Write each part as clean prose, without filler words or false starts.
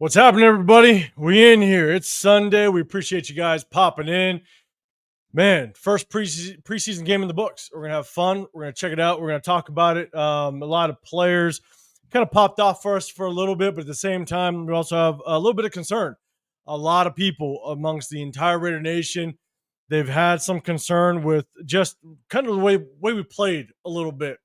What's happening, everybody? We in here. It's Sunday. We appreciate you guys popping in. Man, first preseason game in the books. We're going to have fun. We're going to check it out. We're going to talk about it. A lot of players kind of popped off for us for a little bit, but at the same time, we also have a little bit of concern. A lot of people amongst the entire Raider Nation, they've had some concern with just kind of the way we played a little bit.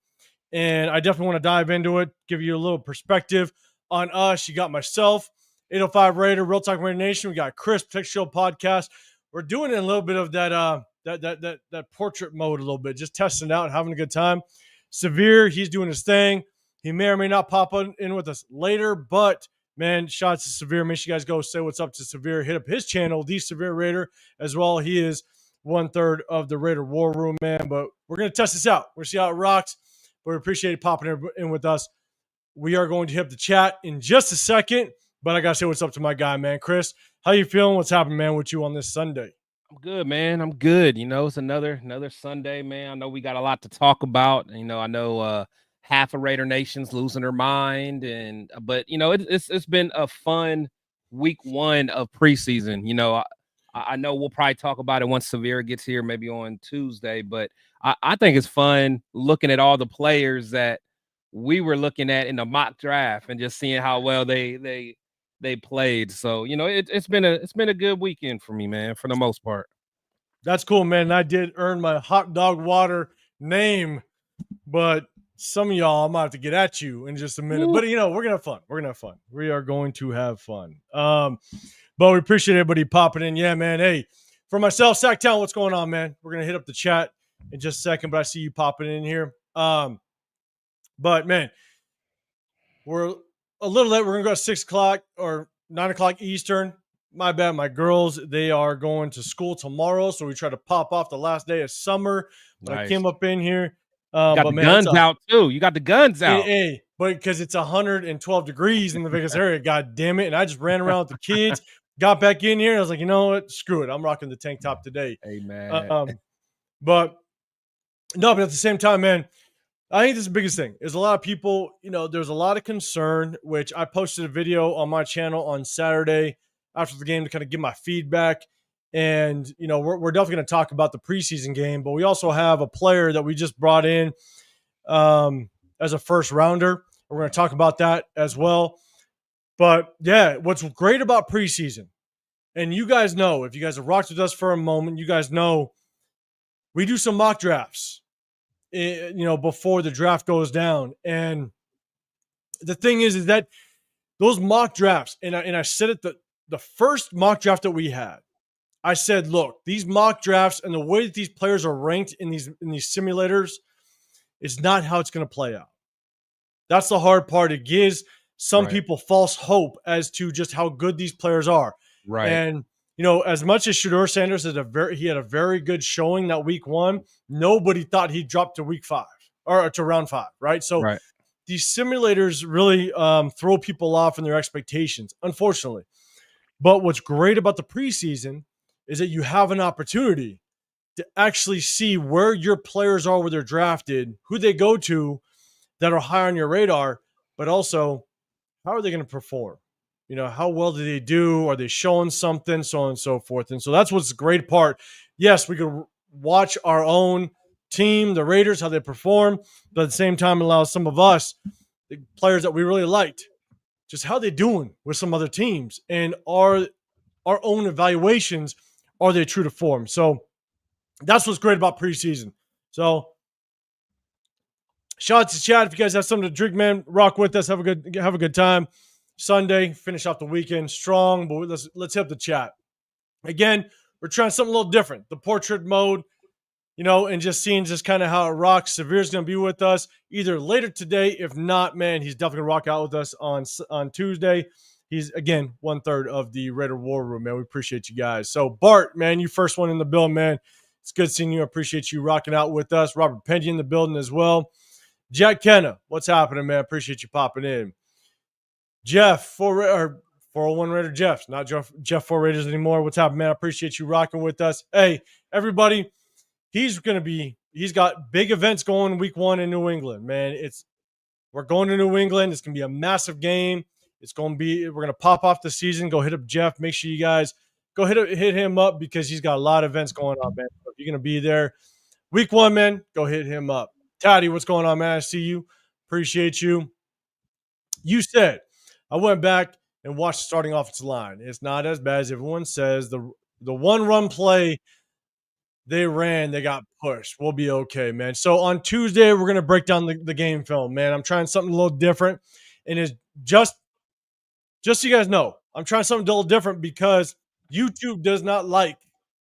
And I definitely want to dive into it, give you a little perspective on us. You got myself, 805 Raider, RealTalk Raider Nation. We got Chris, Protect Shield Podcast. We're doing a little bit of that portrait mode a little bit, just testing it out and having a good time. Severe, he's doing his thing. He may or may not pop in with us later, but man, shout out to Severe. Make sure you guys go say what's up to Severe. Hit up his channel, The Severe Raider, as well. He is 1/3 of the Raider War Room, man. But we're going to test this out. We're going to see how it rocks. But we appreciate you popping in with us. We are going to hit up the chat in just a second, but I got to say what's up to my guy, man. Chris, how you feeling? What's happening, man, with you on this Sunday? I'm good, man. I'm good. You know, it's another Sunday, man. I know we got a lot to talk about. You know, I know half of Raider Nation's losing their mind, but you know, it's been a fun week one of preseason. You know, I know we'll probably talk about it once Severe gets here, maybe on Tuesday, but I think it's fun looking at all the players that we were looking at in the mock draft and just seeing how well they played. So, you know, it's been a good weekend for me, man, for the most part. That's cool, man. I did earn my hot dog water name, but some of y'all, I'm going to have to get at you in just a minute. Ooh. But, you know, we're going to have fun. We're going to have fun. We are going to have fun. But we appreciate everybody popping in. Yeah, man. Hey, for myself, Sacktown, what's going on, man? We're going to hit up the chat in just a second, but I see you popping in here. But, man, we're a little late. We're going to go at 6 o'clock or 9 o'clock Eastern. My bad. My girls, they are going to school tomorrow, so we try to pop off the last day of summer. But nice. I came up in here. You got the guns out, too. You got the guns out. Hey, but because it's 112 degrees in the Vegas area, god damn it. And I just ran around with the kids, got back in here, and I was like, you know what? Screw it. I'm rocking the tank top today. Hey, man. But at the same time, man, I think this is the biggest thing. Is a lot of people, you know, there's a lot of concern, which I posted a video on my channel on Saturday after the game to kind of give my feedback. And, you know, we're definitely going to talk about the preseason game, but we also have a player that we just brought in as a first rounder. We're going to talk about that as well. But, yeah, what's great about preseason, and you guys know, if you guys have rocked with us for a moment, you guys know we do some mock drafts, you know, before the draft goes down. And the thing is that those mock drafts, and I said it, the first mock draft that we had, I said, look, these mock drafts and the way that these players are ranked in these simulators is not how it's going to play out. That's the hard part. It gives some people false hope as to just how good these players are. Right. And, you know, as much as Shedeur Sanders had he had a very good showing that week one, nobody thought he'd drop to week 5 or to round 5, right? So these simulators really throw people off in their expectations, unfortunately. But what's great about the preseason is that you have an opportunity to actually see where your players are, where they're drafted, who they go to that are high on your radar, but also how are they going to perform? You know, how well do they do? Are they showing something? So on and so forth. And so that's what's the great part. Yes, we could watch our own team, the Raiders, how they perform, but at the same time allow some of us, the players that we really liked, just how they doing with some other teams, and our own evaluations, are they true to form? So that's what's great about preseason. So shout out to chat. If you guys have something to drink, man, rock with us. Have a good time. Sunday, finish off the weekend strong, but let's hit up the chat. Again, we're trying something a little different. The portrait mode, you know, and just seeing just kind of how it rocks. Severe's going to be with us either later today. If not, man, he's definitely going to rock out with us on Tuesday. He's, again, 1/3 of the Raider War Room, man. We appreciate you guys. So, Bart, man, you first one in the building, man. It's good seeing you. I appreciate you rocking out with us. Robert Pendy in the building as well. Jack Kenna, what's happening, man? Appreciate you popping in. Jeff, 401 Raider Jeff, not Jeff 4 Raiders anymore. What's happening, man? I appreciate you rocking with us. Hey, everybody, he's got big events going week 1 in New England, man. We're going to New England. It's going to be a massive game. It's going to be, we're going to pop off the season. Go hit up Jeff. Make sure you guys go hit him up because he's got a lot of events going on, man. So if you're going to be there week 1, man, go hit him up. Taddy, what's going on, man? I see you. Appreciate you. You said, I went back and watched the starting offensive line. It's not as bad as everyone says. The one run play they ran, they got pushed. We'll be okay, man. So on Tuesday, we're going to break down the game film, man. I'm trying something a little different. And it's just so you guys know, I'm trying something a little different because YouTube does not like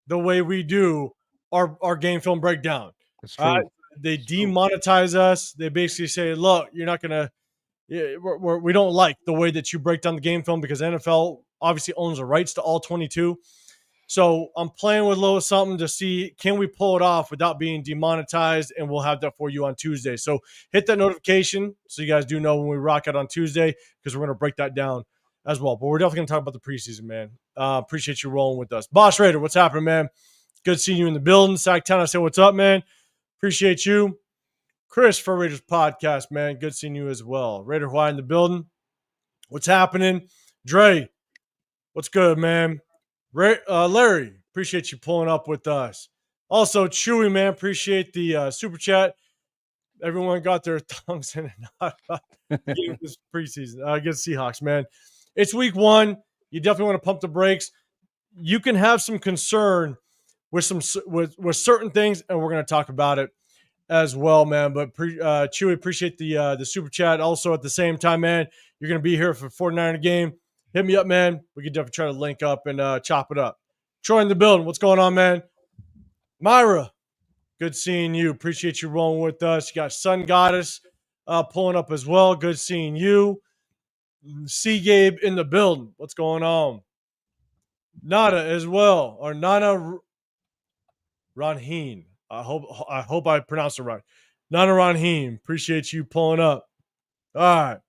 the way we do our game film breakdown. That's true. They demonetize us. They basically say, look, you're not going to, we don't like the way that you break down the game film because NFL obviously owns the rights to all 22. So I'm playing with a little something to see, can we pull it off without being demonetized? And we'll have that for you on Tuesday. So hit that notification so you guys do know when we rock out on Tuesday because we're going to break that down as well. But we're definitely going to talk about the preseason, man. Appreciate you rolling with us. Boss Raider, what's happening, man? Good seeing you in the building. Sacktown, I say what's up, man. Appreciate you. Chris for Raiders Podcast, man. Good seeing you as well. Raider Hawaii in the building. What's happening? Dre, what's good, man? Larry, appreciate you pulling up with us. Also, Chewy, man, appreciate the super chat. Everyone got their thumbs in and out this preseason against Seahawks, man. It's week 1. You definitely want to pump the brakes. You can have some concern with with certain things, and we're going to talk about it as well, man. But Chewy, appreciate the super chat. Also, at the same time, man, you're going to be here for 49er game. Hit me up, man. We could definitely try to link up and chop it up. Troy in the building. What's going on, man? Myra, good seeing you. Appreciate you rolling with us. You got Sun Goddess pulling up as well. Good seeing you. C. Gabe in the building. What's going on? Nada as well. Or Nana Ranheen. I hope I pronounced it right. Nana Ranheen. Appreciate you pulling up. All right.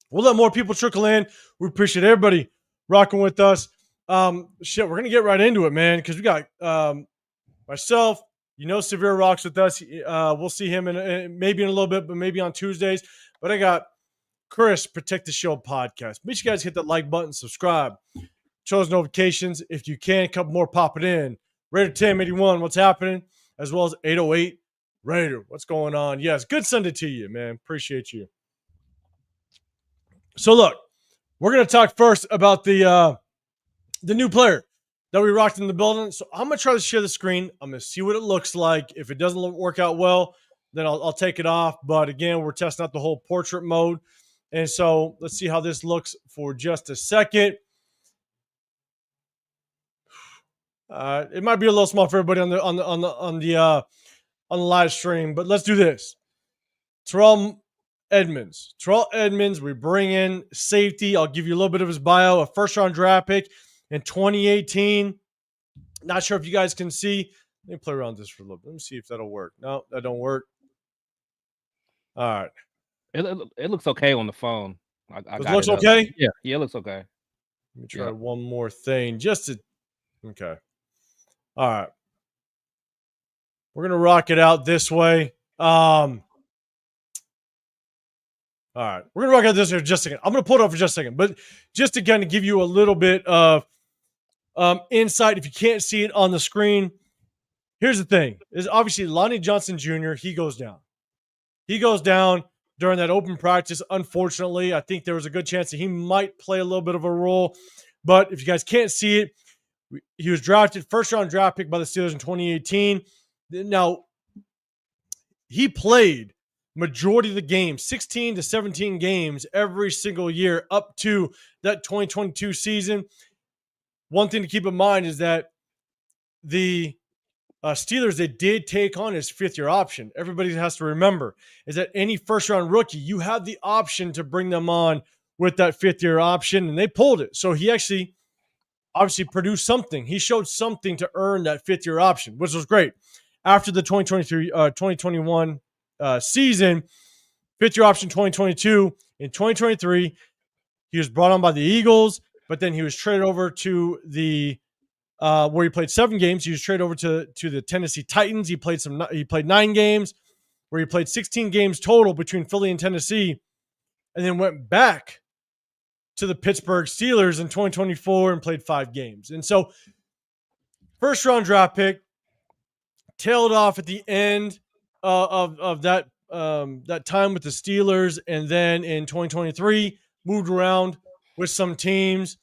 We'll let more people trickle in. We appreciate everybody rocking with us. We're going to get right into it, man, because we got myself, Severe rocks with us. We'll see him maybe in a little bit, but maybe on Tuesdays. But I got Chris, Protect the Show podcast. Make sure you guys hit that like button, subscribe, show those notifications. If you can, a couple more popping in. Raider 1081, what's happening? As well as 808 Raider, what's going on? Yes, good Sunday to you, man. Appreciate you. So look, we're going to talk first about the new player that we rocked in the building. So I'm going to try to share the screen. I'm going to see what it looks like. If it doesn't work out well, then I'll take it off. But again, we're testing out the whole portrait mode. And so let's see how this looks for just a second. It might be a little small for everybody on the live stream, but let's do this. Terrell Edmonds, we bring in safety. I'll give you a little bit of his bio, a first-round draft pick in 2018. Not sure if you guys can see. Let me play around this for a little bit. Let me see if that'll work. No, that don't work. All right. It looks okay on the phone. It looks okay? Yeah, it looks okay. Let me try one more thing okay. All right. We're going to rock it out this way. All right, we're going to rock out this here just a second. I'm going to pull it up for just a second, but just to kind of give you a little bit of insight, if you can't see it on the screen, here's the thing. Is obviously Lonnie Johnson Jr., he goes down. He goes down during that open practice. Unfortunately, I think there was a good chance that he might play a little bit of a role, but if you guys can't see it, he was drafted, first-round draft pick by the Steelers in 2018. Now, he played majority of the games, 16 to 17 games every single year up to that 2022 season. One thing to keep in mind is that the Steelers, they did take on his fifth-year option. Everybody has to remember is that any first-round rookie, you have the option to bring them on with that fifth-year option, and they pulled it. So he actually obviously produced something. He showed something to earn that fifth-year option, which was great. After the 2021 season, fifth-year option 2022. In 2023, he was brought on by the Eagles, but then he was traded over to the where he played 7 games. He was traded over to the Tennessee Titans. He played 9 games, where he played 16 games total between Philly and Tennessee, and then went back to the Pittsburgh Steelers in 2024 and played 5 games. And so, first round draft pick, tailed off at the end of that that time with the Steelers, and then in 2023 moved around with some teams,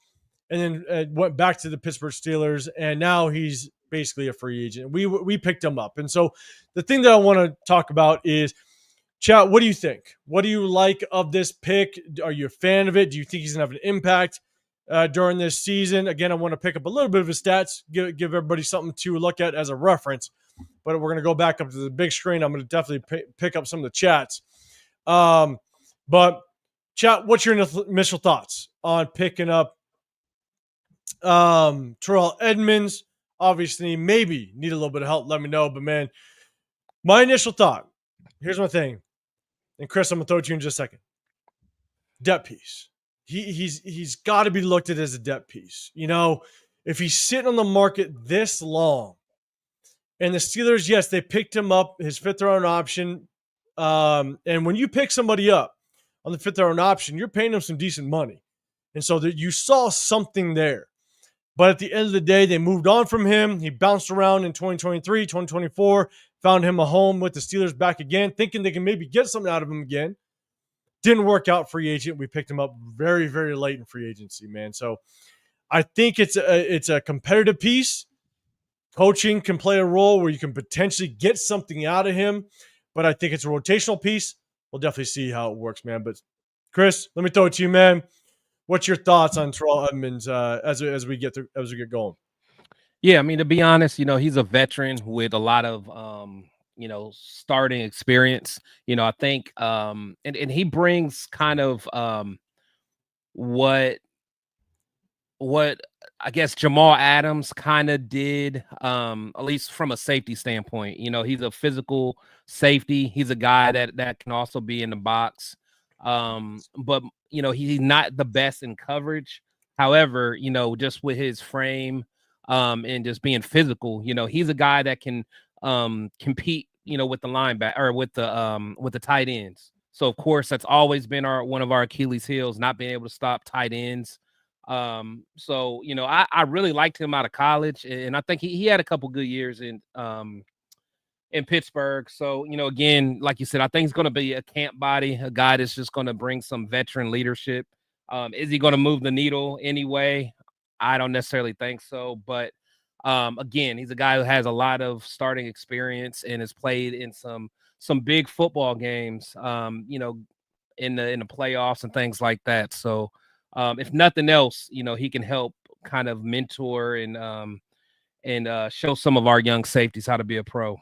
and then went back to the Pittsburgh Steelers, and now he's basically a free agent. We picked him up, and so the thing that I want to talk about is, chat, what do you think? What do you like of this pick? Are you a fan of it? Do you think he's gonna have an impact during this season? Again, I want to pick up a little bit of his stats, give everybody something to look at as a reference. But we're going to go back up to the big screen. I'm going to definitely pick up some of the chats. But chat, what's your initial thoughts on picking up Terrell Edmunds? Obviously, maybe need a little bit of help. Let me know. But man, my initial thought, here's my thing. And Chris, I'm going to throw it to you in just a second. Depth piece. He's got to be looked at as a depth piece. You know, if he's sitting on the market this long, and the Steelers, yes, they picked him up, his 5th round option. And when you pick somebody up on the 5th round option, you're paying them some decent money. And so that you saw something there. But at the end of the day, they moved on from him. He bounced around in 2023, 2024, found him a home with the Steelers back again, thinking they can maybe get something out of him again. Didn't work out free agent. We picked him up very, very late in free agency, man. So I think it's a competitive piece. Coaching can play a role where you can potentially get something out of him, but I think it's a rotational piece. We'll definitely see how it works, man. But Chris, let me throw it to you, man. What's your thoughts on Terrell Edmunds as we get going? Yeah, I mean, to be honest, you know, he's a veteran with a lot of you know, starting experience. You know, I think and he brings kind of what I guess Jamal Adams kind of did, at least from a safety standpoint. You know, he's a physical safety. He's a guy that can also be in the box. But you know, he's not the best in coverage. However, you know, just with his frame, and just being physical, you know, he's a guy that can compete, you know, with the linebacker or with the tight ends. So of course, that's always been one of our Achilles heels, not being able to stop tight ends. So, you know, I really liked him out of college, and I think he had a couple good years in Pittsburgh. So, you know, again, like you said, I think he's going to be a camp body, a guy that's just going to bring some veteran leadership. Is he going to move the needle anyway? I don't necessarily think so, but again, he's a guy who has a lot of starting experience and has played in some big football games, you know, in the playoffs and things like that. So, if nothing else, you know, he can help kind of mentor and show some of our young safeties how to be a pro.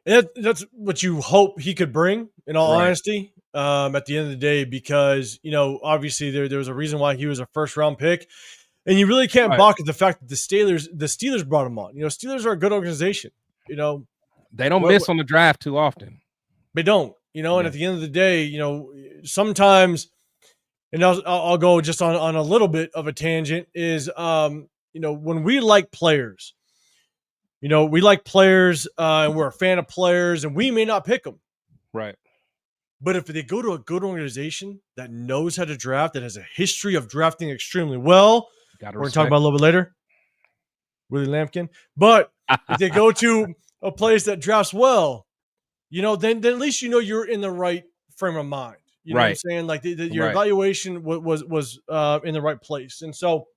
That's what you hope he could bring, in all honesty, at the end of the day, because, you know, obviously there was a reason why he was a first round pick, and you really can't balk at the fact that the Steelers brought him on. You know, Steelers are a good organization. You know, they don't miss on the draft too often. They don't, you know, and at the end of the day, you know, sometimes, and I'll go just on a little bit of a tangent, is, you know, when we like players, you know, we like players, and we're a fan of players, and we may not pick them. Right. But if they go to a good organization that knows how to draft, that has a history of drafting extremely well, we're going to talk about a little bit later, Willie Lampkin. But if they go to a place that drafts well, you know, then at least, you know, you're in the right frame of mind. You know what I'm saying? Like your evaluation was in the right place. And so,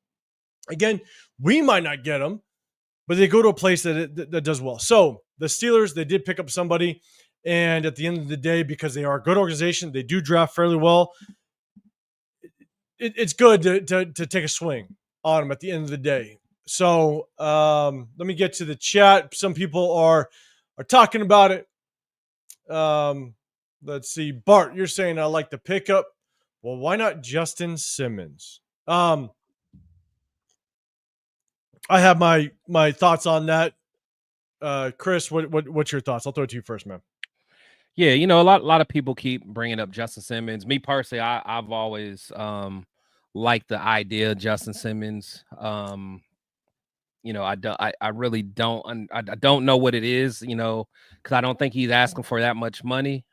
again, we might not get them, but they go to a place that does well. So the Steelers, they did pick up somebody, and at the end of the day, because they are a good organization, they do draft fairly well. It's good to take a swing on them at the end of the day. So let me get to the chat. Some people are talking about it. Let's see. Bart, you're saying I like the pickup. Well, why not Justin Simmons? I have my thoughts on that. Chris, what's your thoughts? I'll throw it to you first, man. Yeah, you know, a lot of people keep bringing up Justin Simmons. Me personally, I've always liked the idea of Justin Simmons. You know, I really don't I don't know what it is, you know, because I don't think he's asking for that much money.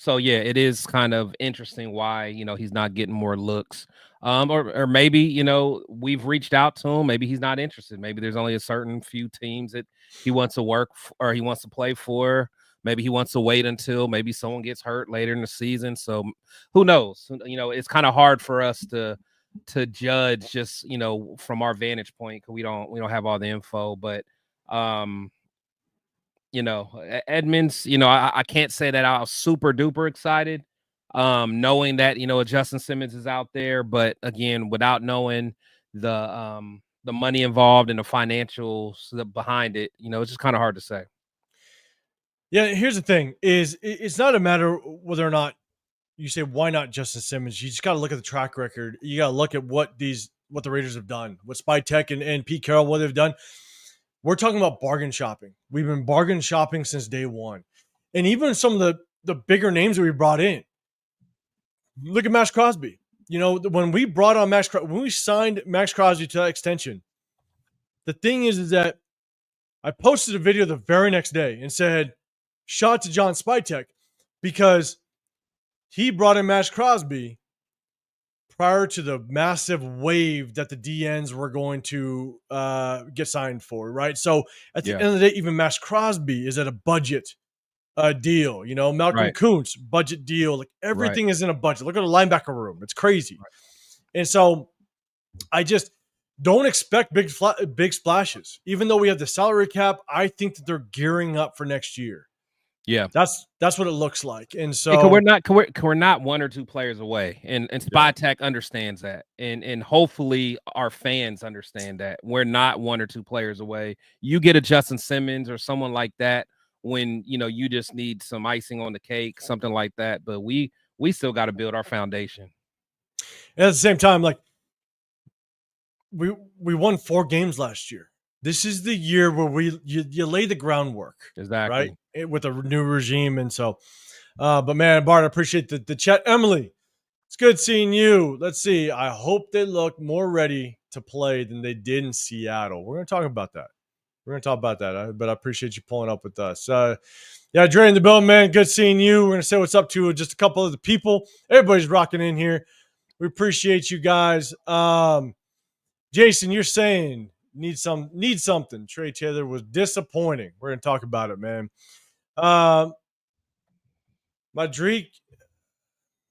So yeah, it is kind of interesting why, you know, he's not getting more looks. Or maybe, you know, we've reached out to him. Maybe he's not interested. Maybe there's only a certain few teams that he wants to work or he wants to play for. Maybe he wants to wait until maybe someone gets hurt later in the season. So who knows? You know, it's kind of hard for us to judge just, you know, from our vantage point because we don't have all the info. But you know, Edmonds, you know, I can't say that I was super duper excited, knowing that, you know, Justin Simmons is out there, but again, without knowing the money involved and the financials behind it, you know, it's just kind of hard to say. Yeah, here's the thing: is it's not a matter whether or not you say why not Justin Simmons. You just got to look at the track record. You got to look at what the Raiders have done, what Spytek and Pete Carroll, what they've done. We're talking about bargain shopping. We've been bargain shopping since day one. And even some of the bigger names that we brought in. Look at Max Crosby. You know, when we brought on when we signed Max Crosby to that extension, the thing is that I posted a video the very next day and said, shout out to John Spytek, because he brought in Max Crosby prior to the massive wave that the DNs were going to get signed for, right? So at the end of the day, even Max Crosby is at a budget deal. You know, Malcolm Kuntz, budget deal. Like everything is in a budget. Look at the linebacker room. It's crazy. And so I just don't expect big splashes. Even though we have the salary cap, I think that they're gearing up for next year. Yeah, that's what it looks like. And so we're not one or two players away, and Spytek understands that, and hopefully our fans understand that we're not one or two players away. You get a Justin Simmons or someone like that when, you know, you just need some icing on the cake, something like that. But we still got to build our foundation. And at the same time, like we won 4 games last year. This is the year where you lay the groundwork. Exactly. Right? With a new regime. And so, but man, Bart, I appreciate the chat. Emily, it's good seeing you. Let's see. I hope they look more ready to play than they did in Seattle. We're going to talk about that. But I appreciate you pulling up with us. Yeah, Dre in the building, man. Good seeing you. We're going to say what's up to just a couple of the people. Everybody's rocking in here. We appreciate you guys. Jason, you're saying need something. Trey Taylor was disappointing. We're going to talk about it, man. Madrique,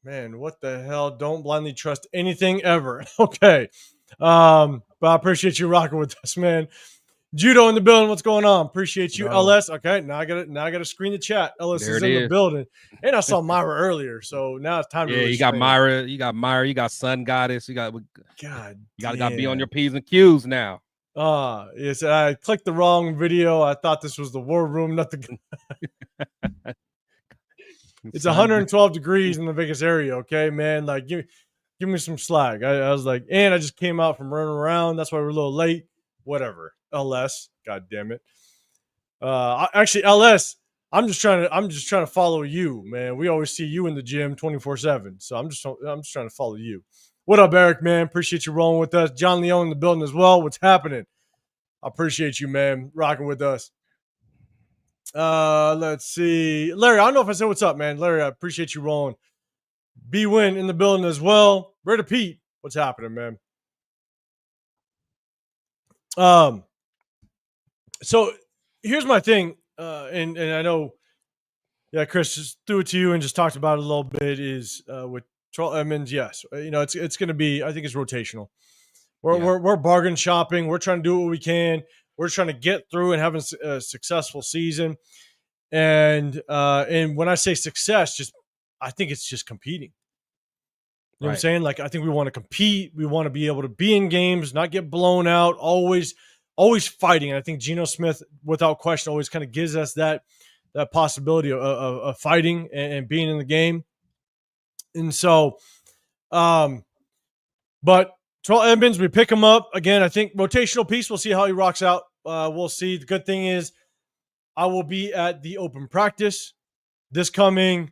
man, what the hell? Don't blindly trust anything ever. Okay. But I appreciate you rocking with us, man. Judo in the building. What's going on? Appreciate you, LS. Okay, now I gotta screen the chat. LS is in the building, and I saw Myra earlier, so now it's time to. Yeah, really you got Myra, you got Sun Goddess, you got God. You gotta be on your P's and Q's now. Yes, I clicked the wrong video. I thought this was the war room, not the. It's 112 degrees in the Vegas area. Okay, man, like give me some slack. I was like, and I just came out from running around. That's why we're a little late. Whatever. LS, god damn it. Actually, LS, I'm just trying to follow you, man. We always see you in the gym 24/7, so I'm just trying to follow you. What up, Eric, man? Appreciate you rolling with us. John Leone in the building as well. What's happening? I appreciate you, man, rocking with us. Let's see, Larry. I don't know if I said what's up, man. Larry, I appreciate you rolling. B-Win in the building as well. Brother Pete, what's happening, man? So here's my thing, and I know, yeah, Chris just threw it to you and just talked about it a little bit. Is with Terrell Edmonds, yes, you know, it's going to be. I think it's rotational. We're bargain shopping. We're trying to do what we can. We're trying to get through and have a successful season. And when I say success, I think it's just competing. You know what I'm saying? Like, I think we want to compete. We want to be able to be in games, not get blown out. Always fighting. And I think Geno Smith, without question, always kind of gives us that possibility of fighting and being in the game. And so, but Terrell Edmonds, we pick him up again. I think rotational piece. We'll see how he rocks out. We'll see. The good thing is, I will be at the open practice this coming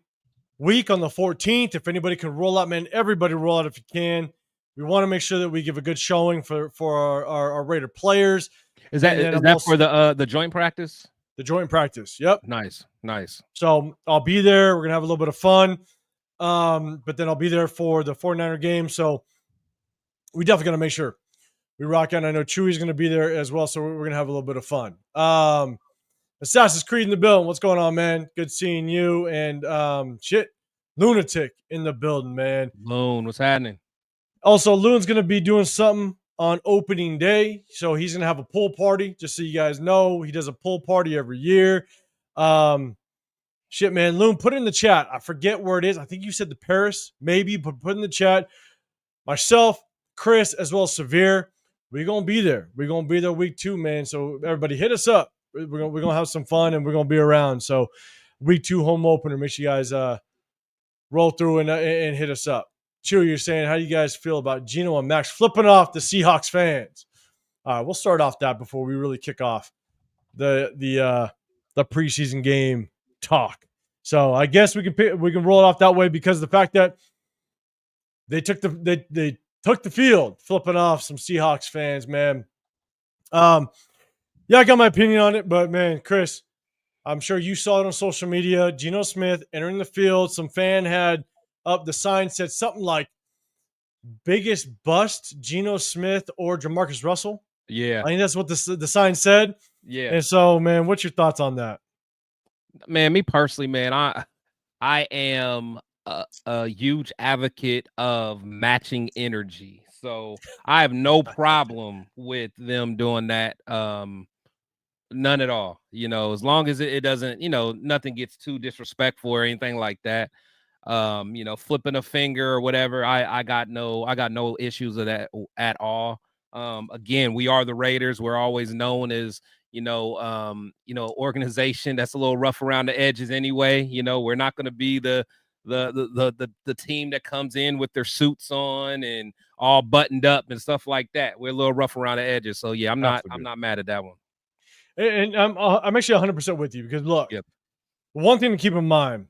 week on the 14th. If anybody can roll out, man, everybody roll out if you can. We want to make sure that we give a good showing for our Raider players. Is that for the joint practice? The joint practice. Yep. Nice. Nice. So I'll be there. We're gonna have a little bit of fun. But then I'll be there for the 49er game. So we definitely gonna make sure we rock out. I know Chewy's gonna be there as well, so we're gonna have a little bit of fun. Assassin's Creed in the building. What's going on, man? Good seeing you. And Lunatic in the building, man. Loon, what's happening? Also, Loon's gonna be doing something on opening day, so he's gonna have a pool party. Just so you guys know, he does a pool party every year. Man, Loon, put it in the chat. I forget where it is. I think you said the Paris, maybe, but put in the chat. Myself, Chris, as well as Severe, we're gonna be there. We're gonna be there week 2, man. So everybody, hit us up. We're gonna have some fun, and we're gonna be around. So week 2 home opener. Make sure you guys roll through and hit us up. Chewy, you're saying, how do you guys feel about Gino and Max flipping off the Seahawks fans? All right, we'll start off that before we really kick off the preseason game talk. So I guess we can roll it off that way because of the fact that they took the field, flipping off some Seahawks fans, man. Yeah, I got my opinion on it, but man, Chris, I'm sure you saw it on social media. Geno Smith entering the field. Some fan had up the sign said something like biggest bust, Geno Smith or Jamarcus Russell. Yeah. I think that's what the sign said. Yeah. And so, man, what's your thoughts on that? Man, me personally, man, I am a huge advocate of matching energy. So I have no problem with them doing that. None at all. You know, as long as it doesn't, you know, nothing gets too disrespectful or anything like that. You know, flipping a finger or whatever. I got no issues with that at all. Again, we are the Raiders. We're always known as, organization that's a little rough around the edges anyway. You know, we're not going to be the team that comes in with their suits on and all buttoned up and stuff like that. We're a little rough around the edges. So yeah, I'm not mad at that one. And I'm actually 100% with you because look, Yep. One thing to keep in mind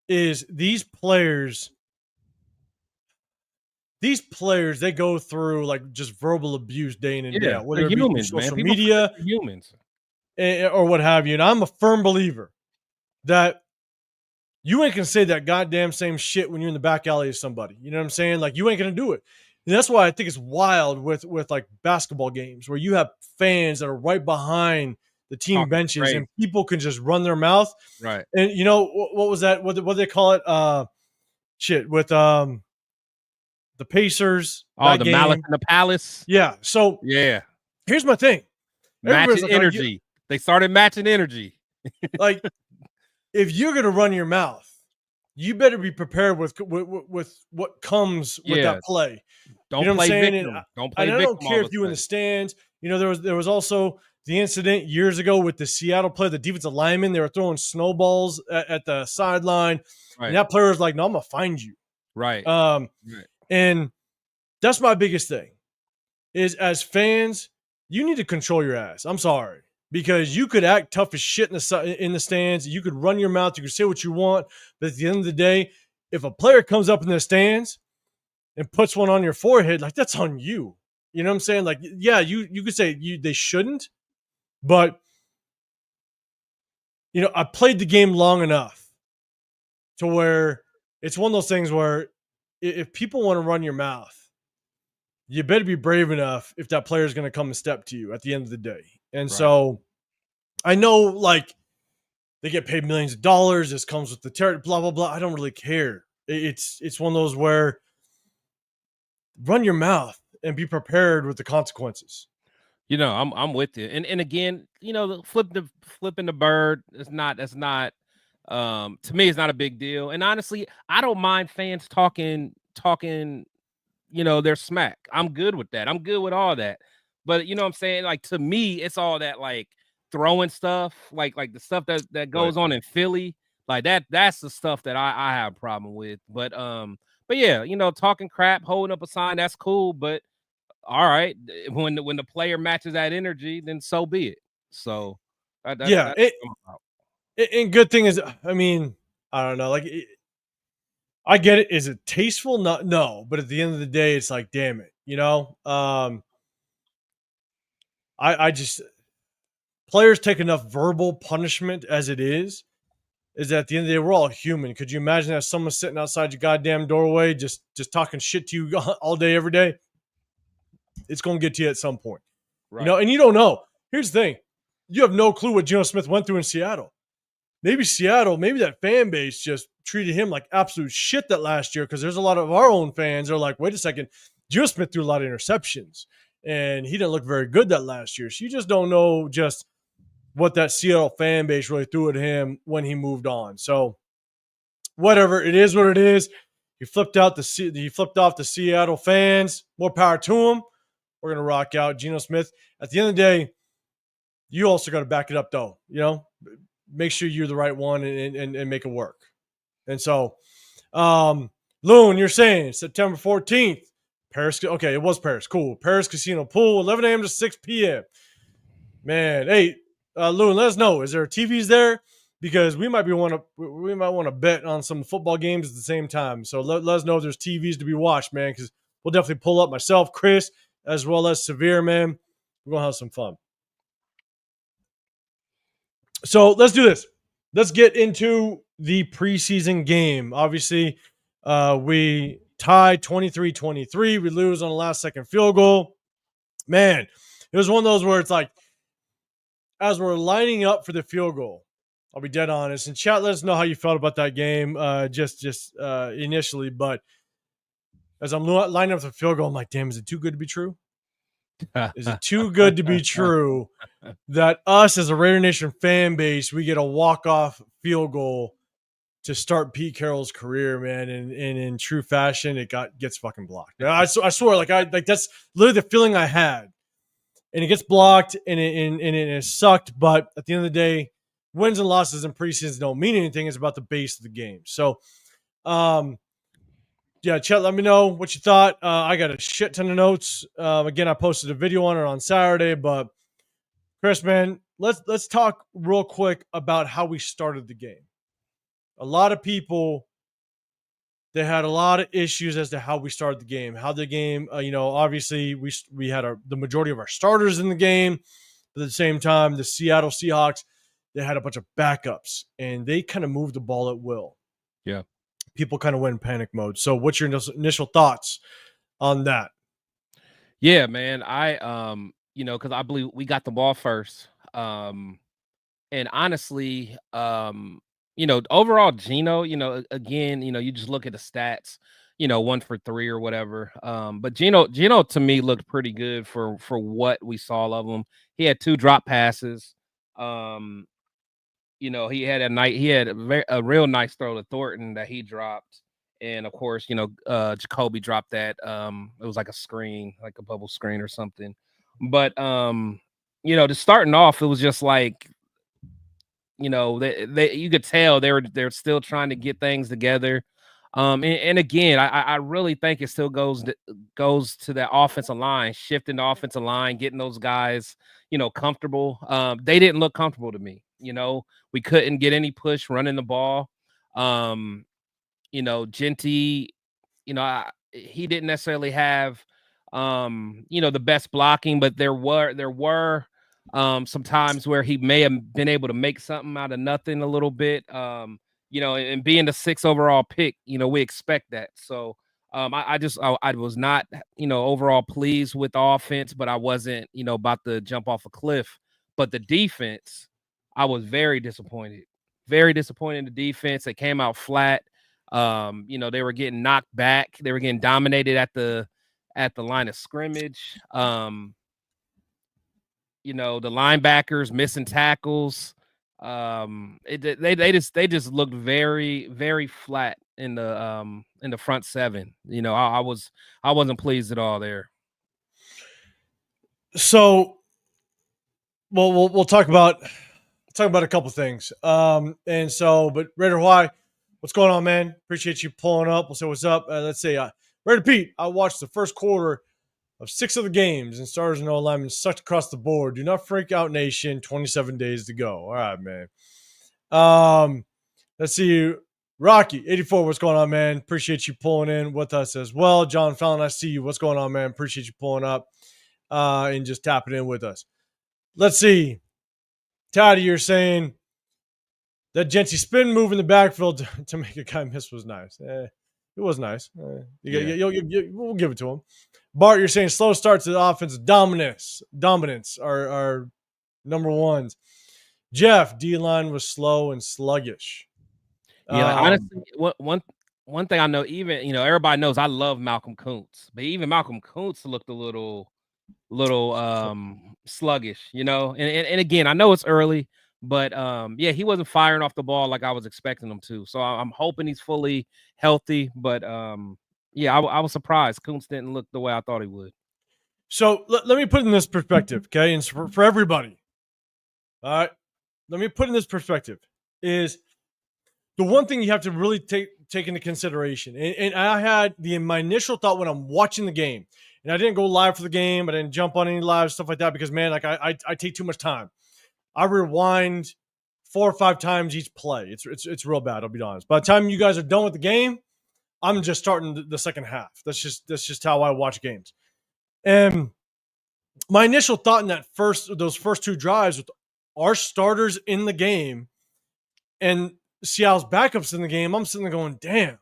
is these players, they go through like just verbal abuse day in and day out, whether it be through social media, humans, or what have you. And I'm a firm believer that you ain't gonna say that goddamn same shit when you're in the back alley of somebody. You know what I'm saying? Like, you ain't gonna do it. And that's why I think it's wild with like basketball games where you have fans that are right behind the team benches and people can just run their mouth. Right. And you know what was that? What do they call it? With the Pacers. Oh, the Malice in the Palace. Yeah. So yeah. Here's my thing. Matching energy. They started matching energy. Like, if you're gonna run your mouth, you better be prepared with what comes with that play. Don't play victim. Don't play victim. I don't care if you in the stands. You know, there was also the incident years ago with the Seattle player, the defensive lineman. They were throwing snowballs at the sideline, and that player was like, "No, I'm gonna find you." Right. And that's my biggest thing is, as fans, you need to control your ass. I'm sorry. Because you could act tough as shit in the stands. You could run your mouth. You could say what you want. But at the end of the day, if a player comes up in the stands and puts one on your forehead, like, that's on you. You know what I'm saying? Like, yeah, you could say they shouldn't. But, you know, I played the game long enough to where it's one of those things where if people want to run your mouth, you better be brave enough if that player is going to come and step to you at the end of the day. And so I know, like, they get paid millions of dollars. This comes with the territory, blah, blah, blah. I don't really care. It's one of those where run your mouth and be prepared with the consequences. You know, I'm with you. And again, you know, flipping the bird is not, that's not, to me, it's not a big deal. And honestly, I don't mind fans talking, you know, their smack. I'm good with that. I'm good with all that. But you know what I'm saying? Like, to me, it's all that, like, throwing stuff, like the stuff that goes on in Philly. Like, that's the stuff that I have a problem with. But yeah, you know, talking crap, holding up a sign, that's cool. But all right, when the player matches that energy, then so be it. So and good thing is, I mean, I don't know, like, I get it. Is it tasteful? No, but at the end of the day, it's like, damn it, you know. I just, players take enough verbal punishment as it is is that at the end of the day, we're all human. Could you imagine that someone sitting outside your goddamn doorway just talking shit to you all day, every day? It's going to get to you at some point. Right. You know, and you don't know. Here's the thing. You have no clue what Geno Smith went through in Seattle. Maybe that fan base just treated him like absolute shit that last year, because there's a lot of our own fans that are like, wait a second, Geno Smith threw a lot of interceptions, and he didn't look very good that last year. So you just don't know just what that Seattle fan base really threw at him when he moved on. So whatever, it is what it is. He flipped off the Seattle fans. More power to him. We're gonna rock out Geno Smith. At the end of the day, you also got to back it up, though. You know, make sure you're the right one and make it work. And so, Loon, you're saying September 14th, Paris. Okay, it was Paris. Cool. Paris Casino Pool, 11 a.m. to 6 p.m. Man, hey, Loon, let us know. Is there TVs there? Because we might want to bet on some football games at the same time. So let us know if there's TVs to be watched, man. Because we'll definitely pull up, myself, Chris, as well as Severe, man. We're gonna have some fun. So let's do this. Let's get into the preseason game. Obviously, we tied 23-23. We lose on the last second field goal. Man, it was one of those where it's like, as we're lining up for the field goal, I'll be dead honest. And chat, let us know how you felt about that game just initially. But as I'm lining up for the field goal, I'm like, damn, is it too good to be true? Is it too good to be true that us as a Raider Nation fan base, we get a walk-off field goal to start Pete Carroll's career, man? And in true fashion, it gets fucking blocked. I swear, like that's literally the feeling I had. And it gets blocked, and it sucked. But at the end of the day, wins and losses in preseason don't mean anything. It's about the base of the game. So, yeah, Chet, let me know what you thought. I got a shit ton of notes. Again, I posted a video on it on Saturday, but Chris, man, let's talk real quick about how we started the game. A lot of people, they had a lot of issues as to how we started the game. How the game, obviously we had the majority of our starters in the game, but at the same time, the Seattle Seahawks, they had a bunch of backups, and they kind of moved the ball at will. Yeah. People kind of went in panic mode. So what's your initial thoughts on that? Yeah, man. Because I believe we got the ball first. And honestly, overall, Geno, again, you just look at the stats, 1 for 3 or whatever. But Geno to me looked pretty good for what we saw of him. He had 2 drop passes. He had a real nice throw to Thornton that he dropped. And of course, Jacoby dropped that. It was like a screen, like a bubble screen or something. But to starting off, it was just like, they you could tell they're still trying to get things together. And again, I really think it still goes to that offensive line, shifting the offensive line, getting those guys, comfortable. They didn't look comfortable to me. We couldn't get any push running the ball. Genty, he didn't necessarily have, the best blocking, but there were some times where he may have been able to make something out of nothing a little bit. And being the 6th overall pick, we expect that. So I was not, overall pleased with the offense, but I wasn't, about to jump off a cliff. But the defense, I was very disappointed. Very disappointed in the defense. They came out flat. They were getting knocked back. They were getting dominated at the line of scrimmage. The linebackers missing tackles. They just looked very, very flat in the front 7. I wasn't pleased at all there. So, well, we'll talk about a couple things. But Raider Hawaii, what's going on, man? Appreciate you pulling up. We'll say what's up. Let's say, Raider Pete, I watched the first quarter of 6 of the games, and starters and O-linemen sucked across the board. Do not freak out, nation. 27 days to go. All right, man. Let's see. Rocky, 84, what's going on, man? Appreciate you pulling in with us as well. John Fallon, I see you. What's going on, man? Appreciate you pulling up and just tapping in with us. Let's see. Taddy, you're saying That Genty spin move in the backfield to make a guy miss was nice. It was nice. We'll give it to him. Bart, you're saying slow starts to the offense. Dominance are number ones. Jeff, D-line was slow and sluggish. Yeah, like, honestly, one thing I know, even everybody knows I love Malcolm Kuntz, but even Malcolm Kuntz looked a little sluggish, and again, I know it's early, but yeah, he wasn't firing off the ball like I was expecting him to. So I'm hoping he's fully healthy, but yeah, I was surprised Kuntz didn't look the way I thought he would. So let me put in this perspective, okay? And for everybody, all right, let me put in this perspective is the one thing you have to really take into consideration. And I had my initial thought when I'm watching the game, and I didn't go live for the game. I didn't jump on any live stuff like that because, man, like I take too much time. I rewind 4 or 5 times each play. It's real bad. I'll be honest. By the time you guys are done with the game, I'm just starting the second half. That's just how I watch games. And my initial thought in those first 2 drives with our starters in the game and Seattle's backups in the game, I'm sitting there going, damn,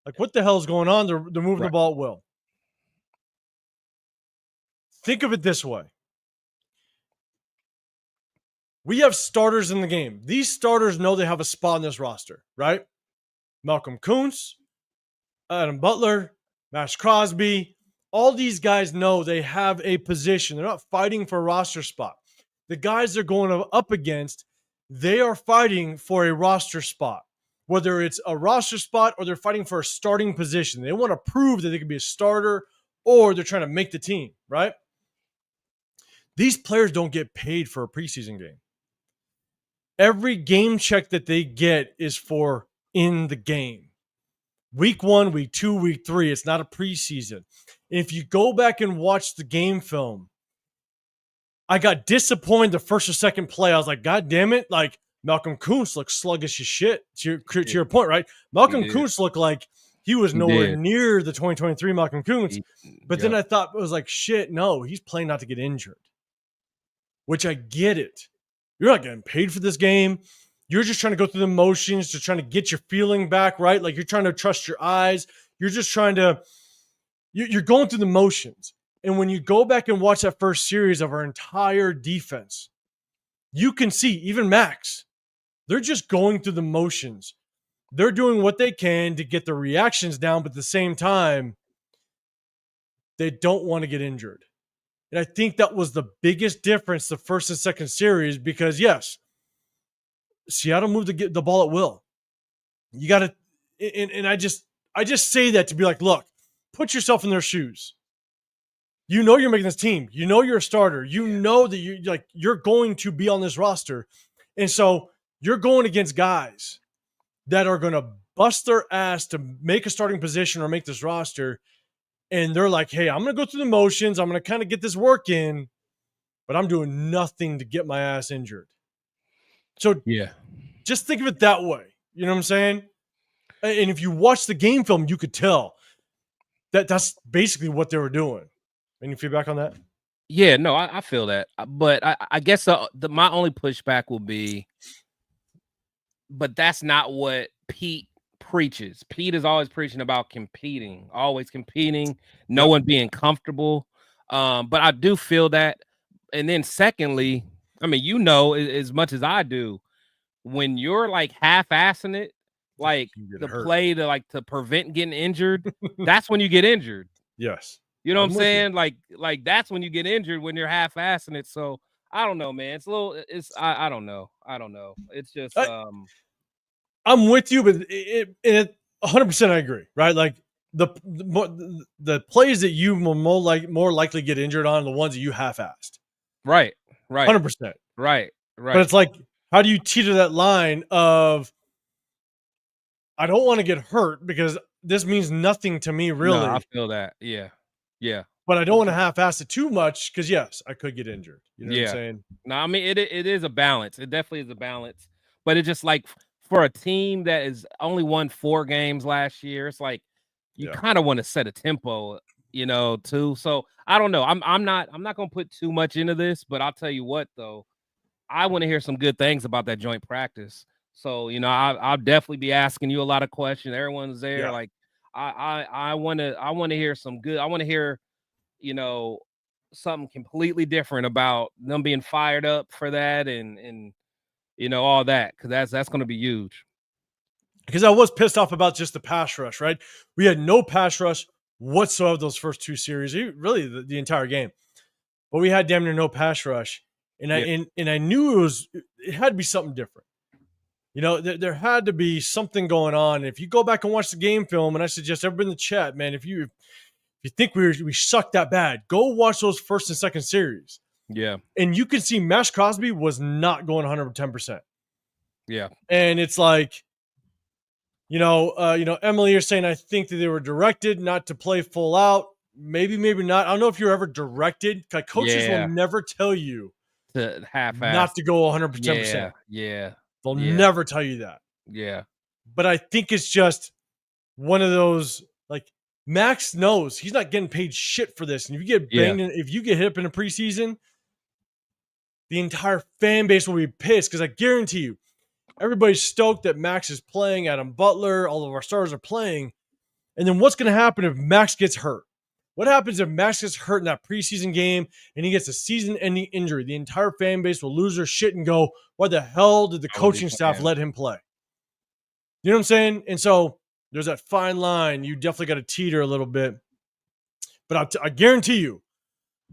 like what the hell is going on? They're moving the ball at will. Think of it this way. We have starters in the game. These starters know they have a spot on this roster, right? Malcolm Kuntz, Adam Butler, Max Crosby, all these guys know they have a position. They're not fighting for a roster spot. The guys they're going up against, they are fighting for a roster spot, whether it's a roster spot or they're fighting for a starting position. They want to prove that they can be a starter or they're trying to make the team, right? These players don't get paid for a preseason game. Every game check that they get is for in the game. Week 1, week 2, week 3, it's not a preseason. And if you go back and watch the game film, I got disappointed the first or second play. I was like, God damn it. Like, Malcolm Kuntz looked sluggish as shit. To your point, right? Malcolm Kuntz looked like he was nowhere near the 2023 Malcolm Kuntz. But then I thought it was like, shit, no, he's playing not to get injured. Which I get it. You're not getting paid for this game. You're just trying to go through the motions, just trying to get your feeling back, right? Like you're trying to trust your eyes. You're just trying to, you're going through the motions. And when you go back and watch that first series of our entire defense, you can see, even Max, they're just going through the motions. They're doing what they can to get the reactions down, but at the same time, they don't want to get injured. And I think that was the biggest difference the first and second series because, yes, Seattle moved the ball at will. You got to, and I just say that to be like, look, put yourself in their shoes. You know you're making this team. You know you're a starter. You know that you're going to be on this roster. And so you're going against guys that are going to bust their ass to make a starting position or make this roster. And they're like, hey, I'm going to go through the motions. I'm going to kind of get this work in, but I'm doing nothing to get my ass injured. So just think of it that way. You know what I'm saying? And if you watch the game film, you could tell that that's basically what they were doing. Any feedback on that? Yeah, no, I feel that. But I guess my only pushback will be, but that's not what Pete preaches. Pete is always preaching about competing, no one being comfortable. But I do feel that. And then secondly, I mean, as much as I do, when you're like half-assing it, like the play to prevent getting injured, that's when you get injured. Yes. You know what I'm saying? Like that's when you get injured, when you're half-assing it. So I don't know, man. I don't know. It's just I'm with you, but it 100% I agree, right? Like the plays that you more likely get injured on are the ones that you half-assed. Right. 100%. Right. But it's like, how do you teeter that line of I don't want to get hurt because this means nothing to me, really. No, I feel that. Yeah. But I don't want to half-ass it too much because, yes, I could get injured. You know what I'm saying? No, I mean, it is a balance. It definitely is a balance. But it's just like for a team that has only won 4 games last year, it's like you kind of want to set a tempo, too. So I don't know. I'm not going to put too much into this, but I'll tell you what, though. I want to hear some good things about that joint practice. So, I'll definitely be asking you a lot of questions. Everyone's there. Yeah. Like, I want to hear some good. I want to hear, you know, something completely different about them being fired up for that and all that, because that's going to be huge. Because I was pissed off about just the pass rush, right? We had no pass rush whatsoever those first two series, really the entire game. But we had damn near no pass rush, and I knew it had to be something different. There had to be something going on. If you go back and watch the game film, and I suggest everybody in the chat, man, if you think we sucked that bad, go watch those first and second series. Yeah. And you can see Max Crosby was not going 110%. Yeah. And it's like, Emily, you're saying I think that they were directed not to play full out. Maybe not. I don't know if you're ever directed. Like, coaches will never tell you to half-ass, not to go 110%. Yeah. They'll never tell you that. Yeah. But I think it's just one of those, like, Max knows he's not getting paid shit for this. And if you get banged, if you get hit up in a preseason, the entire fan base will be pissed, because I guarantee you, everybody's stoked that Max is playing. Adam Butler, all of our stars are playing. And then what's going to happen if Max gets hurt? What happens if Max gets hurt in that preseason game and he gets a season-ending injury? The entire fan base will lose their shit and go, why the hell did the coaching staff let him play? You know what I'm saying? And so there's that fine line. You definitely got to teeter a little bit. But I guarantee you,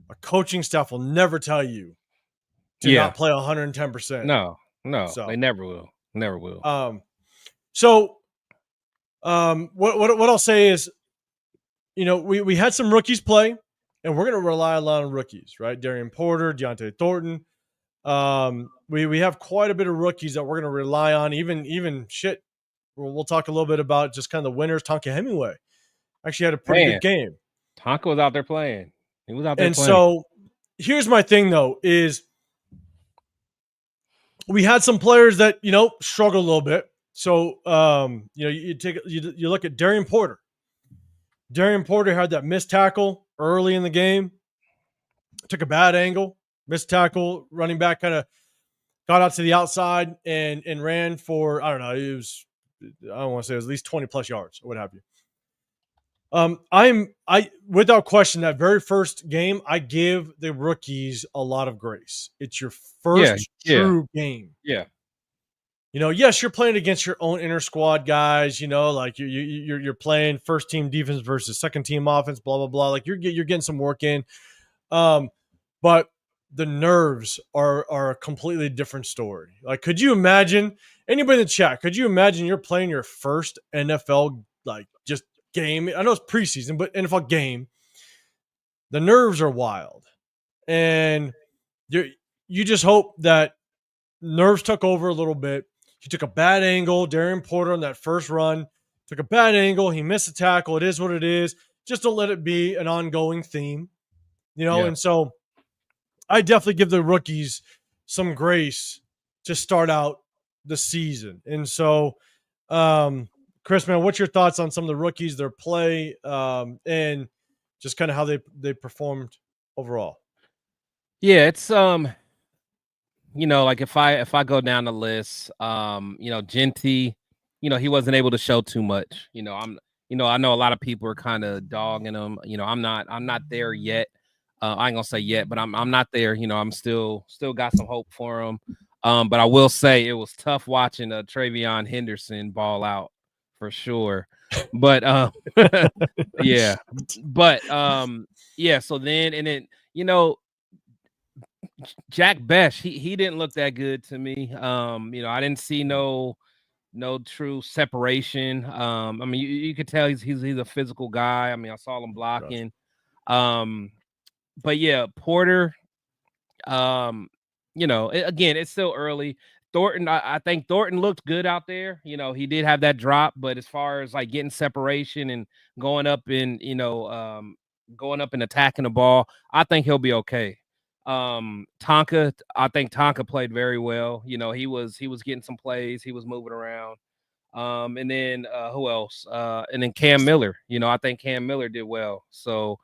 a coaching staff will never tell you to not play 110%. No, so, they never will. Never will. What I'll say is, we had some rookies play, and we're going to rely a lot on rookies, right? Darian Porter, Deontay Thornton. We have quite a bit of rookies that we're going to rely on. Even shit. We'll talk a little bit about just kind of the winners. Tonka Hemingway actually had a pretty good game. Tonka was out there playing. He was out there and playing. So here's my thing, though, is we had some players that, struggled a little bit. So, you look at Darian Porter. Darian Porter had that missed tackle early in the game. Took a bad angle, missed tackle. Running back kind of got out to the outside and ran for, I don't know, I don't want to say it was at least 20 plus yards or what have you. I without question, that very first game, I give the rookies a lot of grace. It's your first true game. Yeah. Yes, you're playing against your own inner squad guys. Like you're playing first team defense versus second team offense. Blah blah blah. Like you're getting some work in, but the nerves are a completely different story. Like, could you imagine, anybody in the chat? Could you imagine you're playing your first NFL just game? I know it's preseason, but NFL game. The nerves are wild, and you just hope that nerves took over a little bit. He took a bad angle. Darian Porter on that first run took a bad angle. He missed a tackle. It is what it is. Just to let it be an ongoing theme, And so I definitely give the rookies some grace to start out the season. And so, Chris, man, what's your thoughts on some of the rookies, their play, and just kind of how they performed overall? Yeah, it's like if I go down the list, Genty, he wasn't able to show too much. I know a lot of people are kind of dogging him. I'm not there yet. I ain't gonna say yet, but I'm not there. I'm still got some hope for him. But I will say it was tough watching Travion Henderson ball out for sure. But yeah. But so then Jack Besh, he didn't look that good to me. I didn't see no true separation. I mean, you could tell he's a physical guy. I mean, I saw him blocking. But yeah, Porter, again, it's still early. Thornton, I think Thornton looked good out there. He did have that drop, but as far as like getting separation and going up and attacking the ball, I think he'll be okay. Tonka, I think Tonka played very well. He was getting some plays, he was moving around. And then who else? And then Cam Miller. I think Cam Miller did well. So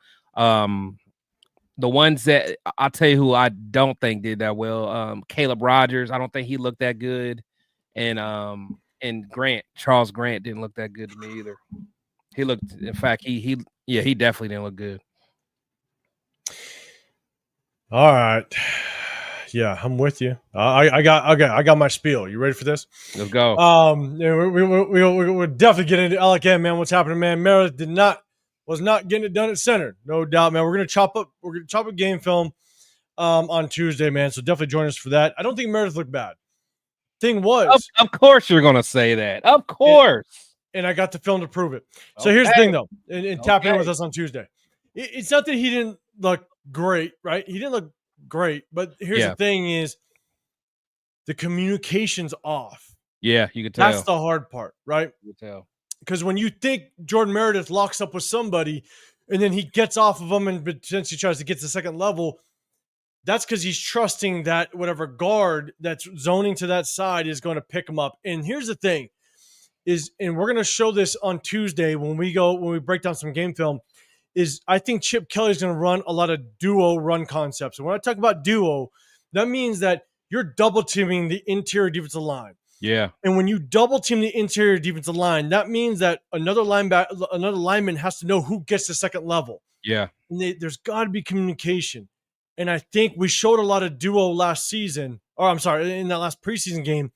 the ones that I'll tell you who I don't think did that well, Caleb Rogers, I don't think he looked that good. And Charles Grant didn't look that good to me either. He looked, in fact, he definitely didn't look good. All right. Yeah, I'm with you. I got my spiel. You ready for this? Let's go. Yeah, we're definitely getting into LKM, man. What's happening, man? Meredith was not getting it done at center, no doubt, man. We're gonna chop up game film on Tuesday, man. So definitely join us for that. I don't think Meredith looked bad. Thing was, of course you're gonna say that. Of course. And I got the film to prove it. So here's the thing, though, and tap in with us on Tuesday. It's not that he didn't look great, right? He didn't look great, but here's the thing: is the communication's off. Yeah, you can tell. That's the hard part, right? You can tell. Because when you think Jordan Meredith locks up with somebody, and then he gets off of them and potentially tries to get to the second level, that's because he's trusting that whatever guard that's zoning to that side is going to pick him up. And here's the thing: and we're going to show this on Tuesday when we break down some game film, is I think Chip Kelly's going to run a lot of duo run concepts. And when I talk about duo, that means that you're double teaming the interior defensive line. Yeah. And when you double team the interior defensive line, that means that another lineman has to know who gets the second level. Yeah. And there's got to be communication. And I think we showed a lot of duo in that last preseason game,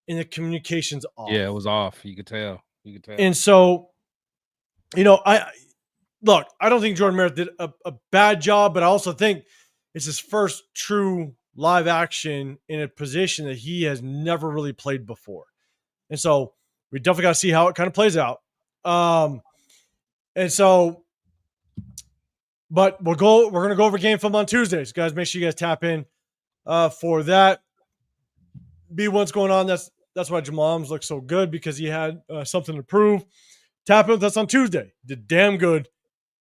and the communication's off. Yeah, it was off. You could tell. And so, I don't think Jordan Meredith did a bad job, but I also think it's his first true live action in a position that he has never really played before. And so we definitely got to see how it kind of plays out. But we're going to go over game film on Tuesday. So guys, make sure you guys tap in for that. B1's going on. That's why Jamal's looked so good, because he had something to prove. Tap in with us on Tuesday. Did damn good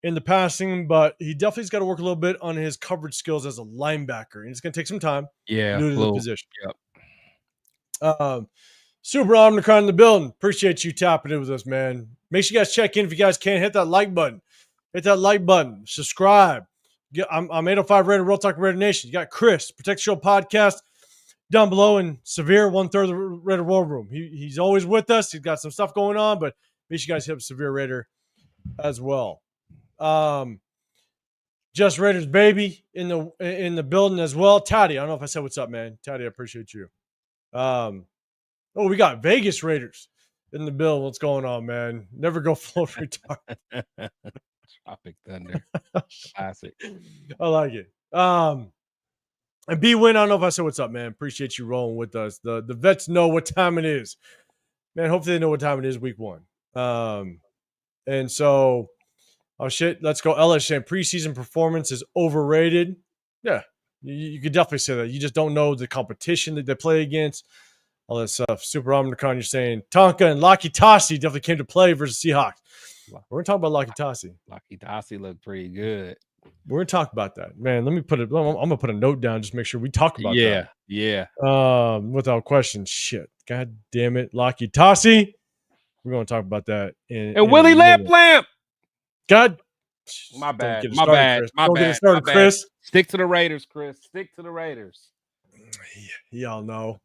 in the passing, but he definitely's got to work a little bit on his coverage skills as a linebacker, and it's going to take some time. Yeah, due to the position. Yep. Super Omnicron in the building. Appreciate you tapping in with us, man. Make sure you guys check in. If you guys can, hit that like button. Subscribe. I'm 805 Raider, RealTalk Raider Nation. You got Chris, Protect Show Podcast down below, and Severe, 1/3 of the Raider War Room. He's always with us. He's got some stuff going on, but make sure you guys hit up Severe Raider as well. Just Raiders baby in the building as well. Taddy, I don't know if I said what's up, man. Taddy, I appreciate you. We got Vegas Raiders in the building. What's going on, man? Never go float retard. Tropic Thunder. Classic. I like it. And B-Win, I don't know if I said what's up, man. Appreciate you rolling with us. The vets know what time it is. Man, hopefully they know what time it is week 1. And so, let's go. LSU preseason performance is overrated. Yeah, you could definitely say that. You just don't know the competition that they play against. All that stuff. Super Omnicron, you're saying Tonka and Laki Tassi definitely came to play versus Seahawks. We're going to talk about Laki Tassi. Laki Tassi looked pretty good. We're going to talk about that. Man, let me I'm going to put a note down, just make sure we talk about that. Yeah. Without question. Shit. God damn it. Laki Tassi. We're going to talk about that. And Willie Lamp. God. My bad. Don't get it started, Chris. Stick to the Raiders, Chris. Stick to the Raiders. Y'all know.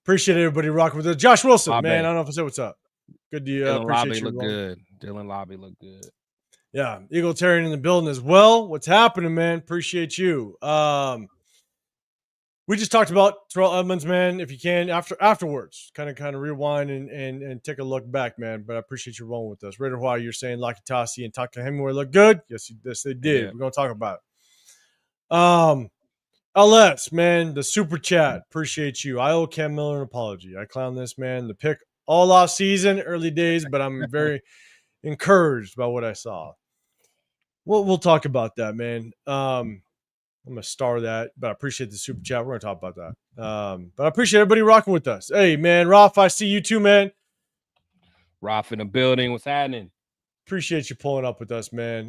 Appreciate everybody rocking with us. Josh Wilson, I don't know if I said what's up. Good to you. Appreciate you. Dylan Lobby looked good. Yeah. Eagle Terrian in the building as well. What's happening, man? Appreciate you. We just talked about Terrell Edmonds, man. If you can, afterwards, kind of rewind and take a look back, man. But I appreciate you rolling with us. Raider Hawaii, you're saying Laki Tassi and Taka Hemingway look good? Yes, they did. Yeah. We're going to talk about it. LS, man, the super chat. Appreciate you. I owe Cam Miller an apology. I clown this, man. The pick all off season, early days, but I'm very encouraged by what I saw. We'll talk about that, man. I'm going to star that, but I appreciate the super chat. We're going to talk about that. But I appreciate everybody rocking with us. Hey, man, Roth, I see you too, man. Roth in the building. What's happening? Appreciate you pulling up with us, man.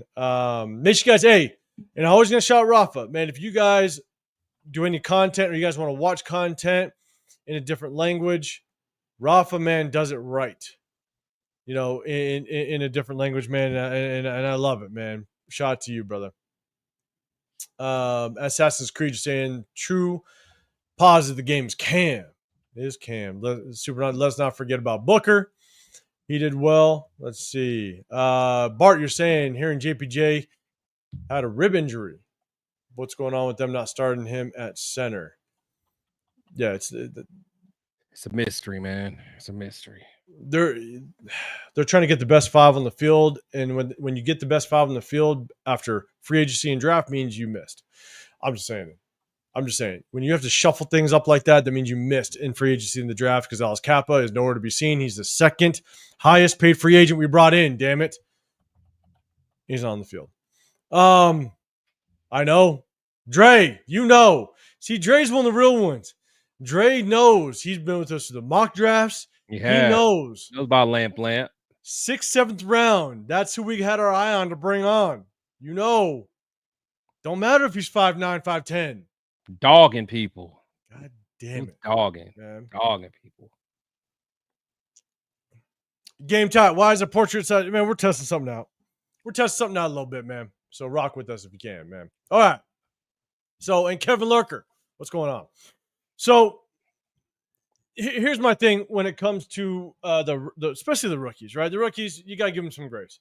Make sure you guys, and I'm always going to shout Rafa, man. If you guys do any content or you guys want to watch content in a different language, Rafa, man, does it right. In a different language, man, and I love it, man. Shout out to you, brother. Assassin's Creed saying true positive the game's Cam. is Cam. Let's not forget about Booker. He did well. Let's see. Bart, you're saying hearing JPJ had a rib injury. What's going on with them not starting him at center? Yeah, it's a mystery, man. It's a mystery. They're trying to get the best five on the field, and when you get the best five on the field after free agency and draft means you missed. I'm just saying when you have to shuffle things up like that, that means you missed in free agency in the draft because Alex Kappa is nowhere to be seen. He's the second highest paid free agent we brought in. Damn it, he's not on the field. I know, Dre. You know, see, Dre's one of the real ones. Dre knows. He's been with us for the mock drafts. Yeah. He knows. Knows about Lamp. 6th, 7th round. That's who we had our eye on to bring on. You know. Don't matter if he's 5'9", 5'10". Dogging people. God damn it. Dogging. Man. Dogging people. Game time. Why is a portrait size? Man, we're testing something out. We're testing something out a little bit, man. So rock with us if you can, man. All right. So, and Kevin Lurker, what's going on? So, here's my thing when it comes to especially the rookies, right? The rookies, you got to give them some grace.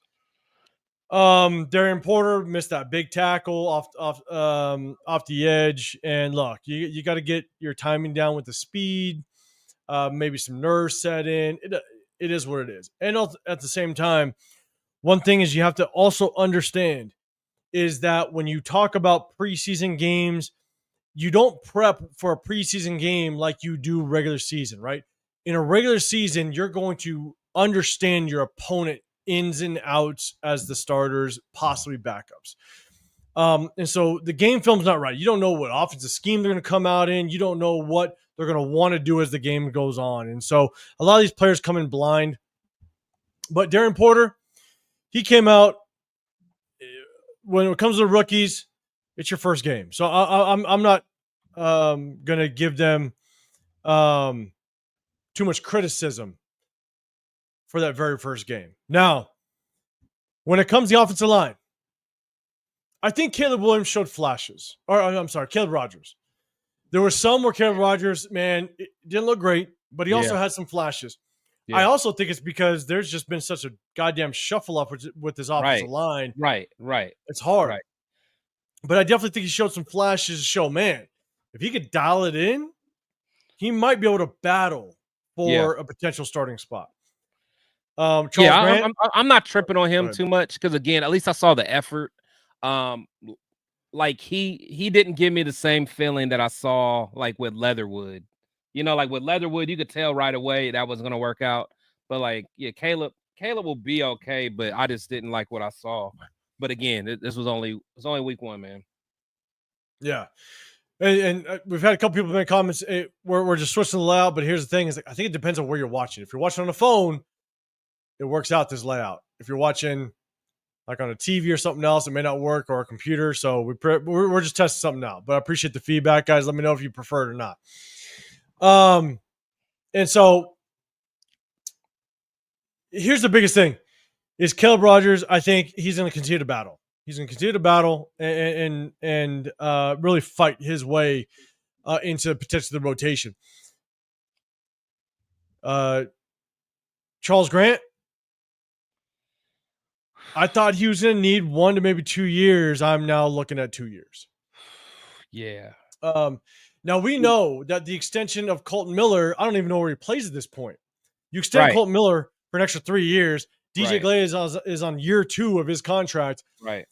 Darian Porter missed that big tackle off the edge, and look, you got to get your timing down with the speed. Maybe some nerves set in. It is what it is, and at the same time, one thing is you have to also understand is that when you talk about preseason games, you don't prep for a preseason game like you do regular season, right? In a regular season, you're going to understand your opponent ins and outs as the starters, possibly backups. And so the game film's not right. You don't know what offensive scheme they're going to come out in. You don't know what they're going to want to do as the game goes on. And so a lot of these players come in blind. But Darren Porter, he came out. When it comes to rookies, it's your first game. So I'm not going to give them too much criticism for that very first game. Now, when it comes to the offensive line, I think Caleb Williams showed flashes. Or I'm sorry, Caleb Rogers. There were some where Caleb Rogers, man, it didn't look great, but he also had some flashes. Yeah. I also think it's because there's just been such a goddamn shuffle up with this offensive line. Right. It's hard. Right. But I definitely think he showed some flashes to show, man, if he could dial it in, he might be able to battle for a potential starting spot. Charles Grant, I'm not tripping on him too much because, again, at least I saw the effort. Like he didn't give me the same feeling that I saw like with Leatherwood. You know, like with Leatherwood, you could tell right away that wasn't going to work out. But like, yeah, Caleb will be okay, but I just didn't like what I saw. But again, this was only week 1, man. Yeah. And we've had a couple people make comments. We're just switching the layout, but here's the thing: is like, I think it depends on where you're watching. If you're watching on a phone, it works out this layout. If you're watching like on a TV or something else, it may not work, or a computer. So we're just testing something out. But I appreciate the feedback, guys. Let me know if you prefer it or not. And so here's the biggest thing: is Caleb Rogers. I think he's going to continue to battle. He's going to continue to battle and really fight his way into potentially the rotation. Charles Grant, I thought he was going to need 1 to maybe 2 years. I'm now looking at 2 years. Yeah. Now we know that the extension of Colton Miller, I don't even know where he plays at this point. You extend Colton Miller for an extra 3 years. DJ Glay is on year 2 of his contract. Right.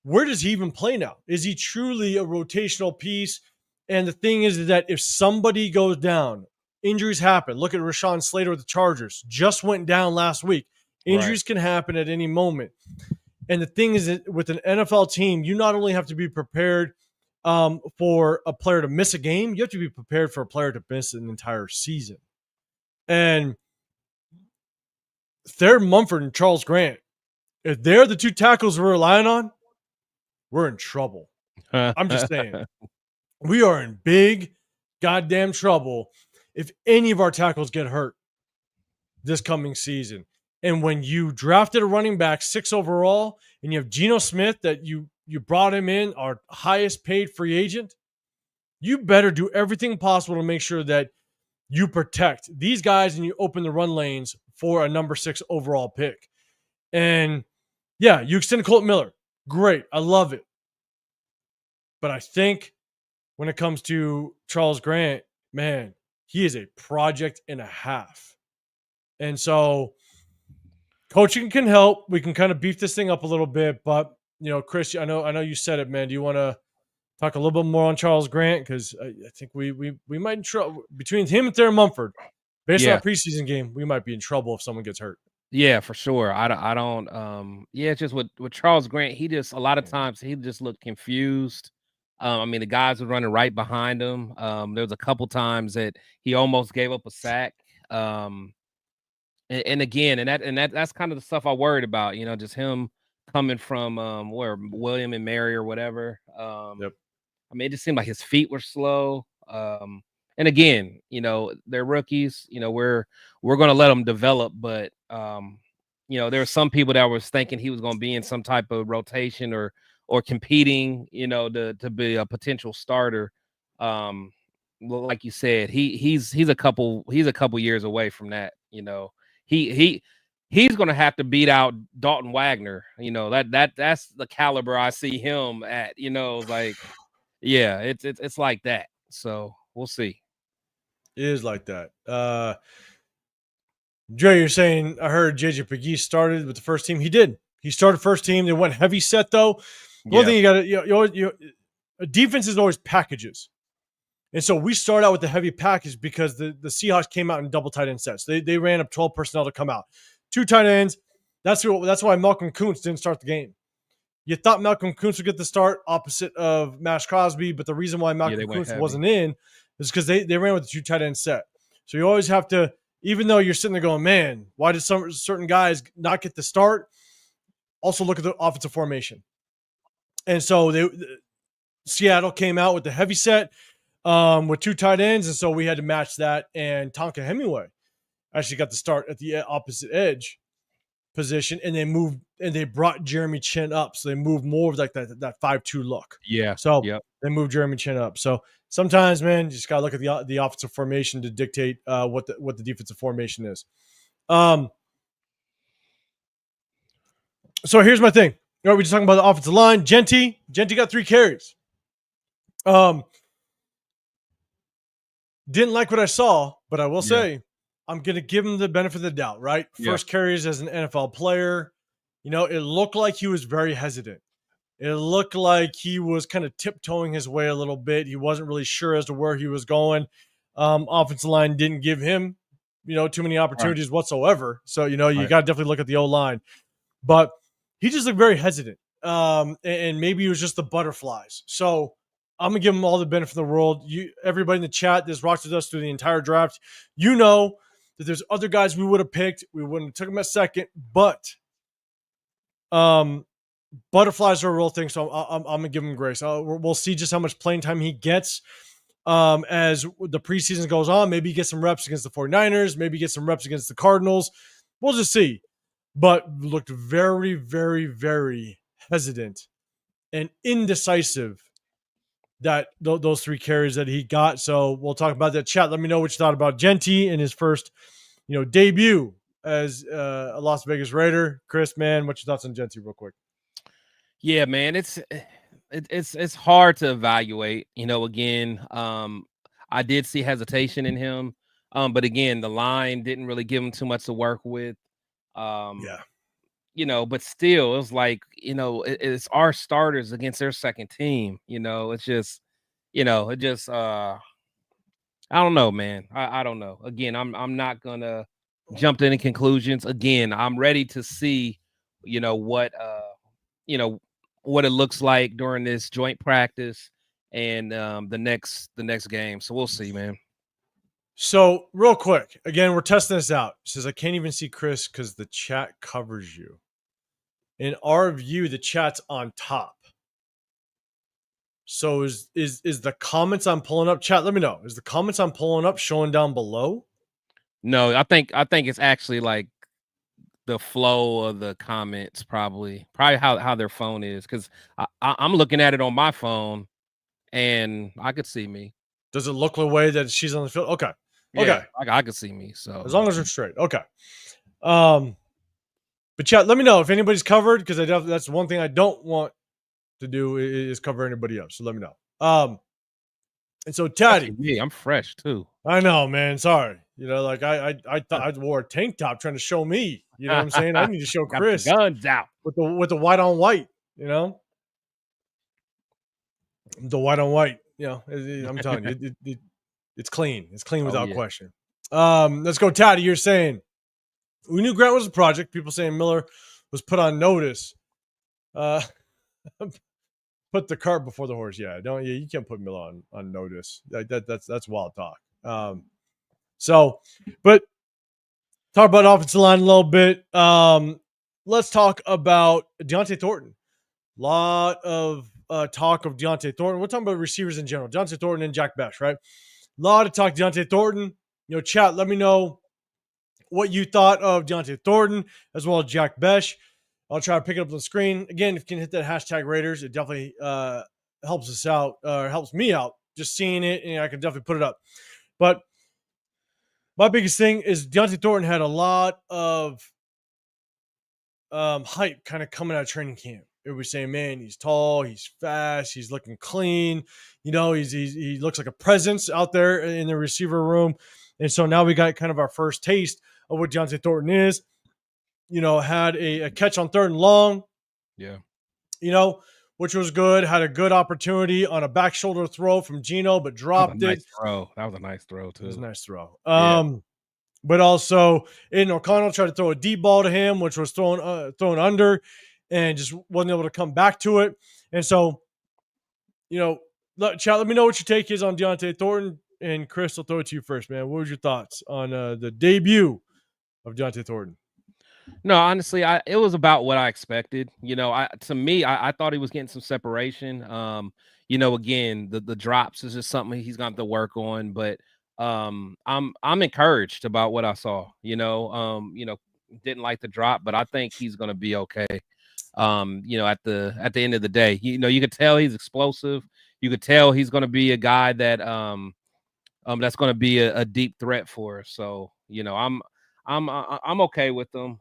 Where does he even play now? Is he truly a rotational piece? And the thing is that if somebody goes down, injuries happen. Look at Rashawn Slater with the Chargers. Just went down last week. Injuries can happen at any moment. And the thing is that with an NFL team, you not only have to be prepared for a player to miss a game, you have to be prepared for a player to miss an entire season. And Thayer Mumford and Charles Grant, if they're the 2 tackles we're relying on, we're in trouble. I'm just saying. We are in big goddamn trouble if any of our tackles get hurt this coming season. And when you drafted a running back 6 overall and you have Geno Smith that you brought him in, our highest paid free agent, you better do everything possible to make sure that you protect these guys and you open the run lanes for a number 6 overall pick. And yeah, you extend Colt Miller. Great. I love it. But I think when it comes to Charles Grant, man, he is a project and a half. And so coaching can help. We can kind of beef this thing up a little bit, but Chris, I know you said it, man. Do you want to talk a little bit more on Charles Grant? Because I think we might in trouble between him and Theron Mumford. Based on a preseason game, we might be in trouble if someone gets hurt. Yeah, for sure. I don't. Yeah, it's just with Charles Grant, he just a lot of times he just looked confused. I mean, the guys were running right behind him. There was a couple times that he almost gave up a sack. And again, that's kind of the stuff I worried about. Just him coming from where William and Mary or whatever. Yep. I mean, it just seemed like his feet were slow. And again, they're rookies. We're going to let them develop, but there were some people that was thinking he was going to be in some type of rotation or competing, to be a potential starter. Like you said, he's a couple years away from that. He's going to have to beat out Dalton Wagner. That's the caliber I see him at. Like, yeah, it's like that. So we'll see. It is like that. Joe, you're saying I heard JJ Pegues started with the first team. He did. He started first team. They went heavy set though. One thing you got to defense is always packages, and so we start out with the heavy package because the Seahawks came out in double tight end sets. They ran up 12 personnel to come out, 2 tight ends. That's why Malcolm Kuntz didn't start the game. You thought Malcolm Kuntz would get the start opposite of Max Crosby, but the reason why Malcolm Kuntz wasn't in is because they ran with the 2 tight end set. So you always have to, even though you're sitting there going, man, why did some certain guys not get the start? Also look at the offensive formation. And so Seattle came out with the heavy set with 2 tight ends, and so we had to match that. And Tonka Hemingway actually got the start at the opposite edge position, and they brought Jeremy Chin up, so they moved more of like that 5-2 look. Yeah. So they moved Jeremy Chin up. So sometimes, man, you just gotta look at the offensive formation to dictate what the defensive formation is. So here's my thing. We're just talking about the offensive line. Genty got 3 carries. Didn't like what I saw, but I will say I'm going to give him the benefit of the doubt, right? First carries as an NFL player. It looked like he was very hesitant. It looked like he was kind of tiptoeing his way a little bit. He wasn't really sure as to where he was going. Offensive line didn't give him, too many opportunities whatsoever. So, you got to definitely look at the O-line. But he just looked very hesitant. And maybe it was just the butterflies. So I'm going to give him all the benefit of the world. Everybody in the chat that's rocked with us through the entire draft, that there's other guys we would have picked. We wouldn't have took him at second, but butterflies are a real thing. So I'm going to give him grace. We'll see just how much playing time he gets as the preseason goes on. Maybe he gets some reps against the 49ers. Maybe he gets some reps against the Cardinals. We'll just see. But looked very, very, very hesitant and indecisive that those 3 carries that he got. So we'll talk about that. Chat, let me know what you thought about Genty in his first, debut as a Las Vegas Raider. Chris, man, what's your thoughts on Genty real quick? Yeah, man, it's hard to evaluate. Again, I did see hesitation in him, but again, the line didn't really give him too much to work with. But still, it was like, it's our starters against their second team. It's just, I don't know, man. I don't know. Again, I'm not gonna jump to any conclusions. Again, I'm ready to see, what it looks like during this joint practice and the next game. So we'll see, man. So real quick, again, we're testing this out. It says I can't even see Chris because the chat covers you. In our view, the chat's on top. So is the comments I'm pulling up, chat? Let me know. Is the comments I'm pulling up showing down below? No, I think it's actually like the flow of the comments, probably how their phone is, because I'm looking at it on my phone and I could see me. Does it look the way that she's on the field? Okay. Okay. I could see me. So As long as they're straight. Okay. But chat, let me know if anybody's covered, because that's one thing I don't want to do is cover anybody up. So let me know. And so Taddy, me, I'm fresh too. I know, man. Sorry. Like I thought I wore a tank top trying to show me. You know what I'm saying? I need to show Chris guns out with the white on white. The white on white. I'm telling you, it's clean. It's clean without question. Let's go, Taddy. You're saying we knew Grant was a project. People saying Miller was put on notice. Put the cart before the horse. Yeah, you can't put Miller on notice. That's wild talk. But talk about offensive line a little bit. Let's talk about Deontay Thornton. Lot of talk of Deontay Thornton. We're talking about receivers in general. Deontay Thornton and Jack Bech, right? A lot of talk Deontay Thornton. Chat, let me know what you thought of Deontay Thornton as well as Jack Bech. I'll try to pick it up on the screen. Again, if you can hit that hashtag Raiders, it definitely helps us out, or helps me out just seeing it, and I can definitely put it up. But my biggest thing is Deontay Thornton had a lot of hype kind of coming out of training camp. Everybody saying, man, he's tall, he's fast, he's looking clean. He looks like a presence out there in the receiver room. And so now we got kind of our first taste of what Deontay Thornton is. Had a catch on 3rd and long. Yeah. Which was good. Had a good opportunity on a back shoulder throw from Geno, but dropped it. That was a nice throw, too. It was a nice throw. But also, Aiden O'Connell tried to throw a deep ball to him, which was thrown under, and just wasn't able to come back to it. And so, chat, let me know what your take is on Deontay Thornton. And Chris, I'll throw it to you first, man. What was your thoughts on the debut of Deontay Thornton? No, honestly, it was about what I expected. I thought he was getting some separation. Again, the drops is just something he's going to have to work on. But I'm encouraged about what I saw. Didn't like the drop, but I think he's going to be okay. At the end of the day, you could tell he's explosive. You could tell he's going to be a guy that that's going to be a deep threat for us. So I'm okay with them.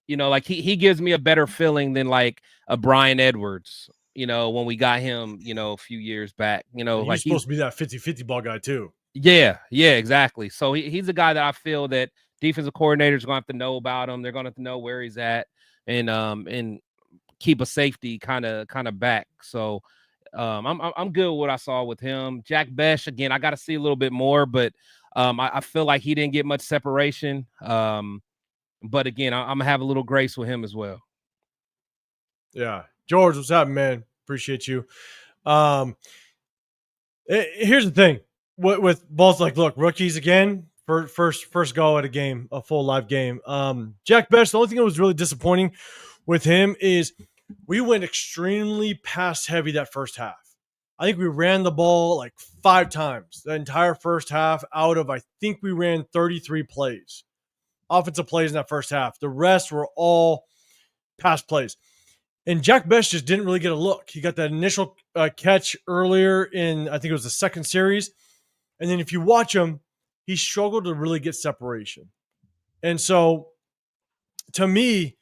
Like he gives me a better feeling than like a Brian Edwards, when we got him, a few years back, like he's supposed to be that 50-50 ball guy too. Yeah, exactly. So he's a guy that I feel that defensive coordinators are going to have to know about him. They're going to have to know where he's at and keep a safety kind of back. So I'm good with what I saw with him. Jack Bech, again, I got to see a little bit more, but I feel like he didn't get much separation. But again, I'm gonna have a little grace with him as well. Yeah, George, what's happening, man? Appreciate you. Here's the thing with both, like, look, rookies again, first go at a game, a full live game. Jack Bech, the only thing that was really disappointing with him is we went extremely pass heavy that first half. I think we ran the ball like 5 times the entire first half out of, I think we ran 33 plays, offensive plays in that first half. The rest were all pass plays. And Jack Bech just didn't really get a look. He got that initial catch earlier in, I think it was the second series. And then if you watch him, he struggled to really get separation. And so to me,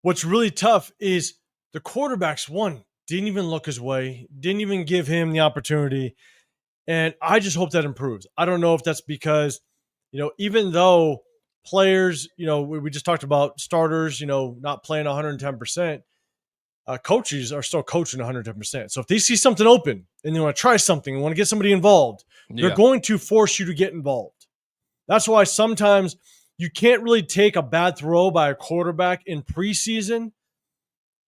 what's really tough is the quarterbacks, didn't even look his way, didn't even give him the opportunity. And I just hope that improves. I don't know if that's because, even though players, we just talked about starters, not playing 110%, coaches are still coaching 110%. So if they see something open and they want to try something and want to get somebody involved, they're going to force you to get involved. That's why sometimes you can't really take a bad throw by a quarterback in preseason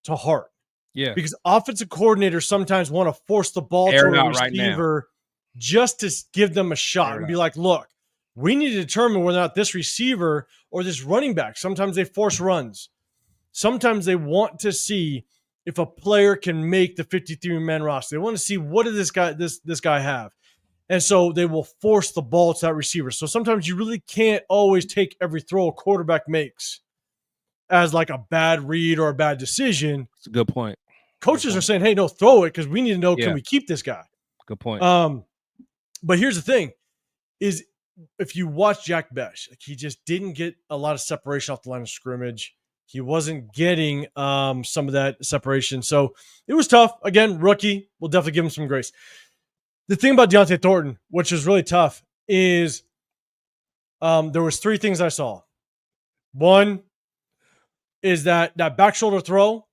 to heart. Yeah. Because offensive coordinators sometimes want to force the ball to a receiver just to give them a shot and be like, look, we need to determine whether or not this receiver or this running back, sometimes they force runs. Sometimes they want to see if a player can make the 53-man roster. They want to see, what does this guy have? And so they will force the ball to that receiver. So sometimes you really can't always take every throw a quarterback makes as like a bad read or a bad decision. That's a good point. Coaches are saying, hey, no, throw it because we need to know, can we keep this guy? Good point. But here's the thing. is if you watch Jack Besh, like he just didn't get a lot of separation off the line of scrimmage. He wasn't getting some of that separation. So it was tough. Again, rookie. We'll definitely give him some grace. The thing about Deontay Thornton, which is really tough, is there was 3 things I saw. One is that back shoulder throw,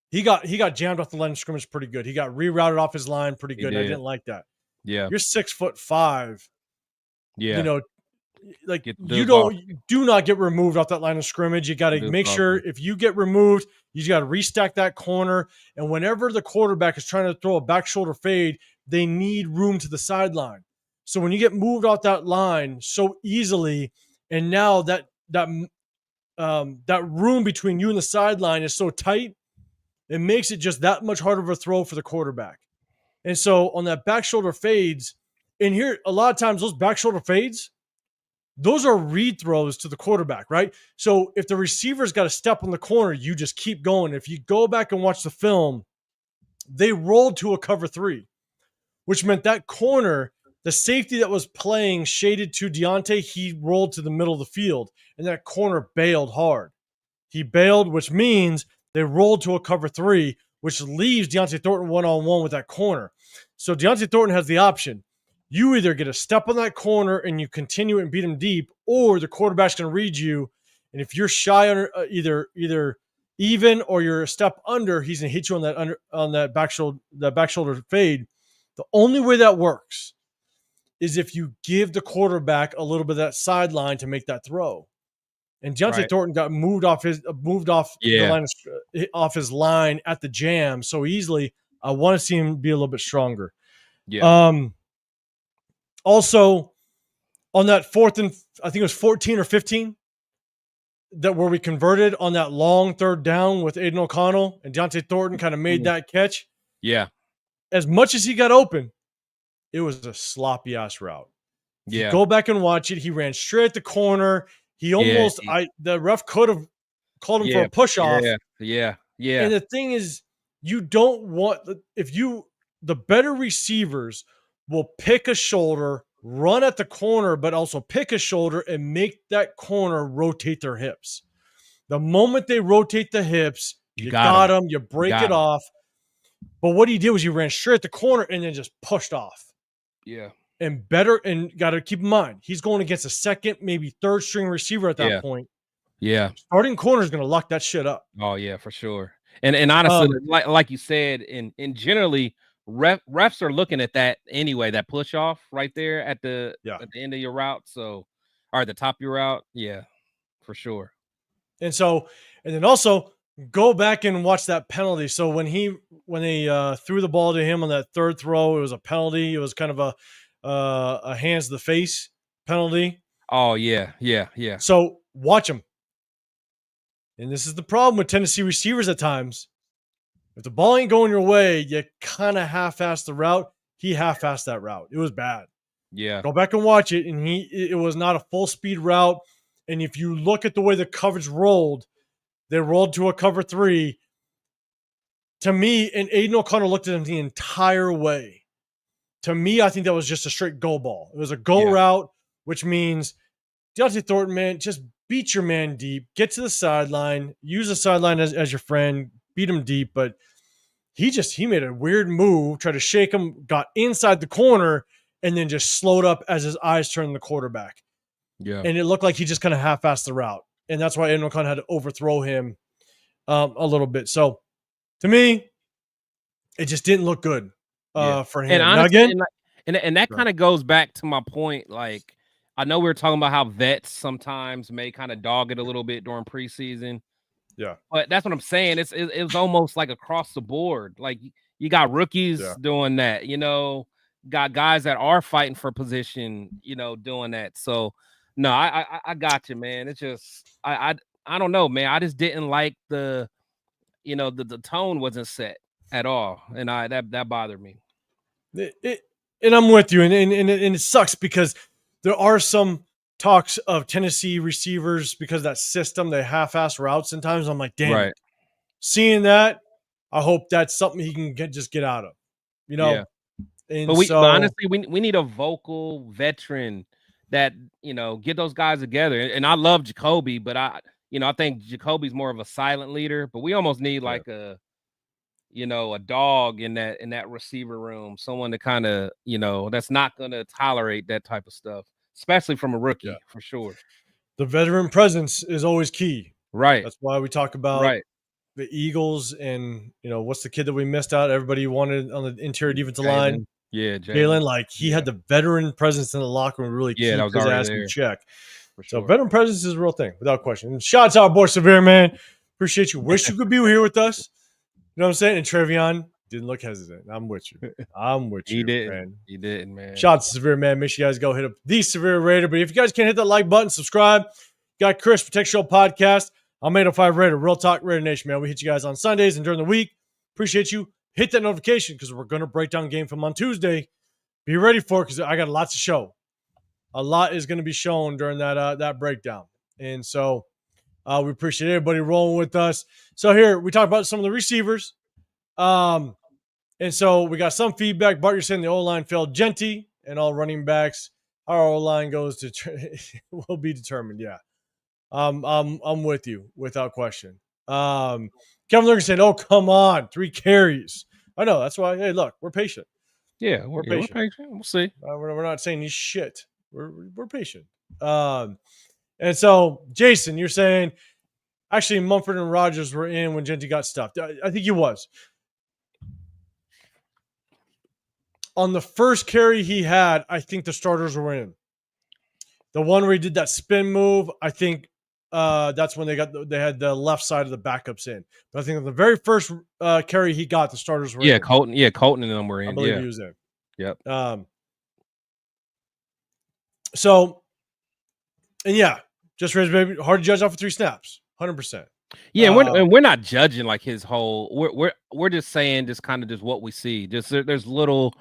he got jammed off the line of scrimmage pretty good. He got rerouted off his line pretty good. I didn't like that. Yeah. You're 6'5". Yeah. You know, like do not get removed off that line of scrimmage. You got to make sure if you get removed, you got to restack that corner. And whenever the quarterback is trying to throw a back shoulder fade, they need room to the sideline. So when you get moved off that line so easily, and now that room between you and the sideline is so tight, it makes it just that much harder of a throw for the quarterback. And so on that back shoulder fades, and here a lot of times those back shoulder fades, those are read throws to the quarterback, right? So if the receiver's got to step on the corner, you just keep going. If you go back and watch the film, they rolled to a cover 3, which meant that corner, the safety that was playing shaded to Deontay, he rolled to the middle of the field, and that corner bailed hard. He bailed, which means they rolled to a cover 3, which leaves Deontay Thornton one-on-one with that corner. So Deontay Thornton has the option. You either get a step on that corner and you continue it and beat him deep, or the quarterback's going to read you. And if you're shy on either even or you're a step under, he's going to hit you on that back shoulder fade. The only way that works is if you give the quarterback a little bit of that sideline to make that throw. And Deontay Thornton got moved off the line off his line at the jam so easily. I want to see him be a little bit stronger. Yeah. Also, on that 4th and I think it was 14 or 15, that where we converted on that long 3rd down with Aiden O'Connell, and Deontay Thornton kind of made that catch. Yeah. As much as he got open, it was a sloppy ass route. Yeah. Go back and watch it. He ran straight at the corner. He almost the ref could have called him for a push off. Yeah. And the thing is, you don't want the better receivers will pick a shoulder, run at the corner, but also pick a shoulder and make that corner rotate their hips. The moment they rotate the hips, you got them, you break it off. But what he did was he ran straight at the corner and then just pushed off. Yeah. And got to keep in mind, he's going against a 2nd, maybe 3rd string receiver at that point. Yeah. Starting corner is going to lock that shit up. Oh, yeah, for sure. And honestly, like you said, and generally, refs are looking at that anyway, that push off right there at the end of your route. So, or at the top of your route. Yeah, for sure. And then also go back and watch that penalty. So when they threw the ball to him on that 3rd throw, it was a penalty. It was kind of a hands to the face penalty. Oh, yeah. So watch him. And this is the problem with Tennessee receivers at times. If the ball ain't going your way, you kind of half-assed the route. He half-assed that route. It was bad. Yeah. Go back and watch it, and it was not a full-speed route. And if you look at the way the coverage rolled, they rolled to a cover 3. To me, and Aiden O'Connell looked at him the entire way. To me, I think that was just a straight go ball. It was a go route, which means Deontay Thornton, man, just beat your man deep, get to the sideline, use the sideline as your friend, beat him deep. But he made a weird move, tried to shake him, got inside the corner, and then just slowed up as his eyes turned the quarterback. Yeah. And it looked like he just kind of half-assed the route. And that's why Aiden O'Connell had to overthrow him a little bit. So to me, it just didn't look good for him. And honestly, and that kind of goes back to my point. Like, I know we were talking about how vets sometimes may kind of dog it a little bit during preseason. Yeah. But that's what I'm saying. It was almost like across the board. Like, you got rookies doing that, got guys that are fighting for position, doing that. So no, I got you, man. It's just I don't know, man. I just didn't like the tone wasn't set at all, and that bothered me. And I'm with you, and it sucks because there are some talks of Tennessee receivers because of that system, they half-ass routes sometimes. I'm like, damn, seeing that, I hope that's something he can get out of, Yeah. And but honestly, we need a vocal veteran that, get those guys together. And I love Jacoby, but I think Jacoby's more of a silent leader, but we almost need like a dog in that receiver room, someone to kind of, that's not going to tolerate that type of stuff, especially from a rookie, for sure. The veteran presence is always key. Right. That's why we talk about the Eagles and, what's the kid that we missed out? Everybody wanted on the interior defensive line. Yeah, Jalen. Like, he had the veteran presence in the locker room to really keep his ass in check. So veteran presence is a real thing, without question. And shouts out, boy, Severe, man. Appreciate you. Wish you could be here with us. You know what I'm saying? And Trevion didn't look hesitant. I'm with you. He didn't, man. He didn't, man. Shout out to Severe, man. Make sure you guys go hit up the Severe Raider. But if you guys can't hit that like button, subscribe. Got Chris Protect Show Podcast. I'm 805 Raider, RealTalk Raider Nation, man. We hit you guys on Sundays and during the week. Appreciate you. Hit that notification because we're going to break down game from on Tuesday. Be ready for it because I got lots to show. A lot is going to be shown during that breakdown. And so we appreciate everybody rolling with us. So here, we talk about some of the receivers. And so we got some feedback. Bart, you're saying the O-line failed Genty and all running backs. How our O-line goes to will be determined. Yeah. I'm with you without question. Kevin Lurgan saying, oh, come on. 3 carries. I know. That's why. Hey, look, we're patient. Yeah, we're patient. We'll see. We're not saying he's shit. We're patient. And so, Jason, you're saying actually Mumford and Rogers were in when Genty got stuffed. I think he was. On the first carry he had, I think the starters were in. The one where he did that spin move, I think that's when they had the left side of the backups in. But I think on the very first carry he got, the starters were in. Colton and them were in. I believe he was in. Yep. So, and yeah, just raised baby. Hard to judge off of 3 snaps, 100%. Yeah, we're not judging like his whole. We're just saying just kind of just what we see. Just there's little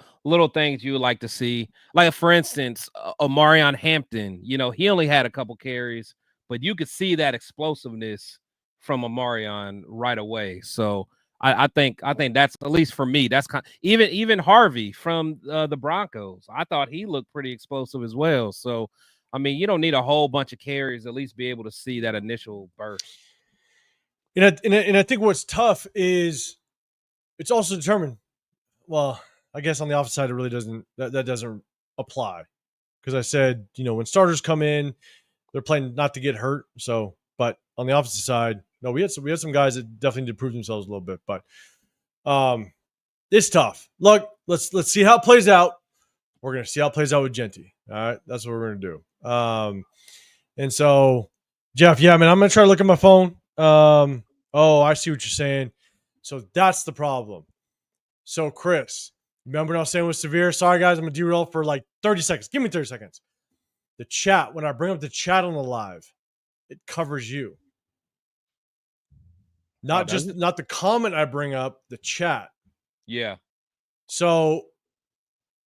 things you would like to see. Like for instance, Omarion Hampton. He only had a couple carries, but you could see that explosiveness from Omarion right away. So I think that's, at least for me, that's kind. Even Harvey from the Broncos, I thought he looked pretty explosive as well. So I mean, you don't need a whole bunch of carries, at least be able to see that initial burst. And I think what's tough is it's also determined. Well, I guess on the offensive side, it really doesn't that doesn't apply because I said when starters come in, they're playing not to get hurt. So, but on the opposite side, no, we had some guys that definitely did prove themselves a little bit, but it's tough. Look, let's see how it plays out. We're gonna see how it plays out with Genty. All right, that's what we're gonna do. And so, Jeff, yeah, man, I'm gonna try to look at my phone. Oh, I see what you're saying. So that's the problem. So Chris, remember what I was saying with Severe? Sorry guys, I'm gonna derail for like 30 seconds. Give me 30 seconds. The chat, when I bring up the chat on the live, it covers you. Not the comment I bring up, the chat. Yeah. So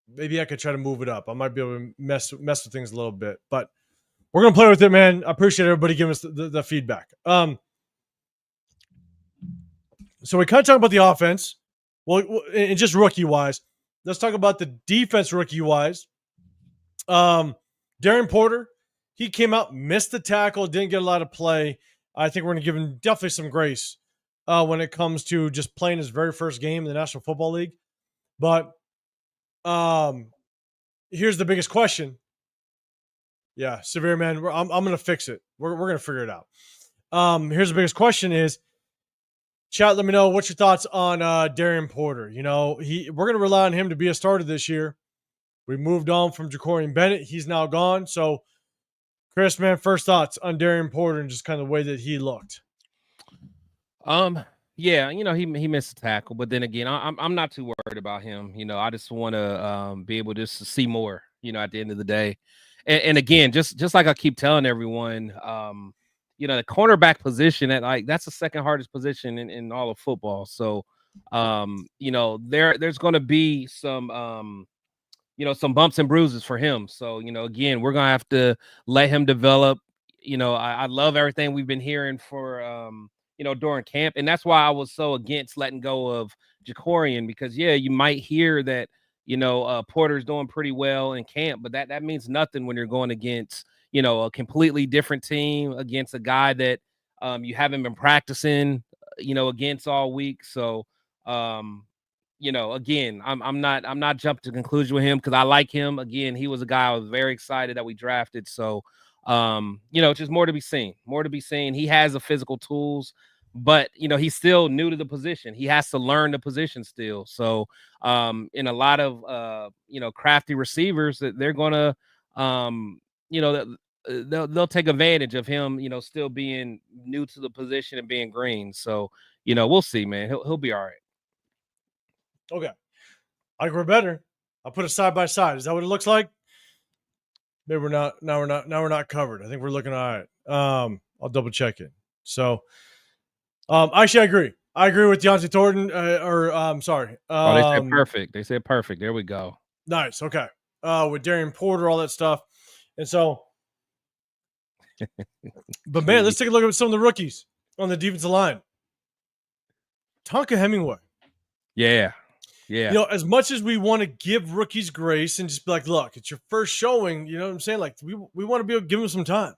maybe I could try to move it up. I might be able to mess with things a little bit, but we're gonna play with it, man. I appreciate everybody giving us the feedback. So we kind of talk about the offense. Well, and just rookie-wise. Let's talk about the defense rookie-wise. Darren Porter, he came out, missed the tackle, didn't get a lot of play. I think we're going to give him definitely some grace when it comes to just playing his very first game in the National Football League. But here's the biggest question. Yeah, Severe, man, I'm going to fix it. We're going to figure it out. Here's the biggest question is, chat, let me know what's your thoughts on Darren Porter. We're going to rely on him to be a starter this year. We moved on from Jacorian Bennett. He's now gone. So, Chris, man, first thoughts on Darren Porter and just kind of the way that he looked. Yeah, he missed a tackle, but then again, I'm not too worried about him. I just want to be able just to see more. At the end of the day, and again, just like I keep telling everyone, the cornerback position that's the second hardest position in all of football. So, there's going to be some, some bumps and bruises for him. So, again, we're going to have to let him develop. I love everything we've been hearing for, during camp. And that's why I was so against letting go of Jacorian because, yeah, you might hear that, Porter's doing pretty well in camp, but that means nothing when you're going against, a completely different team, against a guy that you haven't been practicing, against all week. So, again, I'm not jumping to conclusion with him because I like him. Again, he was a guy I was very excited that we drafted. So, just more to be seen. More to be seen. He has the physical tools, but he's still new to the position. He has to learn the position still. So, in a lot of crafty receivers, that they're gonna, they'll take advantage of him, still being new to the position and being green. So, we'll see, man. He'll be all right. Okay. I think we're better. I'll put it side by side. Is that what it looks like? Maybe we're not. Now we're not covered. I think we're looking all right. I'll double check it. So, actually, I agree. I agree with Deontay Thornton. Sorry. They said perfect. They said perfect. There we go. Nice. Okay. With Darian Porter, all that stuff, and so. But man, let's take a look at some of the rookies on the defensive line. Tonka Hemingway. Yeah. Yeah. As much as we want to give rookies grace and just be like, look, it's your first showing, you know what I'm saying? Like, we want to be able to give them some time.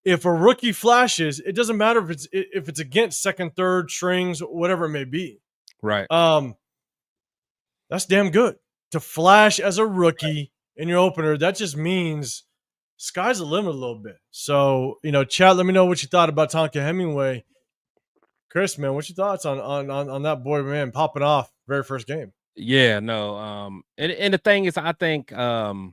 If a rookie flashes, it doesn't matter if it's against second, third strings, whatever it may be. Right. That's damn good. To flash as a rookie in your opener, that just means sky's the limit a little bit. So, chat, let me know what you thought about Tonka Hemingway. Chris, man, what's your thoughts on that boy, man, popping off very first game? Yeah, no. And the thing is, I think Tonka,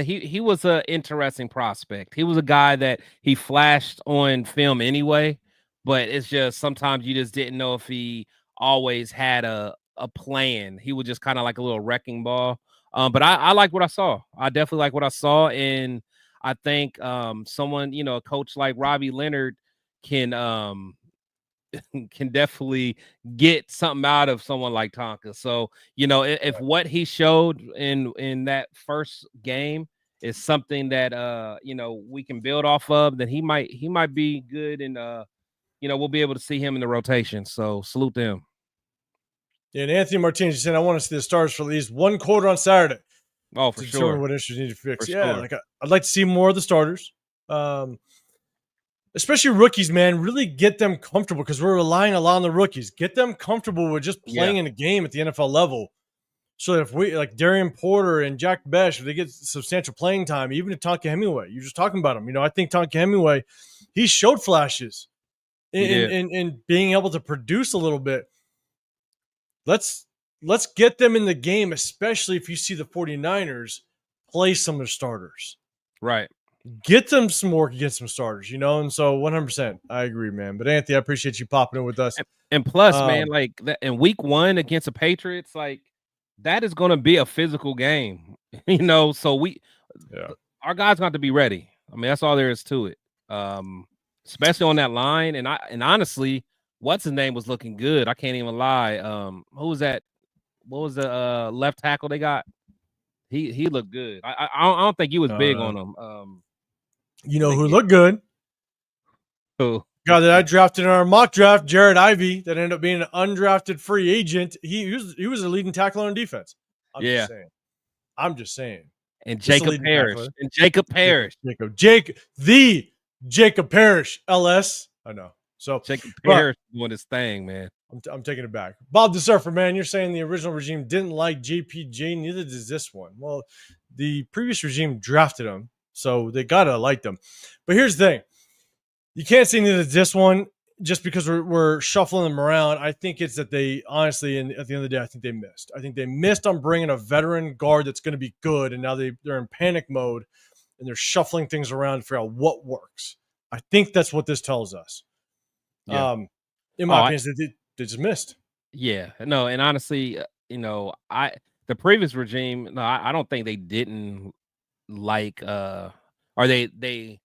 he was an interesting prospect. He was a guy that he flashed on film anyway, but it's just sometimes you just didn't know if he always had a plan. He was just kind of like a little wrecking ball. But I like what I saw. I definitely like what I saw, and I think someone, a coach like Robbie Leonard can definitely get something out of someone like Tonka. So, if what he showed in that first game is something that we can build off of, then he might be good, and we'll be able to see him in the rotation. So salute to him. Yeah, and Anthony Martinez said, I want to see the stars for at least one quarter on Saturday. Oh, for sure. What issues need to fix. For Yeah, sure. I'd like to see more of the starters. Especially rookies, man, really get them comfortable because we're relying a lot on the rookies. Get them comfortable with just playing in a game at the NFL level. So that if we, like Darian Porter and Jack Besh, if they get substantial playing time, even if Tonka Hemingway, you're just talking about him. I think Tonka Hemingway, he showed flashes in being able to produce a little bit. Let's get them in the game, especially if you see the 49ers play some of their starters. Right. Get them some more against some starters, and so 100%, I agree, man. But Anthony, I appreciate you popping in with us. And plus, man, like that in week 1 against the Patriots, like that is going to be a physical game, so our guys got to be ready. I mean, that's all there is to it. Especially on that line. And honestly, what's his name was looking good. I can't even lie. Who was that? What was the left tackle they got? He looked good. I don't think you was big on him. Who looked good? Who? Guy that I drafted in our mock draft, Jared Ivey, that ended up being an undrafted free agent. He was a leading tackler on defense. I'm just saying. And Jacob Parrish. Jacob Parrish, LS. I know. So Jacob Parrish doing his thing, man. I'm taking it back. Bob the Surfer, man, you're saying the original regime didn't like JPJ, neither does this one. Well, the previous regime drafted him, so they gotta like them. But here's the thing. You can't say neither does this one just because we're shuffling them around. I think it's that they honestly, and at the end of the day, I think they missed. I think they missed on bringing a veteran guard that's going to be good, and now they're in panic mode, and they're shuffling things around to figure out what works. I think that's what this tells us. Yeah. In my opinion, they just missed. Yeah, no, and honestly, the previous regime, no, I don't think they didn't like, or they.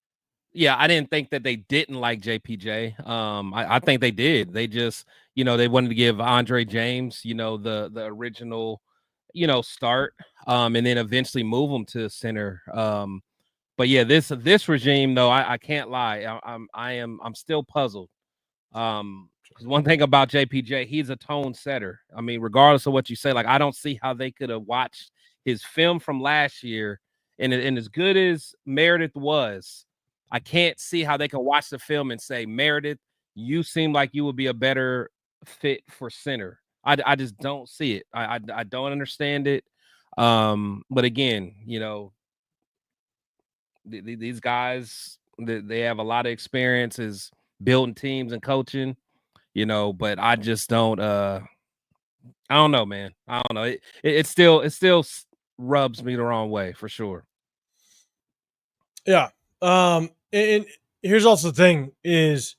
Yeah, I didn't think that they didn't like JPJ. I think they did. They just, they wanted to give Andre James, the original, start, and then eventually move him to center. But yeah, this regime though, I can't lie. I'm still puzzled. Because one thing about JPJ, he's a tone setter. I mean, regardless of what you say, like I don't see how they could have watched his film from last year, and as good as Meredith was, I can't see how they can watch the film and say, Meredith, you seem like you would be a better fit for center. I just don't see it. I don't understand it. But again, you know, these guys, they have a lot of experiences building teams and coaching, you know, but I just don't I don't know, man. I don't know. It still rubs me the wrong way for sure. Yeah. And here's also the thing is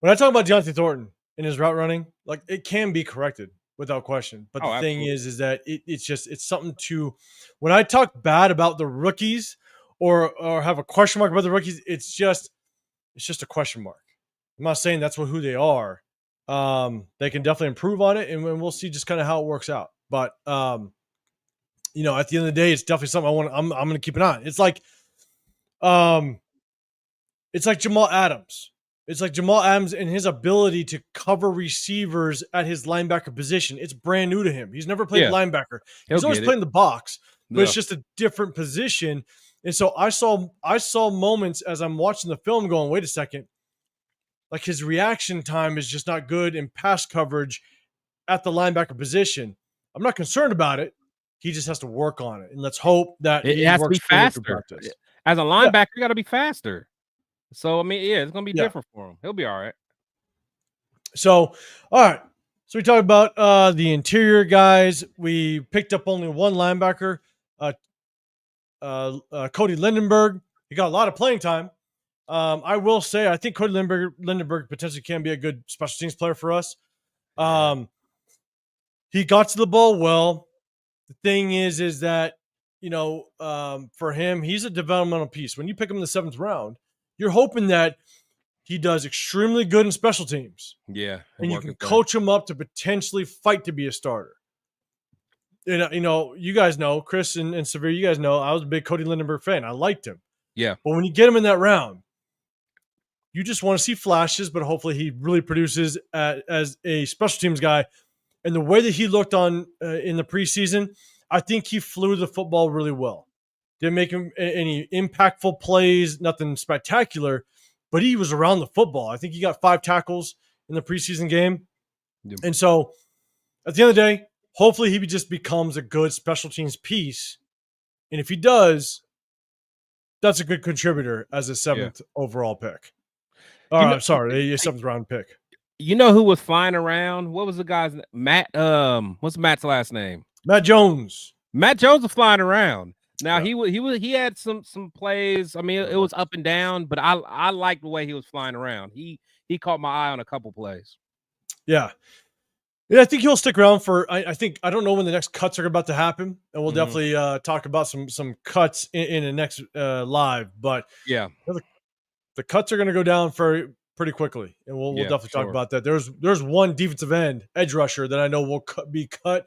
when I talk about Deontay Thornton and his route running, like it can be corrected without question. But the thing absolutely. is that it's something to when I talk bad about the rookies or have a question mark about the rookies, it's just a question mark. I'm not saying that's who they are. They can definitely improve on it, and we'll see just kind of how it works out. But you know, at the end of the day, it's definitely something I'm going to keep an eye on. It's like Jamal Adams. It's like Jamal Adams and his ability to cover receivers at his linebacker position. It's brand new to him. He's never played linebacker. He's always played in the box, but it's just a different position. And so I saw moments as I'm watching the film going, wait a second, like his reaction time is just not good in pass coverage at the linebacker position. I'm not concerned about it. He just has to work on it. And let's hope that it he has works to be faster. As a linebacker, you got to be faster. So, I mean, yeah, it's going to be different for him. He'll be all right. So, all right. So we talked about the interior guys. We picked up only one linebacker, Cody Lindenberg. He got a lot of playing time. I will say, I think Cody Lindenberg potentially can be a good special teams player for us. He got to the ball well. The thing is that, you know, for him, he's a developmental piece. When you pick him in the 7th round, you're hoping that he does extremely good in special teams. Yeah. And you can coach him up to potentially fight to be a starter. And, you know, you guys know, Chris and Severe, you guys know, I was a big Cody Lindenberg fan. I liked him. Yeah. But when you get him in that round, you just want to see flashes, but hopefully he really produces as a special teams guy. And the way that he looked on in the preseason, I think he flew the football really well. Didn't make him any impactful plays, nothing spectacular, but he was around the football. I think he got 5 tackles in the preseason game. Yep. And so at the end of the day, hopefully he just becomes a good special teams piece. And if he does, that's a good contributor as a 7th overall pick. A 7th round pick. You know who was flying around? What was the guy's name? Matt? What's Matt's last name? Matt Jones. Matt Jones was flying around. Now he had some plays. I mean, it was up and down, but I liked the way he was flying around. He caught my eye on a couple plays. Yeah. Yeah, I think he'll stick around for. I don't know when the next cuts are about to happen, and we'll definitely talk about some cuts in the next live. But yeah, the cuts are going to go down for pretty quickly, and we'll definitely talk about that. There's one defensive end edge rusher that I know will be cut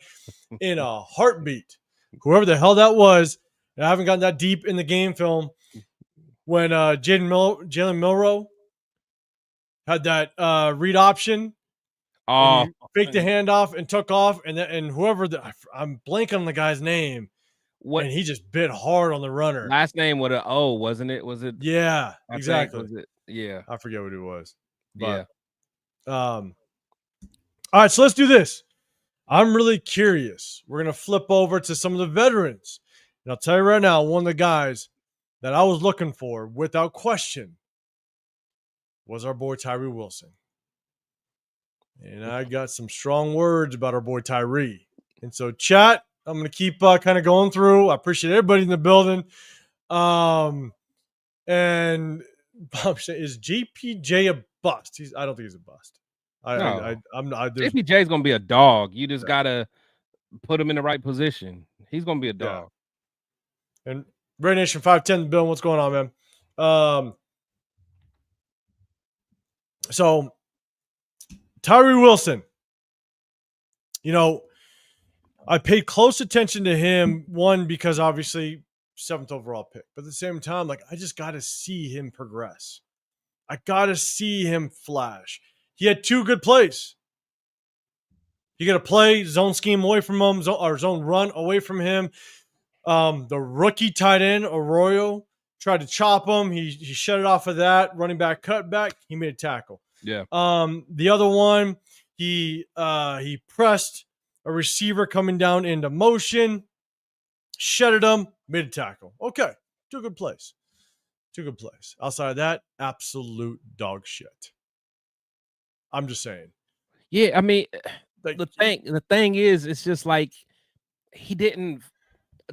in a heartbeat. Whoever the hell that was, and I haven't gotten that deep in the game film. When Jalen Milroe had that read option. And he faked the handoff and took off, and whoever I'm blanking on the guy's name. And he just bit hard on the runner. Last name with an O, wasn't it? Was it? Yeah, exactly. Yeah, I forget what it was. But, all right, so let's do this. I'm really curious. We're gonna flip over to some of the veterans, and I'll tell you right now, one of the guys that I was looking for, without question, was our boy Tyree Wilson. And I got some strong words about our boy Tyree. And so, chat, I'm going to keep kind of going through. I appreciate everybody in the building. And Bob said, is JPJ a bust? I don't think he's a bust. JPJ is going to be a dog. You just got to put him in the right position. He's going to be a dog. Yeah. And Raider Nation 510, Bill, what's going on, man? So, Tyree Wilson, you know, I paid close attention to him, one, because obviously 7th overall pick. But at the same time, like, I just got to see him progress. I got to see him flash. he had 2 good plays. You got to play zone scheme away from him, or zone run away from him. The rookie tight end, Arroyo, tried to chop him. He shut it off of that. Running back cut back. He made a tackle. Yeah. The other one, he pressed a receiver coming down into motion, shutted him, made a tackle. Okay, 2 good plays. 2 good plays. Outside of that, absolute dog shit. I'm just saying. Yeah, I mean, Like, the thing is, it's just like he didn't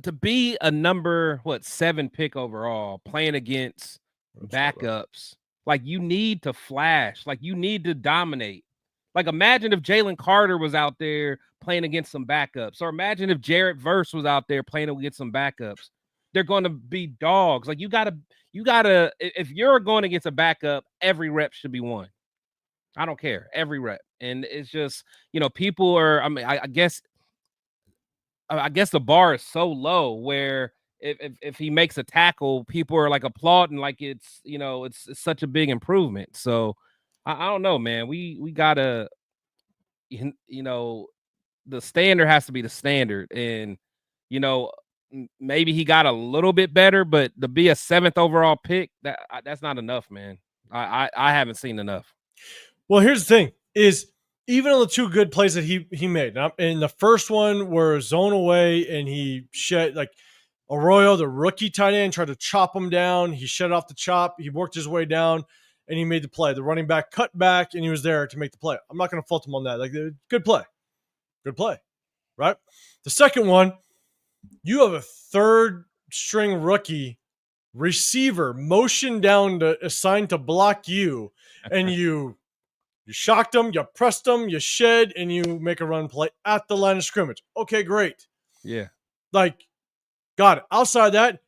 to be a number 7 pick overall playing against backups. Like, you need to flash, like you need to dominate. Like, imagine if Jalen Carter was out there playing against some backups, or imagine if Jarrett Verse was out there playing against some backups. They're going to be dogs. Like, you gotta, if you're going against a backup, every rep should be won. I don't care, every rep. And it's just, people are, I mean, I guess the bar is so low where if he makes a tackle, people are like applauding like it's such a big improvement. So I don't know, man. We gotta, the standard has to be the standard, and maybe he got a little bit better, but to be a 7th overall pick, that's not enough, man. I haven't seen enough. Well, here's the thing: is even on the 2 good plays that he made, in the first one where zone away and he shed, like, Arroyo, the rookie tight end, tried to chop him down. He shut off the chop. He worked his way down, and he made the play. The running back cut back, and he was there to make the play. I'm not going to fault him on that. Like, good play. Good play, right? The second one, you have a 3rd-string rookie receiver motion down assigned to block you, and you shocked him, you pressed him, you shed, and you make a run play at the line of scrimmage. Okay, great. Yeah. Like, got it. Outside of that,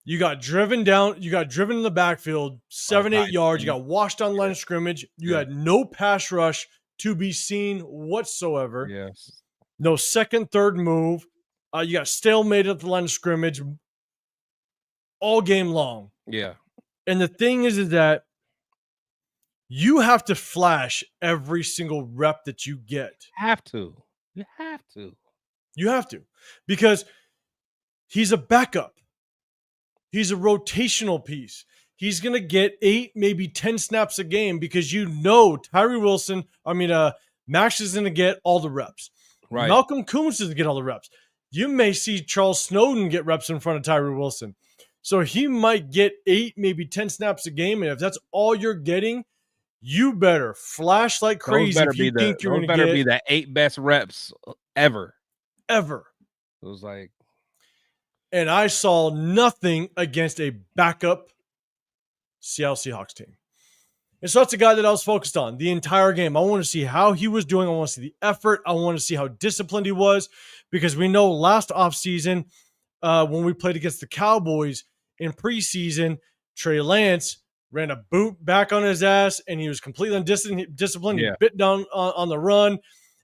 you got driven down. You got driven in the backfield, 7-8 yards. You got washed on line of scrimmage. You had no pass rush to be seen whatsoever. Yes. No second, third move. You got stalemate at the line of scrimmage all game long. Yeah. And the thing is that you have to flash every single rep that you get. You have to. You have to. Because he's a backup. He's a rotational piece. He's going to get 8, maybe 10 snaps a game because Max is going to get all the reps. Right. Malcolm Coons is going to get all the reps. You may see Charles Snowden get reps in front of Tyree Wilson. So he might get 8, maybe 10 snaps a game. And if that's all you're getting, you better flash like crazy if you think you're going to get. Be the 8 best reps ever. Ever. It was like. And I saw nothing against a backup Seattle Seahawks team. And so that's a guy that I was focused on the entire game. I want to see how he was doing. I want to see the effort. I want to see how disciplined he was, because we know last offseason when we played against the Cowboys in preseason, Trey Lance ran a boot back on his ass, and he was completely undisciplined. Yeah. He bit down on the run,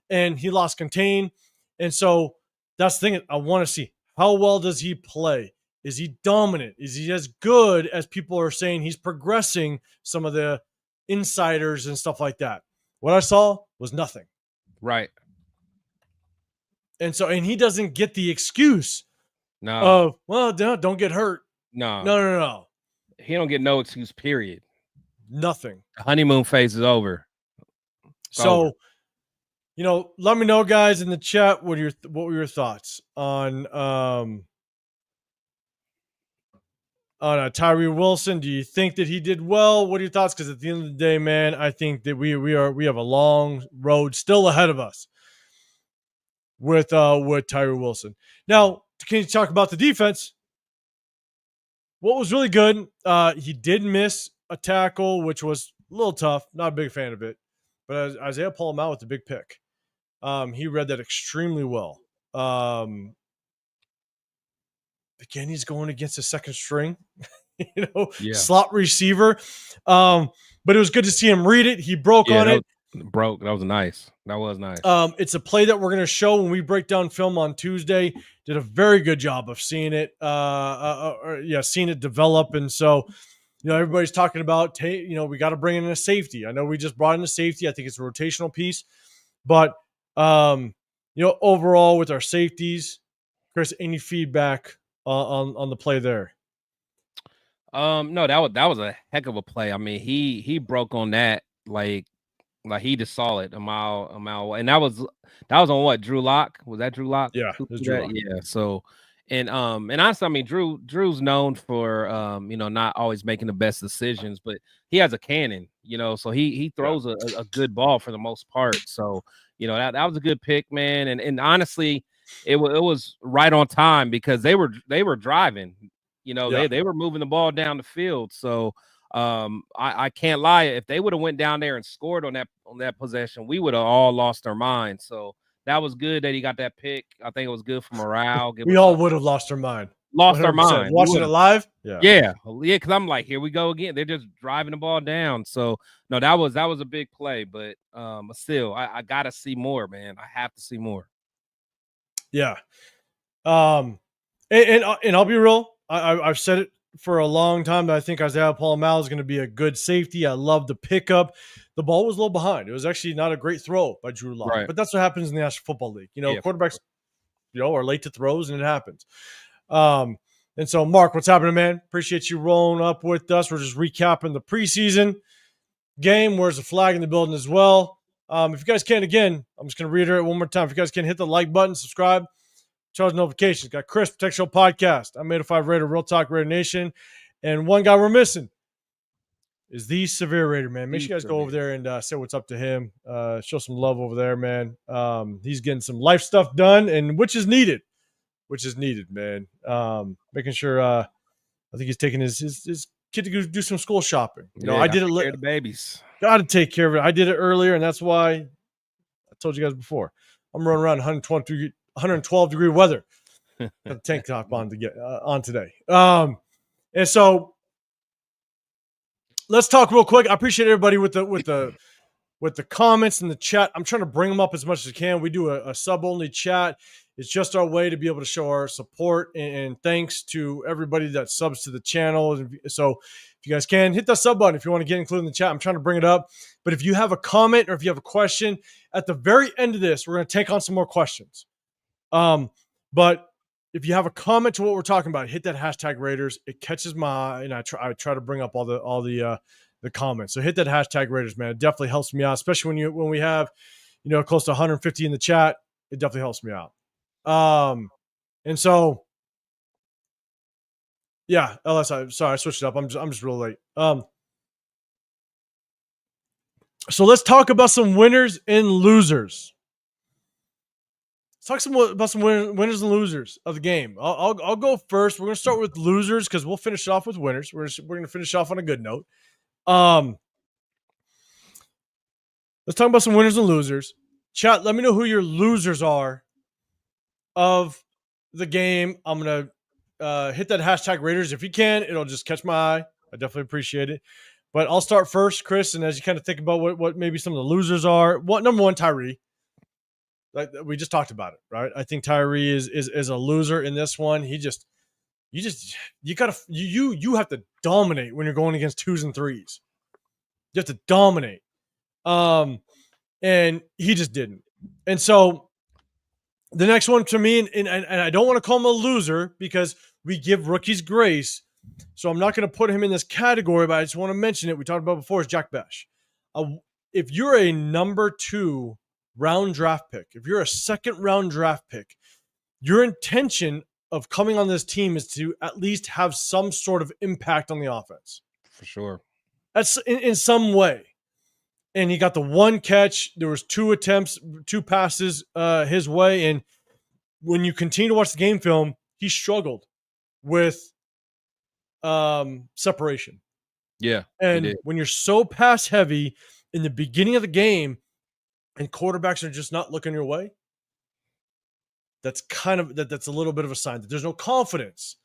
and he lost contain. And so that's the thing. I want to see, how well does he play? Is he dominant? Is he as good as people are saying? He's progressing, some of the insiders and stuff like that. What I saw was nothing. Right. And he doesn't get the excuse of, don't get hurt. No. He don't get no excuse, period. Nothing. The honeymoon phase is over. So, let me know, guys, in the chat, what were your thoughts on Tyree Wilson? Do you think that he did well? What are your thoughts? Because at the end of the day, man, I think that we have a long road still ahead of us with Tyree Wilson. Now, can you talk about the defense? What was really good? He did miss a tackle, which was a little tough. Not a big fan of it, but Isaiah pulled him out with the big pick. He read that extremely well. Again, he's going against a second string, slot receiver. But it was good to see him read it. He broke on it. That was nice. That was nice. It's a play that we're going to show when we break down film on Tuesday. Did a very good job of seeing it. Seeing it develop. And so everybody's talking about, we got to bring in a safety. I know we just brought in a safety. I think it's a rotational piece. But, overall with our safeties, Chris, any feedback on the play there? No, that was a heck of a play. I mean, he broke on that like he just saw it a mile away. And that was on what? Drew Lock? Was that Drew Lock? Yeah, it was Drew Lock. Yeah. So and honestly, I mean, Drew's known for not always making the best decisions, but he has a cannon, so he throws a good ball for the most part. So, that was a good pick, man. And honestly, it was right on time because they were driving. They were moving the ball down the field. So I can't lie. If they would have went down there and scored on that possession, we would have all lost our minds. So that was good that he got that pick. I think it was good for morale. We all would have lost our mind. Lost our mind. Watching it live? Yeah. Because I'm like, here we go again. They're just driving the ball down. So no, that was a big play. But still, I gotta see more, man. I have to see more. Yeah. And I'll be real. I've said it for a long time that I think Isaiah Paul-Mal is going to be a good safety. I love the pickup. The ball was a little behind. It was actually not a great throw by Drew Lock, but that's what happens in the National Football League. Quarterbacks, are late to throws, and it happens. And so, Mark, what's happening, man? Appreciate you rolling up with us. We're just recapping the preseason game. Where's the flag in the building as well? If you guys can, again, I'm just going to reiterate one more time. If you guys can, hit the like button, subscribe, charge notifications. Got Chris, Protect Show Podcast. I'm 805 Raider, RealTalk Raider Nation. And one guy we're missing is the Severe Raider, man. Make sure you guys go over there and say what's up to him. Show some love over there, man. He's getting some life stuff done, and which is needed, man. Making sure I think he's taking his kid to go do some school shopping. I did it. Take care of the babies. Got to take care of it. I did it earlier, and that's why I told you guys before. I'm running around 112 degree weather. Got the tank top on to get on today. And so let's talk real quick. I appreciate everybody with the comments in the chat. I'm trying to bring them up as much as I can. We do a sub only chat. It's just our way to be able to show our support and thanks to everybody that subs to the channel. So if you guys can, hit that sub button if you want to get included in the chat. I'm trying to bring it up. But if you have a comment or if you have a question, at the very end of this, we're going to take on some more questions. But if you have a comment to what we're talking about, hit that hashtag Raiders. It catches my eye, and I try to bring up all the comments. So hit that hashtag Raiders, man. It definitely helps me out, especially when we have close to 150 in the chat. It definitely helps me out. And so yeah, LS. Sorry, I switched it up. I'm just real late. So let's talk about some winners and losers. Let's talk about some winners and losers of the game. I'll go first. We're gonna start with losers because we'll finish off with winners. We're gonna finish off on a good note. Let's talk about some winners and losers. Chat, let me know who your losers are of the game. I'm gonna hit that hashtag Raiders if you can. It'll just catch my eye. I definitely appreciate it. But I'll start first, Chris, and as you kind of think about what maybe some of the losers are. Number one, Tyree. Like we just talked about it, right? I think Tyree is a loser in this one. You have to dominate when you're going against 2s and 3s. You have to dominate. And he just didn't. And so the next one to me, and I don't want to call him a loser because we give rookies grace. So I'm not going to put him in this category, but I just want to mention it. We talked about before is Jack Besh. If you're a number 2 round draft pick, if you're a second round draft pick, your intention of coming on this team is to at least have some sort of impact on the offense. For sure. That's in some way. And he got the one catch. There was 2 attempts, 2 passes his way. And when you continue to watch the game film, he struggled with separation. Yeah. And when you're so pass heavy in the beginning of the game and quarterbacks are just not looking your way, that's a little bit of a sign that there's no confidence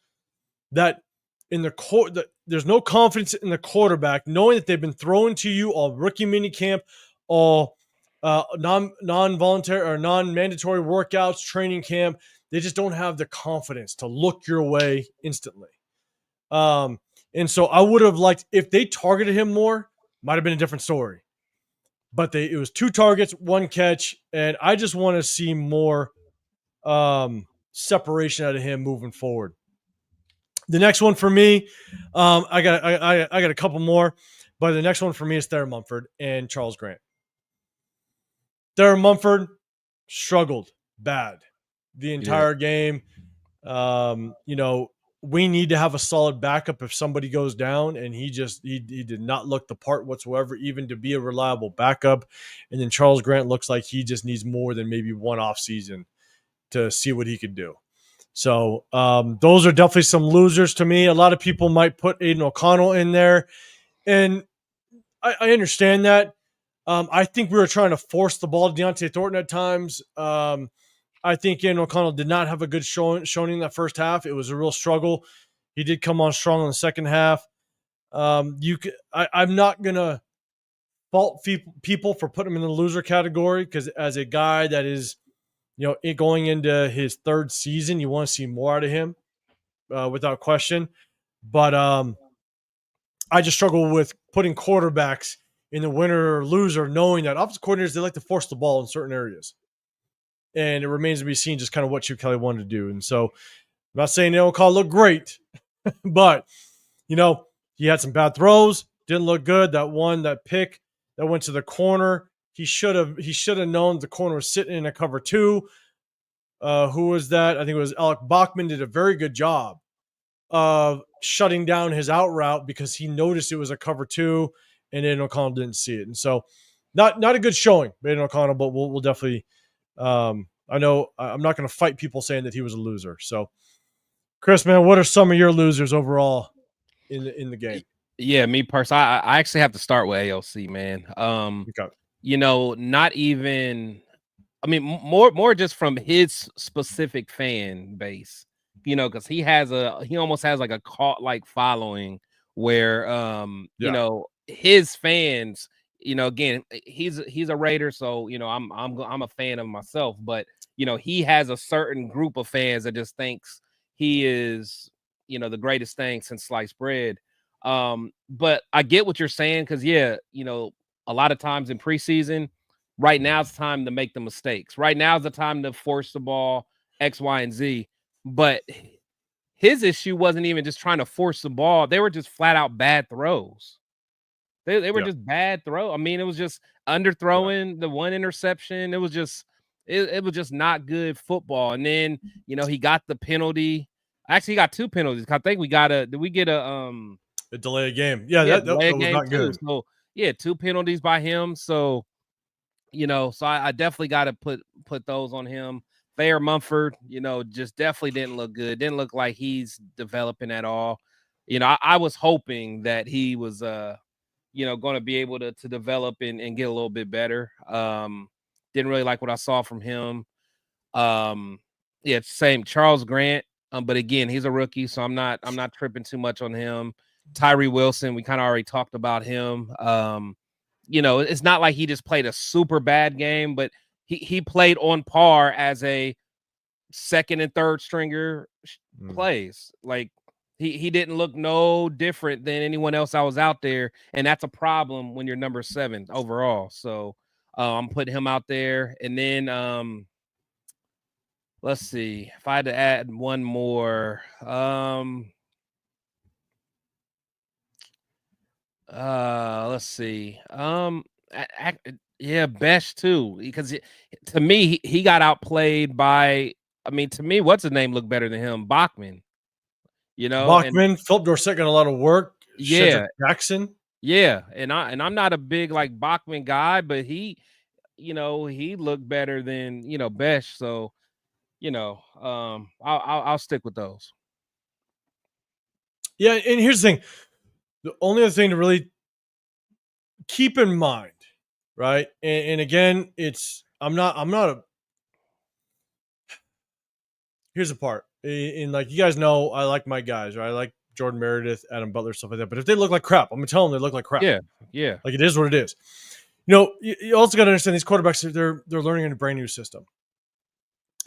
that in the there's no confidence in the quarterback knowing that they've been thrown to you all rookie mini camp, all non-voluntary or non-mandatory workouts, training camp. They just don't have the confidence to look your way instantly. And And so I would have liked, if they targeted him more, might have been a different story. But it was 2 targets, 1 catch, and I just want to see more separation out of him moving forward. The next one for me, I got a couple more, but the next one for me is Thayer Mumford and Charles Grant. Thayer Mumford struggled bad the entire game. We need to have a solid backup if somebody goes down, and he did not look the part whatsoever, even to be a reliable backup. And then Charles Grant looks like he just needs more than maybe one off season to see what he could do. So those are definitely some losers to me. A lot of people might put Aiden O'Connell in there, and I understand that. I think we were trying to force the ball to Deontay Thornton at times. I think Aiden O'Connell did not have a good showing in that first half. It was a real struggle. He did come on strong in the second half. I'm not going to fault people for putting him in the loser category, because as a guy that is, going into his third season, you want to see more out of him without question. But I just struggle with putting quarterbacks in the winner or loser, knowing that offensive coordinators, they like to force the ball in certain areas. And it remains to be seen just kind of what Chip Kelly wanted to do. And so I'm not saying they don't look great, but, he had some bad throws, didn't look good. That pick that went to the corner, he should have known the corner was sitting in a cover 2. Who was that? I think it was Alec Bachman. Did a very good job of shutting down his out route because he noticed it was a cover 2, and Aiden O'Connell didn't see it. And so not a good showing, Aiden O'Connell, but we'll definitely I know I'm not going to fight people saying that he was a loser. So, Chris, man, what are some of your losers overall in the game? Yeah, me personally, I actually have to start with AOC, man. Okay. Not even, I mean, more just from his specific fan base, because he almost has like a cult like following where his fans, again, he's a Raider, so I'm a fan of myself, but he has a certain group of fans that just thinks he is the greatest thing since sliced bread. But I get what you're saying, because a lot of times in preseason, right now it's time to make the mistakes. Right now is the time to force the ball X, Y, and Z. But his issue wasn't even just trying to force the ball; they were just flat out bad throws. They were just bad throw. I mean, it was just underthrowing the one interception. It was just it was just not good football. And then he got the penalty. Actually, he got 2 penalties. I think we got did we get a delay of game? Yeah, that was not good. So 2 penalties by him. So so I definitely got to put those on him. Thayer Mumford, just definitely didn't look good. Didn't look like he's developing at all. I was hoping that he was going to be able to develop and get a little bit better. Didn't really like what I saw from him. Same Charles Grant. But again, he's a rookie, so I'm not tripping too much on him. Tyree Wilson, we kind of already talked about him. It's not like he just played a super bad game, but he played on par as a second and third stringer plays. Like he didn't look no different than anyone else I was out there, and that's a problem when you're number 7 overall. So I'm putting him out there, and then let's see if I had to add one more. Let's see. Besh too, because to me he got outplayed by. I mean, to me, what's his name looked better than him? Bachman. Bachman, Philip Dorsett got a lot of work. Yeah, Shedrick Jackson. Yeah, and I'm not a big like Bachman guy, but he looked better than Besh. So I'll stick with those. Yeah, and here's the thing: the only other thing to really keep in mind, right? And again, I'm not a. Here's the part, and like you guys know, I like my guys, right? I like Jordan Meredith, Adam Butler, stuff like that. But if they look like crap, I'm gonna tell them they look like crap. Yeah. Like it is what it is. You also got to understand these quarterbacks. They're learning in a brand new system.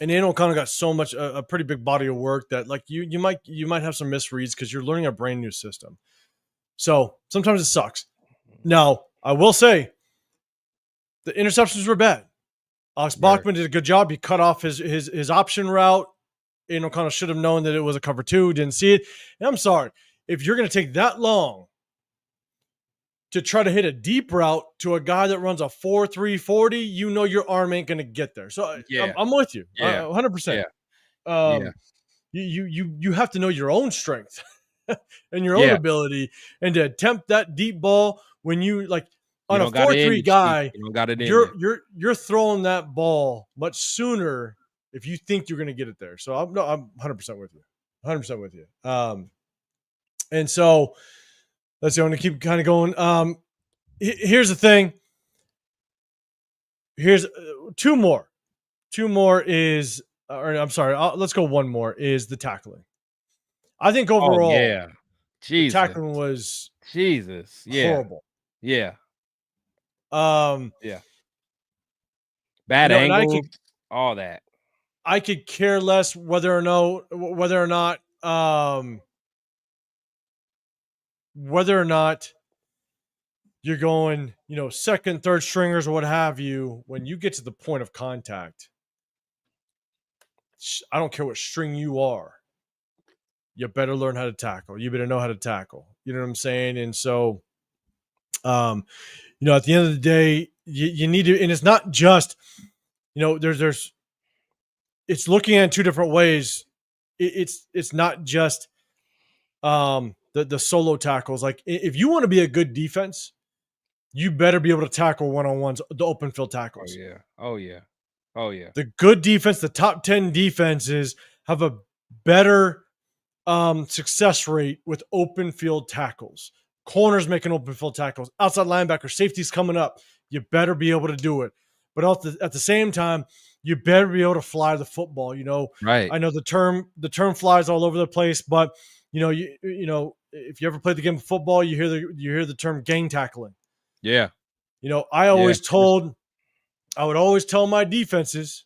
And Aiden O'Connell got so much a pretty big body of work that like you might have some misreads because you're learning a brand new system. So sometimes it sucks. Now, I will say the interceptions were bad. Alex Bachman did a good job. He cut off his option route. Kind of should have known that it was a cover 2. Didn't see it. And I'm sorry. If you're going to take that long to try to hit a deep route to a guy that runs a 4.3 40, your arm ain't going to get there. So I'm with you. 100%. You have to know your own strength and your own ability, and to attempt that deep ball when you like on a 4.3 guy, you're throwing that ball much sooner if you think you're going to get it there. So I'm 100% with you. 100% with you. And so let's see. I'm going to keep kind of going. Here's the thing. Here's two more. Two more is, or I'm sorry. Let's go one more is the tackling. I think overall, the tackling was horrible. Bad angles, all that. I could care less whether or not you're going, second, third stringers or what have you. When you get to the point of contact, I don't care what string you are. You better learn how to tackle. You better know how to tackle. You know what I'm saying? And so, at the end of the day, you need to, and it's not just, there's, it's looking at 2 different ways. It's not just the solo tackles. Like if you want to be a good defense, you better be able to tackle one-on-ones, the open field tackles. Oh yeah. The good defense, the top 10 defenses have a better success rate with open field tackles. Corners making open field tackles, outside linebacker, safeties coming up. You better be able to do it. But at the same time, you better be able to fly the football. Right. I know the term flies all over the place, but if you ever played the game of football, you hear the term gang tackling. Yeah. I would always tell my defenses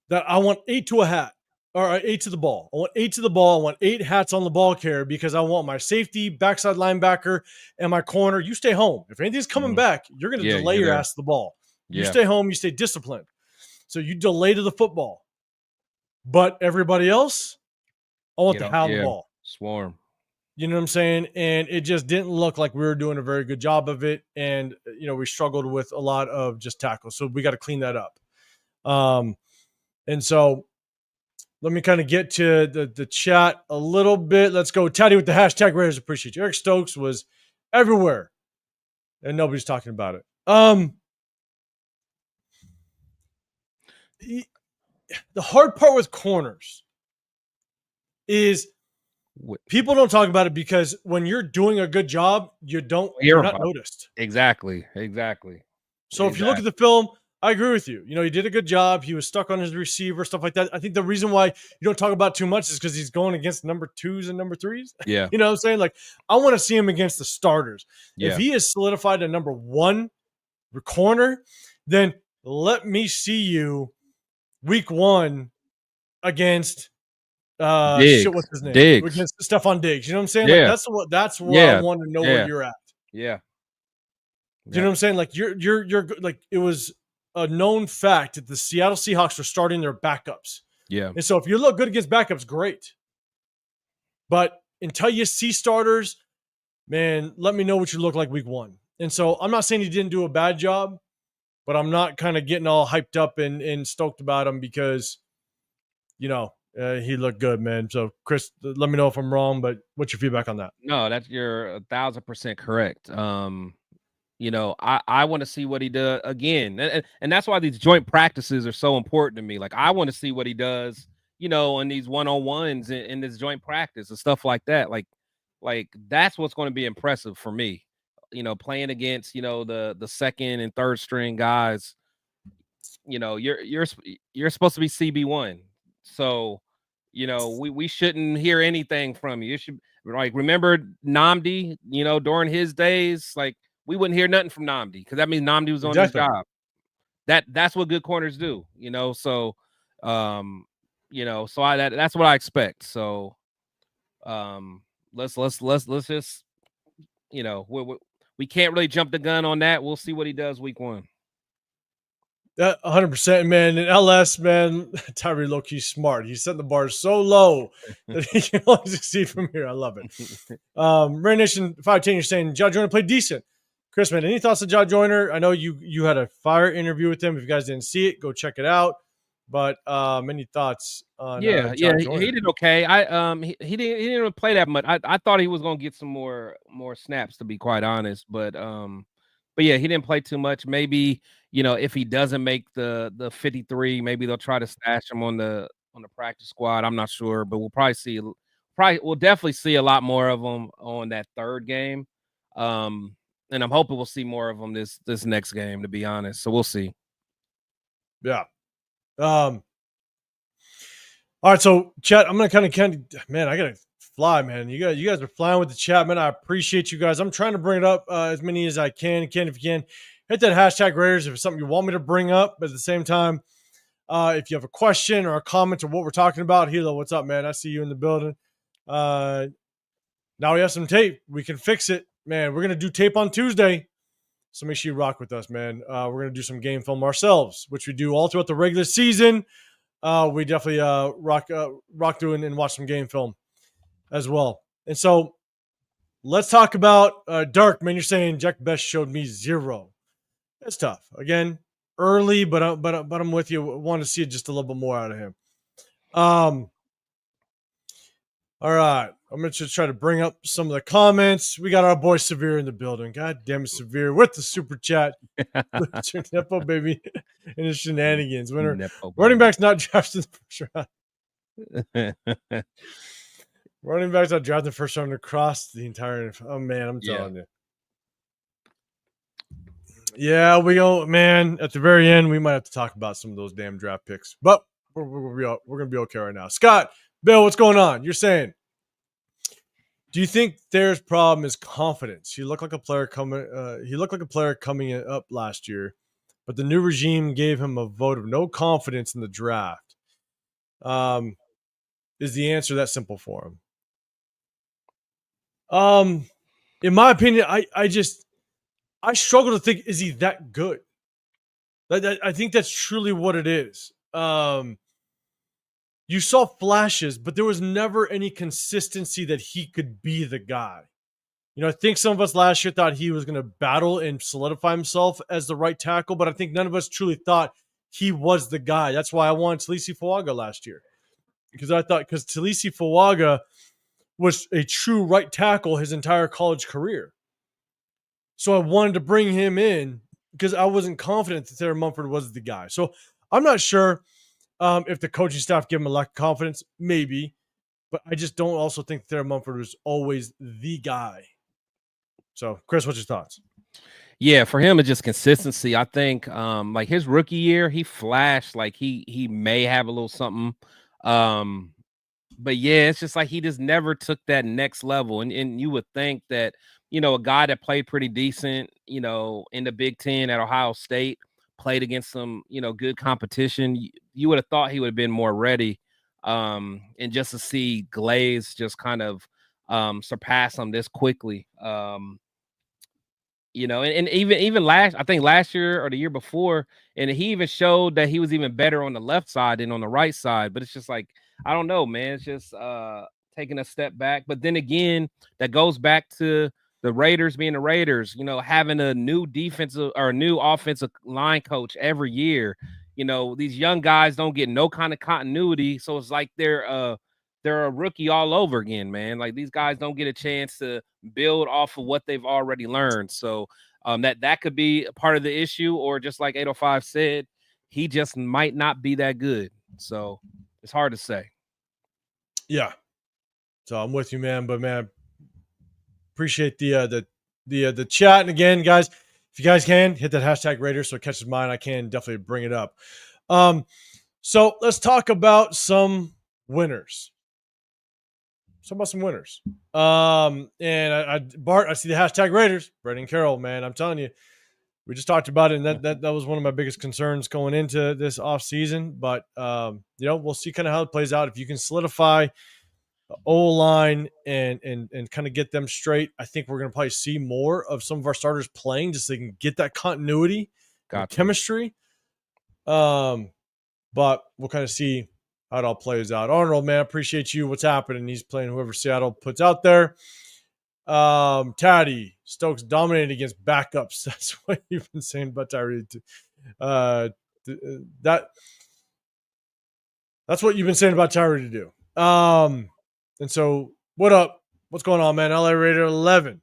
that I want 8 to a hat or 8 to the ball. I want 8 to the ball. I want 8 hats on the ball carrier because I want my safety, backside linebacker, and my corner. You stay home. If anything's coming back, you're going to delay your ass to the ball. You stay home. You stay disciplined. So you delay to the football. But everybody else, I want to have the ball. Swarm. You know what I'm saying? And it just didn't look like we were doing a very good job of it. And, we struggled with a lot of just tackles. So we got to clean that up. And so let me kind of get to the chat a little bit. Let's go. Taddy with the hashtag Raiders appreciate you. Eric Stokes was everywhere and nobody's talking about it. The hard part with corners is people don't talk about it because when you're doing a good job, you're not noticed. Exactly. So if you look at the film, I agree with you. He did a good job. He was stuck on his receiver, stuff like that. I think the reason why you don't talk about too much is because he's going against number 2s and number 3s. Yeah. You know what I'm saying? Like, I want to see him against the starters. Yeah. If he is solidified a number 1 corner, then let me see you week 1 against what's his name? Diggs. Against Stephon Diggs. You know what I'm saying? Yeah. Like that's where I want to know where you're at. Yeah. You know what I'm saying? Like you're like, it was a known fact that the Seattle Seahawks were starting their backups. Yeah. And so if you look good against backups, great. But until you see starters, man, let me know what you look like week 1. And so I'm not saying he didn't do a bad job, but I'm not kind of getting all hyped up and stoked about him because, he looked good, man. So Chris, let me know if I'm wrong, but what's your feedback on that? No, you're 1,000% correct. I want to see what he does again. And that's why these joint practices are so important to me. Like, I want to see what he does, in these one-on-ones in this joint practice and stuff like that. Like that's what's going to be impressive for me, playing against, the second and third string guys. You're supposed to be CB1. So, we shouldn't hear anything from you. You should, like, remember Nnamdi, during his days, like, we wouldn't hear nothing from Nnamdi because that means Nnamdi was on his job. That's what good corners do, So, that's what I expect. So, let's just we can't really jump the gun on that. We'll see what he does week 1. 100%, man. And LS, man, Tyree low-key smart. He's setting the bar so low that he can only succeed from here. I love it. Raider Nation 510, you're saying Ja Joyner played decent. Chris, man, any thoughts on Ja Joyner? I know you had a fire interview with him. If you guys didn't see it, go check it out. But any thoughts on Yeah, Ja he Joyner? did okay. He didn't play that much. I thought he was gonna get some more snaps, to be quite honest. But yeah, he didn't play too much. Maybe if he doesn't make the 53, maybe they'll try to stash him on the practice squad. I'm not sure, but we'll definitely see a lot more of him on that 3rd game. And I'm hoping we'll see more of him this next game, to be honest. So we'll see. Yeah. All right, so chat, I'm gonna kind of man, I gotta fly, man. You guys are flying with the chat, man. I appreciate you guys. I'm trying to bring it up as many as I can. If you can, hit that hashtag Raiders if it's something you want me to bring up. But at the same time, if you have a question or a comment or what we're talking about, Hilo, what's up, man? I see you in the building. Now we have some tape. We can fix it, man. We're gonna do tape on Tuesday. So make sure you rock with us, man. We're going to do some game film ourselves, which we do all throughout the regular season. We definitely rock through and watch some game film as well. And so let's talk about Dark, man. You're saying Jack Best showed me 0. That's tough. Again, early, but I'm with you. Want to see just a little bit more out of him. All right. I'm going to just try to bring up some of the comments. We got our boy Severe in the building. God damn it, Severe, with the super chat. Nepo, baby, and his shenanigans. Running back's not drafted in the first round. Running back's not drafted in the first round across the entire. Oh, man, I'm telling you. Yeah, we go, man. At the very end, we might have to talk about some of those damn draft picks. But we're going to be okay right now. Scott, Bill, what's going on? You're saying, do you think Thayer's problem is confidence? He looked like a player coming up last year, but the new regime gave him a vote of no confidence in the draft. Is the answer that simple for him? In my opinion, I struggle to think, is he that good? I think that's truly what it is. You saw flashes, but there was never any consistency that he could be the guy. I think some of us last year thought he was going to battle and solidify himself as the right tackle, but I think none of us truly thought he was the guy. That's why I wanted Talisi Fuaga last year. Because Talisi Fuaga was a true right tackle his entire college career. So I wanted to bring him in because I wasn't confident that Thayer Munford was the guy. So I'm not sure if the coaching staff give him a lack of confidence, maybe. But I just don't also think Thayer Munford was always the guy. So, Chris, what's your thoughts? Yeah, for him, it's just consistency. I think like his rookie year, he flashed like he may have a little something. But yeah, it's just like he just never took that next level. And you would think that, a guy that played pretty decent, in the Big Ten at Ohio State, played against some, good competition. You would have thought he would have been more ready. And just to see Glaze just kind of surpass him this quickly. And even last year or the year before, and he even showed that he was even better on the left side than on the right side. But it's just like, I don't know, man. It's just taking a step back. But then again, that goes back to the Raiders being the Raiders, having a new defensive or new offensive line coach every year. These young guys don't get no kind of continuity. So it's like they're a rookie all over again, man. Like these guys don't get a chance to build off of what they've already learned. So that could be a part of the issue, or just like 805 said, he just might not be that good. So it's hard to say. Yeah. So I'm with you, man. But man, appreciate the chat. And again, guys, if you guys can hit that hashtag Raiders so it catches mine, I can definitely bring it up. So let's talk about some winners. Some winners. And Bart, I see the hashtag Raiders. Brendan Carroll, man, I'm telling you, we just talked about it, and that was one of my biggest concerns going into this offseason. But we'll see kind of how it plays out. If you can solidify O-line and kind of get them straight. I think we're going to probably see more of some of our starters playing just so they can get that continuity and chemistry. But we'll kind of see how it all plays out. Arnold, man, appreciate you. What's happening? He's playing whoever Seattle puts out there. Taddy, Stokes dominated against backups. That's what you've been saying about Tyree. That's what you've been saying about Tyree to do. And so, what up? What's going on, man? LA Raider 11.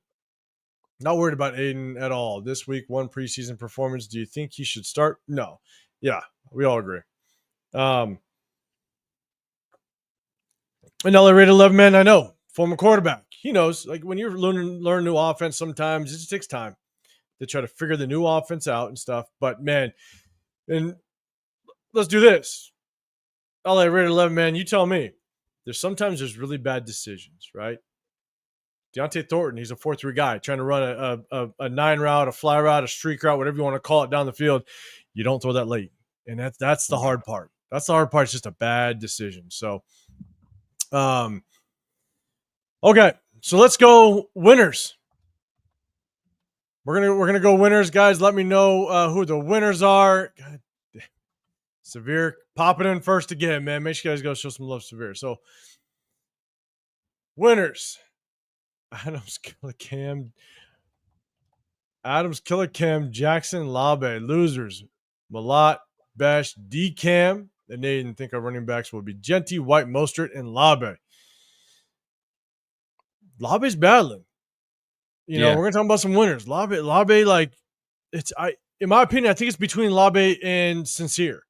Not worried about Aiden at all. This week, one preseason performance. Do you think he should start? No. Yeah, we all agree. And LA Raider 11, man, I know. Former quarterback. He knows. Like, when you're learn new offense, sometimes it just takes time to try to figure the new offense out and stuff. But, man, and let's do this. LA Raider 11, man, you tell me. There's really bad decisions, right? Deontay Thornton, he's a 4-3 guy trying to run a 9 route, a fly route, a streak route, whatever you want to call it down the field. You don't throw that late. And that's the hard part. That's the hard part. It's just a bad decision. So, okay. So let's go winners. We're gonna go winners, guys. Let me know who the winners are. God, Severe popping in first again, man. Make sure you guys go show some love, Severe. So, winners. Adams, Killer Cam, Jackson, Labe. Losers. Malat, Bash, D-Cam. And they didn't think our running backs would be Genty, White, Mostert, and Labe. Labe's battling. We're going to talk about some winners. Labe, like, in my opinion, I think it's between Labe and Sincere.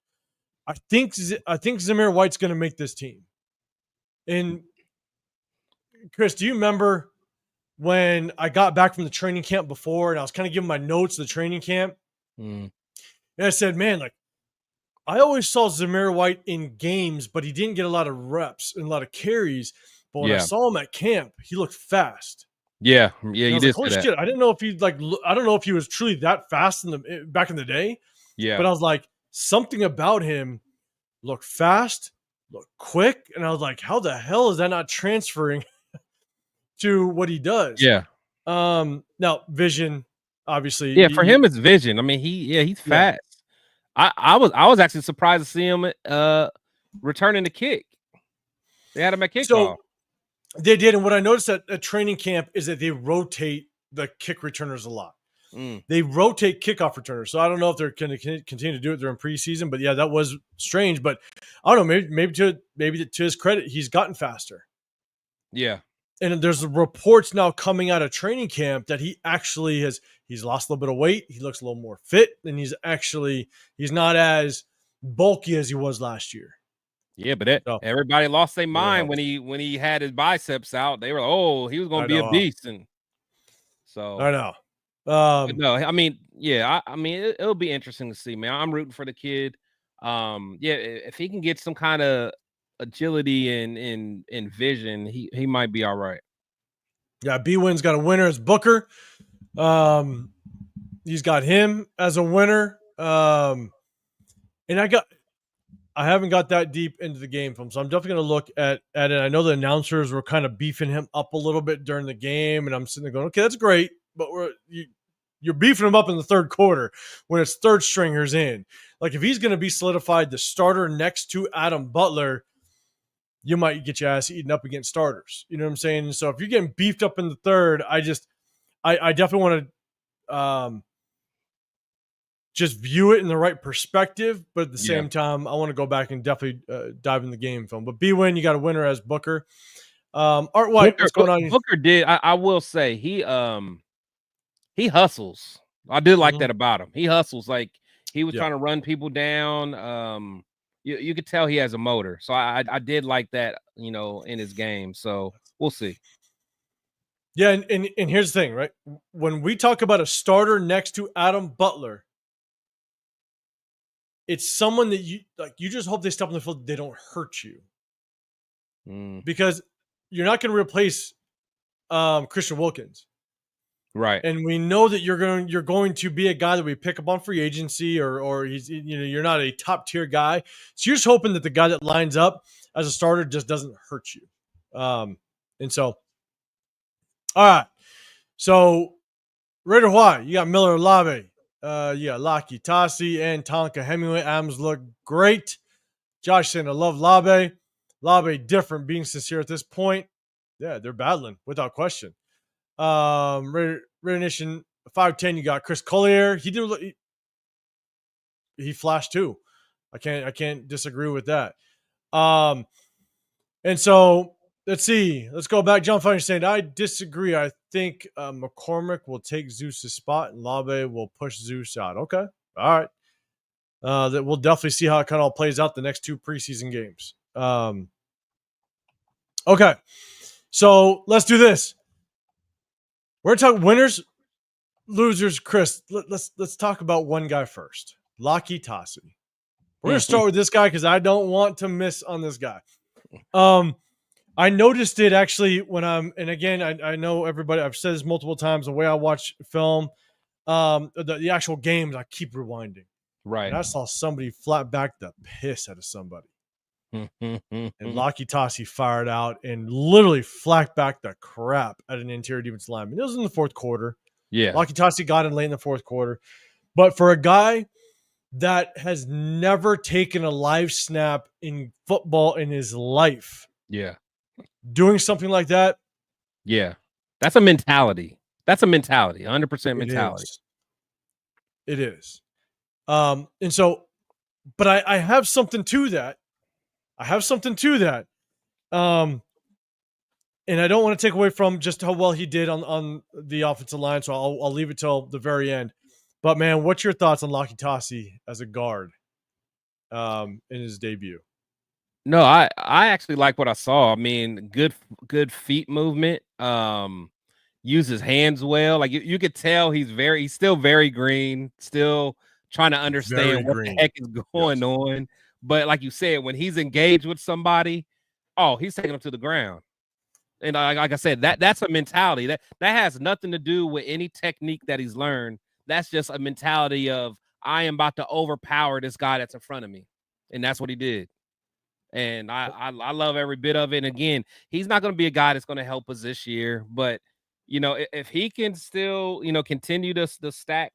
I think Zamir White's going to make this team. And Chris, do you remember when I got back from the training camp before and I was kind of giving my notes of the training camp? And I said, man, like, I always saw Zamir White in games, but he didn't get a lot of reps and a lot of carries. But when I saw him at camp, he looked fast. Yeah, you did. Like, holy shit! I didn't know if he I don't know if he was truly that fast back in the day. Yeah, but I was like, something about him looked fast, looked quick, and I was like, how the hell is that not transferring to what he does? Yeah. Now vision, obviously. Yeah, for him it's vision. I mean, he's fast. I was actually surprised to see him returning the kick. They had him at kickoff. So they did, and what I noticed at training camp is that they rotate the kick returners a lot. They rotate kickoff returners, so I don't know if they're going to continue to do it during preseason. But yeah, that was strange. But I don't know, maybe to his credit, he's gotten faster. Yeah, and there's reports now coming out of training camp that he actually he's lost a little bit of weight. He looks a little more fit, and he's not as bulky as he was last year. Yeah, but everybody lost their mind when he had his biceps out. They were like, "Oh, he was going to be a beast," and so I know. No, I mean, it'll be interesting to see, man. I'm rooting for the kid. If he can get some kind of agility and vision, he might be all right. Yeah, B-Win's got a winner as Booker. He's got him as a winner. And I haven't got that deep into the game film, so I'm definitely going to look at it. I know the announcers were kind of beefing him up a little bit during the game, and I'm sitting there going, okay, that's great, but you're beefing him up in the third quarter when it's third stringers in. Like, if he's going to be solidified the starter next to Adam Butler, you might get your ass eaten up against starters. You know what I'm saying? So if you're getting beefed up in the third, I definitely want to just view it in the right perspective, but at the same time, I want to go back and definitely dive in the game film. But B-Win, you got a winner as Booker. Art White, what's going on? Booker did. I will say he hustles. I did like that about him. He hustles. Like, he was trying to run people down. You could tell he has a motor. So I did like that, in his game. So we'll see. Yeah, and here's the thing, right? When we talk about a starter next to Adam Butler, it's someone that you just hope they step on the field, they don't hurt you. Because you're not going to replace Christian Wilkins. Right. And we know that you're going to be a guy that we pick up on free agency or he's you're not a top tier guy. So you're just hoping that the guy that lines up as a starter just doesn't hurt you. And so, all right. So, Raider Y, you got Miller Olave. You got Laki Tasi and Tonka Hemingway. Adams look great. Josh saying, I love Labe. Labe different, being sincere at this point. Yeah, they're battling without question. Raider Nation 5'10", you got Chris Collier. He flashed too. I can't disagree with that. And so let's see. Let's go back. John Fine saying, I disagree. I think McCormick will take Zeus's spot and Labe will push Zeus out. Okay. All right. That we'll definitely see how it kind of all plays out the next 2 preseason games. Okay. So let's do this. We're going to talk winners, losers. Chris, let's talk about one guy first. Laki Tasi. We're going to start with this guy because I don't want to miss on this guy. I noticed it actually when and again, I know everybody, I've said this multiple times, the way I watch film, the actual games, I keep rewinding. Right. And I saw somebody flat back the piss out of somebody. And Laki Tasi fired out and literally flat back the crap at an interior defense lineman. It was in the 4th quarter. Yeah. Laki Tasi got in late in the 4th quarter. But for a guy that has never taken a live snap in football in his life, yeah, doing something like that, yeah, that's a mentality. That's a mentality, 100% mentality. It is. And so, but I have something to that. And I don't want to take away from just how well he did on the offensive line. So I'll leave it till the very end. But man, what's your thoughts on Laki Tasi as a guard in his debut? No, I actually like what I saw. I mean, good feet movement. Uses hands well. Like you could tell he's still very green, still trying to understand what the heck is going on. But like you said, when he's engaged with somebody, he's taking them to the ground. And like I said, that's a mentality that has nothing to do with any technique that he's learned. That's just a mentality of I am about to overpower this guy that's in front of me, and that's what he did. And I love every bit of it. And again, he's not going to be a guy that's going to help us this year, but if he can still continue to stack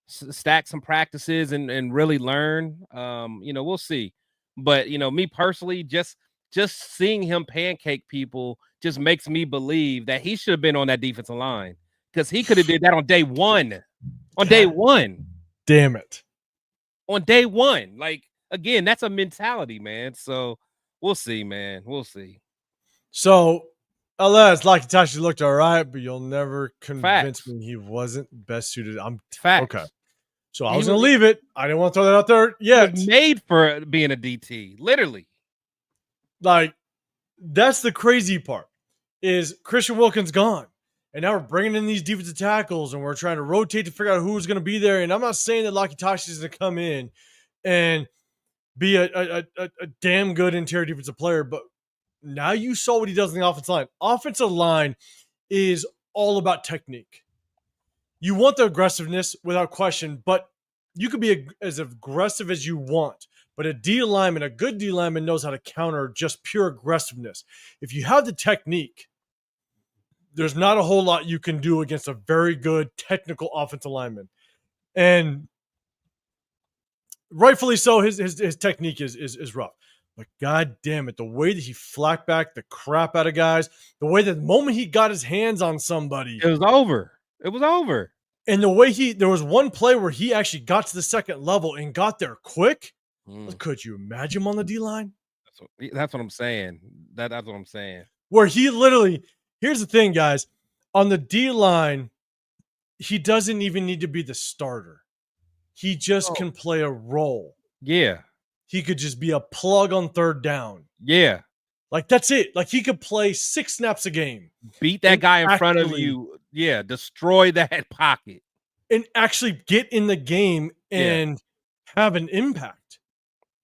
stack some practices and really learn, we'll see. But me personally, just seeing him pancake people just makes me believe that he should have been on that defensive line, because he could have did that on day one. Day one. Damn it. On day one. Like, again, that's a mentality, man. So we'll see, man. We'll see. So, alas, Laki Tasi looked all right, but you'll never convince me he wasn't best suited. Facts. Okay. So I was going to leave it. I didn't want to throw that out there yet. Made for being a DT, literally. Like, that's the crazy part, is Christian Wilkins gone. And now we're bringing in these defensive tackles, and we're trying to rotate to figure out who's going to be there. And I'm not saying that Laki Tasi is going to come in and be a damn good interior defensive player, but now you saw what he does in the offensive line. Offensive line is all about technique. You want the aggressiveness without question, but you could be as aggressive as you want. But a good D lineman knows how to counter just pure aggressiveness. If you have the technique, there's not a whole lot you can do against a very good technical offensive lineman. And rightfully so, his technique is rough. But god damn it, the way that he flacked back the crap out of guys, the way that the moment he got his hands on somebody, it was over. It was over. And the way there was one play where he actually got to the second level and got there quick. Could you imagine him on the D-line? That's what I'm saying. That's what I'm saying. Where he literally, here's the thing, guys. On the D-line, he doesn't even need to be the starter. He just can play a role. Yeah. He could just be a plug on third down. Yeah. Like, that's it. Like, he could play 6 snaps a game. Beat that guy in front of you. Yeah. Destroy that pocket. And actually get in the game and have an impact.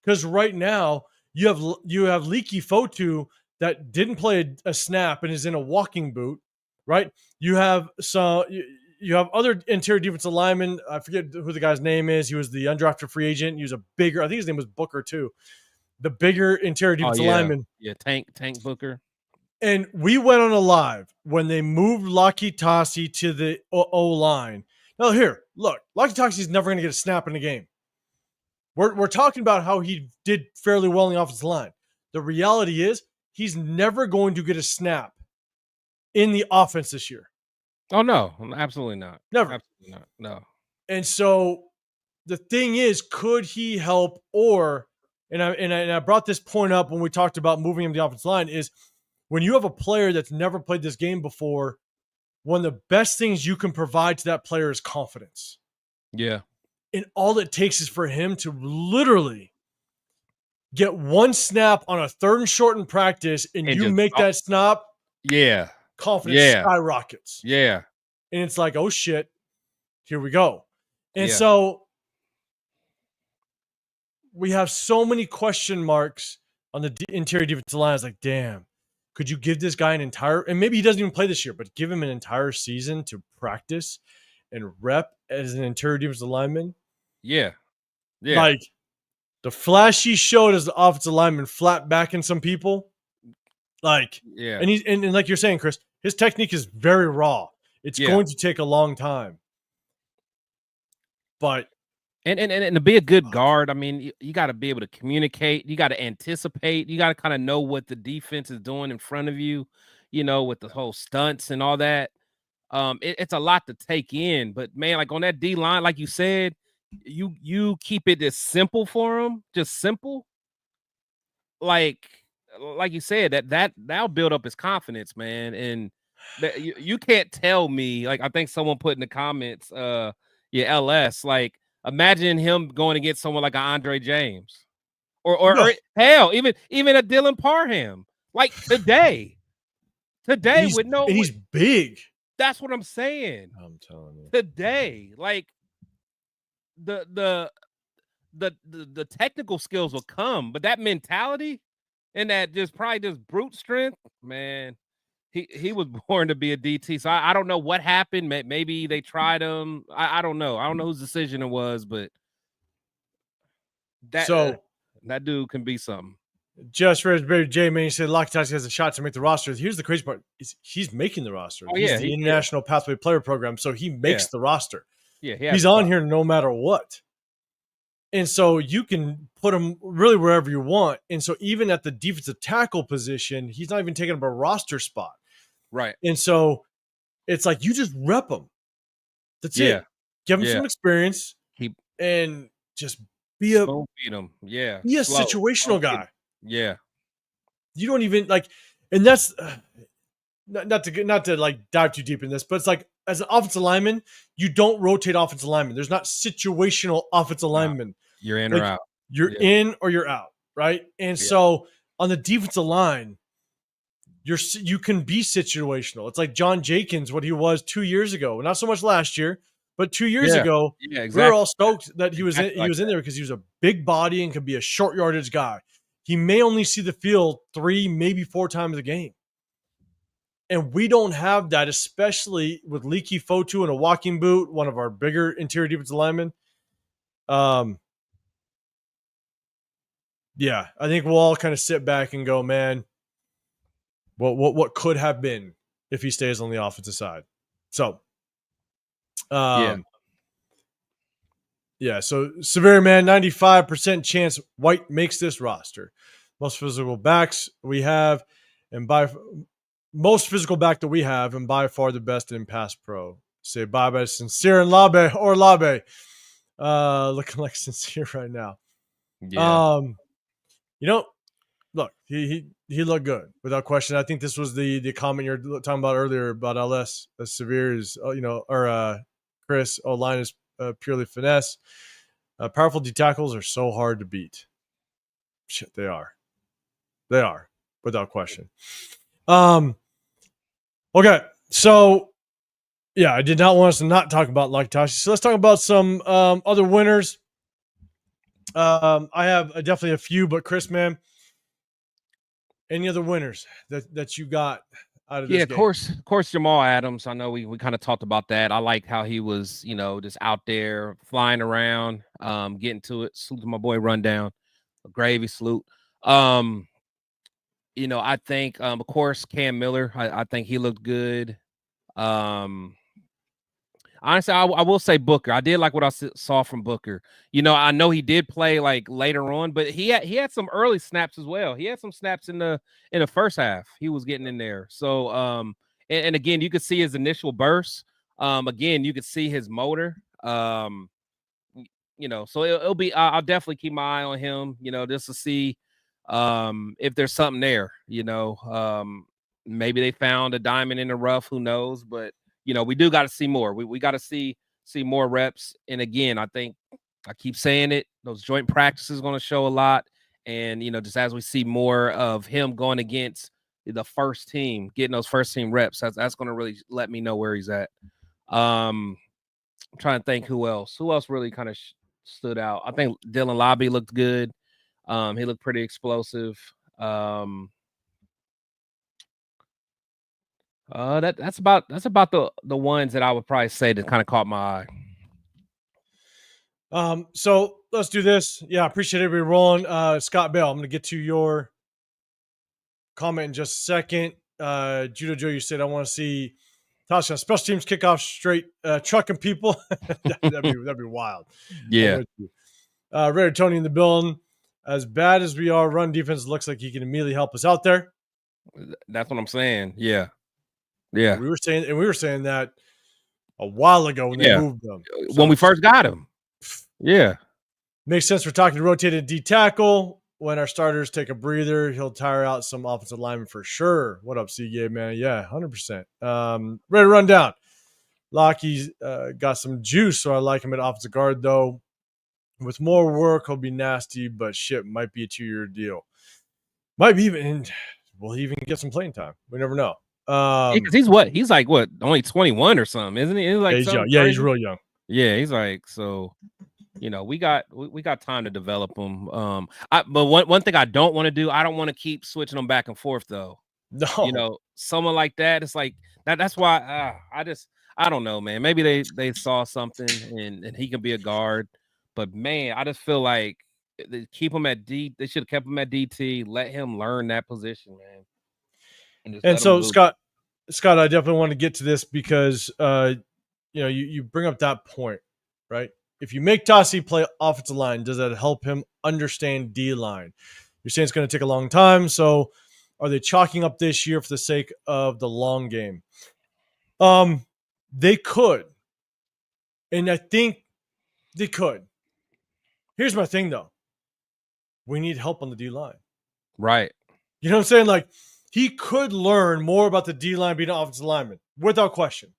Because right now, you have Leaky Fotu that didn't play a snap and is in a walking boot, right? You have other interior defensive linemen. I forget who the guy's name is. He was the undrafted free agent. He was I think his name was Booker too. the bigger interior defensive lineman. Yeah, Tank Booker. And we went on a live when they moved Lakitasi to the O-line. Now, here, look, Lakitasi is never going to get a snap in the game. We're talking about how he did fairly well in the offensive line. The reality is he's never going to get a snap in the offense this year. Oh, no, absolutely not. Never. Absolutely not. No. And so the thing is, could he help? Or, and I brought this point up when we talked about moving him to the offensive line, is when you have a player that's never played this game before, one of the best things you can provide to that player is confidence. Yeah. And all it takes is for him to literally get one snap on a 3rd and short in practice, and you make that snap. Yeah. Confidence skyrockets. Yeah. And it's like, oh shit, here we go. And so we have so many question marks on the interior defensive line. It's like, damn, could you give this guy an entire, and maybe he doesn't even play this year, but give him an entire season to practice and rep as an interior defensive lineman? Yeah. Yeah. Like the flash he showed as the offensive lineman, flat backing some people. Like, and he's, and like you're saying, Chris, his technique is very raw. It's going to take a long time. But and to be a good guard, I mean, you got to be able to communicate. You got to anticipate. You got to kind of know what the defense is doing in front of you, you know, with the whole stunts and all that. It's a lot to take in. But man, like on that D line, like you said, you keep it as simple for him, just simple. Like you said, that'll build up his confidence, man. And that you can't tell me, like I think someone put in the comments, LS, like imagine him going against someone like Andre James or hell, even a Dylan Parham, like today with no, and he's big. That's what I'm saying. I'm telling you, today, like the technical skills will come, but that mentality and that just brute strength, man. He was born to be a DT. So I don't know what happened. Maybe they tried him. I don't know. I don't know whose decision it was, but that dude can be something. Just Raspberry J, man, he said Lakitasi has a shot to make the roster. Here's the crazy part: is he's making the roster. Oh, he's the International Pathway Player Program, so he makes the roster. Yeah, he's on here no matter what. And so you can put him really wherever you want. And so even at the defensive tackle position, he's not even taking up a roster spot. Right. And so it's like you just rep him. That's it. Give him some experience and just be a situational guy. Yeah. You don't even like, and that's not to like dive too deep in this, but it's like as an offensive lineman, you don't rotate offensive linemen. There's not situational offensive linemen. You're in or out. You're in or you're out, right? And so on the defensive line, you can be situational. It's like John Jenkins, what he was 2 years ago, not so much last year, but 2 years ago. Yeah, exactly. We were all stoked that he was in there because he was a big body and could be a short yardage guy. He may only see the field 3, maybe 4 times a game. And we don't have that, especially with Leaky Fotu and a walking boot, one of our bigger interior defensive linemen. Yeah, I think we'll all kind of sit back and go, man, what could have been if he stays on the offensive side. So, so Severe Man, 95% chance White makes this roster. Most physical backs we have, and most physical back that we have, and by far the best in pass pro. Say bye-bye, Sincere and Labe. Looking like Sincere right now. Yeah. Look, he looked good without question. I think this was the comment you're talking about earlier about LS. Severe is, Chris, O-line is purely finesse. Powerful D tackles are so hard to beat. Shit, they are. They are, without question. Okay, so I did not want us to not talk about Lakitasi. So let's talk about some other winners. I have definitely a few, but Chris, man, any other winners that you got out of this game? Of course, Jamal Adams. I know we kind of talked about that. I like how he was, just out there flying around, getting to it. Salute to my boy Rundown, a gravy salute. I think, of course, Cam Miller. I think he looked good. Honestly, I will say Booker. I did like what I saw from Booker. I know he did play like later on, but he had some early snaps as well. He had some snaps in the first half. He was getting in there. So and again, you could see his initial burst. Again, you could see his motor. So it'll be. I'll definitely keep my eye on him. Just to see if there's something there. Maybe they found a diamond in the rough. Who knows? But we do got to see more. We got to see more reps. And again, I think I keep saying it. Those joint practices going to show a lot. And just as we see more of him going against the first team, getting those first team reps, that's going to really let me know where he's at. I'm trying to think who else really kind of stood out. I think Dylan Lobby looked good. He looked pretty explosive. That's about the ones that I would probably say that kind of caught my eye. So let's do this. Yeah, I appreciate everybody rolling. Scott Bell, I'm gonna get to your comment in just a second. Judo Joe, you said I want to see Tasha special teams kickoff straight trucking people. that'd be wild. Yeah. Raider Tony in the building. As bad as we are, run defense looks like he can immediately help us out there. That's what I'm saying. Yeah. Yeah. We were saying that a while ago when they moved them. When we first got him. Yeah. Makes sense for talking to rotated D tackle. When our starters take a breather, he'll tire out some offensive linemen for sure. What up, CJ, man? Yeah, 100%. Ready to run down. Lockie's got some juice, so I like him at offensive guard, though. With more work, he'll be nasty, but shit, might be a 2-year deal. Might be even, will he even get some playing time? We never know. He's like only 21 or something, isn't he? He's like, he's young. Yeah, he's real young. Yeah, he's like, so we got time to develop them. But one thing I don't want to do, I don't want to keep switching them back and forth though. No, someone like that, it's like that's why I don't know, man. Maybe they saw something and he can be a guard, but man, I just feel like they keep him at D. They should have kept him at DT. Let him learn that position, man. And so Scott, I definitely want to get to this because you bring up that point, right? If you make Tassi play offensive line, does that help him understand D-line? You're saying it's going to take a long time. So are they chalking up this year for the sake of the long game? They could. And I think they could. Here's my thing, though. We need help on the D-line. Right. You know what I'm saying? Like, he could learn more about the D-line being an offensive lineman, without question.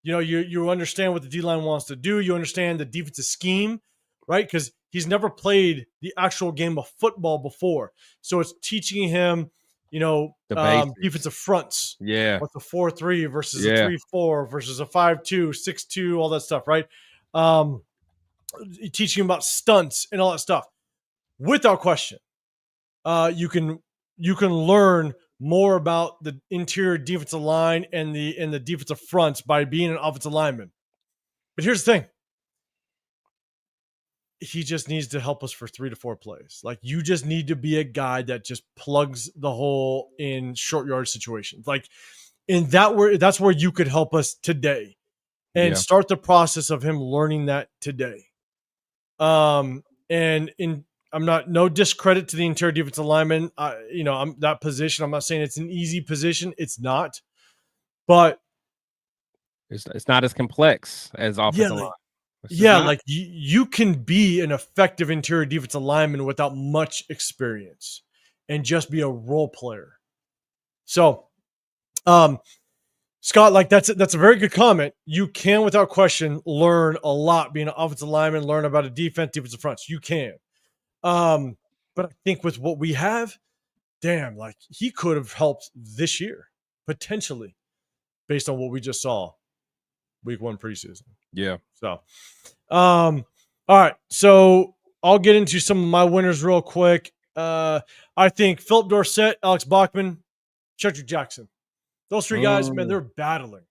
You understand what the D-line wants to do. You understand the defensive scheme, right? Because he's never played the actual game of football before. So it's teaching him, defensive fronts. Yeah. What's a 4-3 versus a 3-4 versus a 5-2, 6-2, all that stuff, right? Teaching him about stunts and all that stuff. Without question, you can learn more about the interior defensive line and the defensive fronts by being an offensive lineman. But here's the thing. He just needs to help us for 3 to 4 plays. Like, you just need to be a guy that just plugs the hole in short yard situations. Like, that's where you could help us today and start the process of him learning that today. I'm not no discredit to the interior defensive lineman. I'm that position. I'm not saying it's an easy position. It's not, but it's not as complex as offensive line. Like you can be an effective interior defensive lineman without much experience and just be a role player. So, Scott, like that's a very good comment. You can, without question, learn a lot being an offensive lineman, learn about a defensive fronts. You can. But I think with what we have, like he could have helped this year, potentially, based on what we just saw week 1 preseason. Yeah. So, all right. So I'll get into some of my winners real quick. I think Philip Dorsett, Alex Bachman, Cedric Jackson. Those 3 guys, man, they're battling.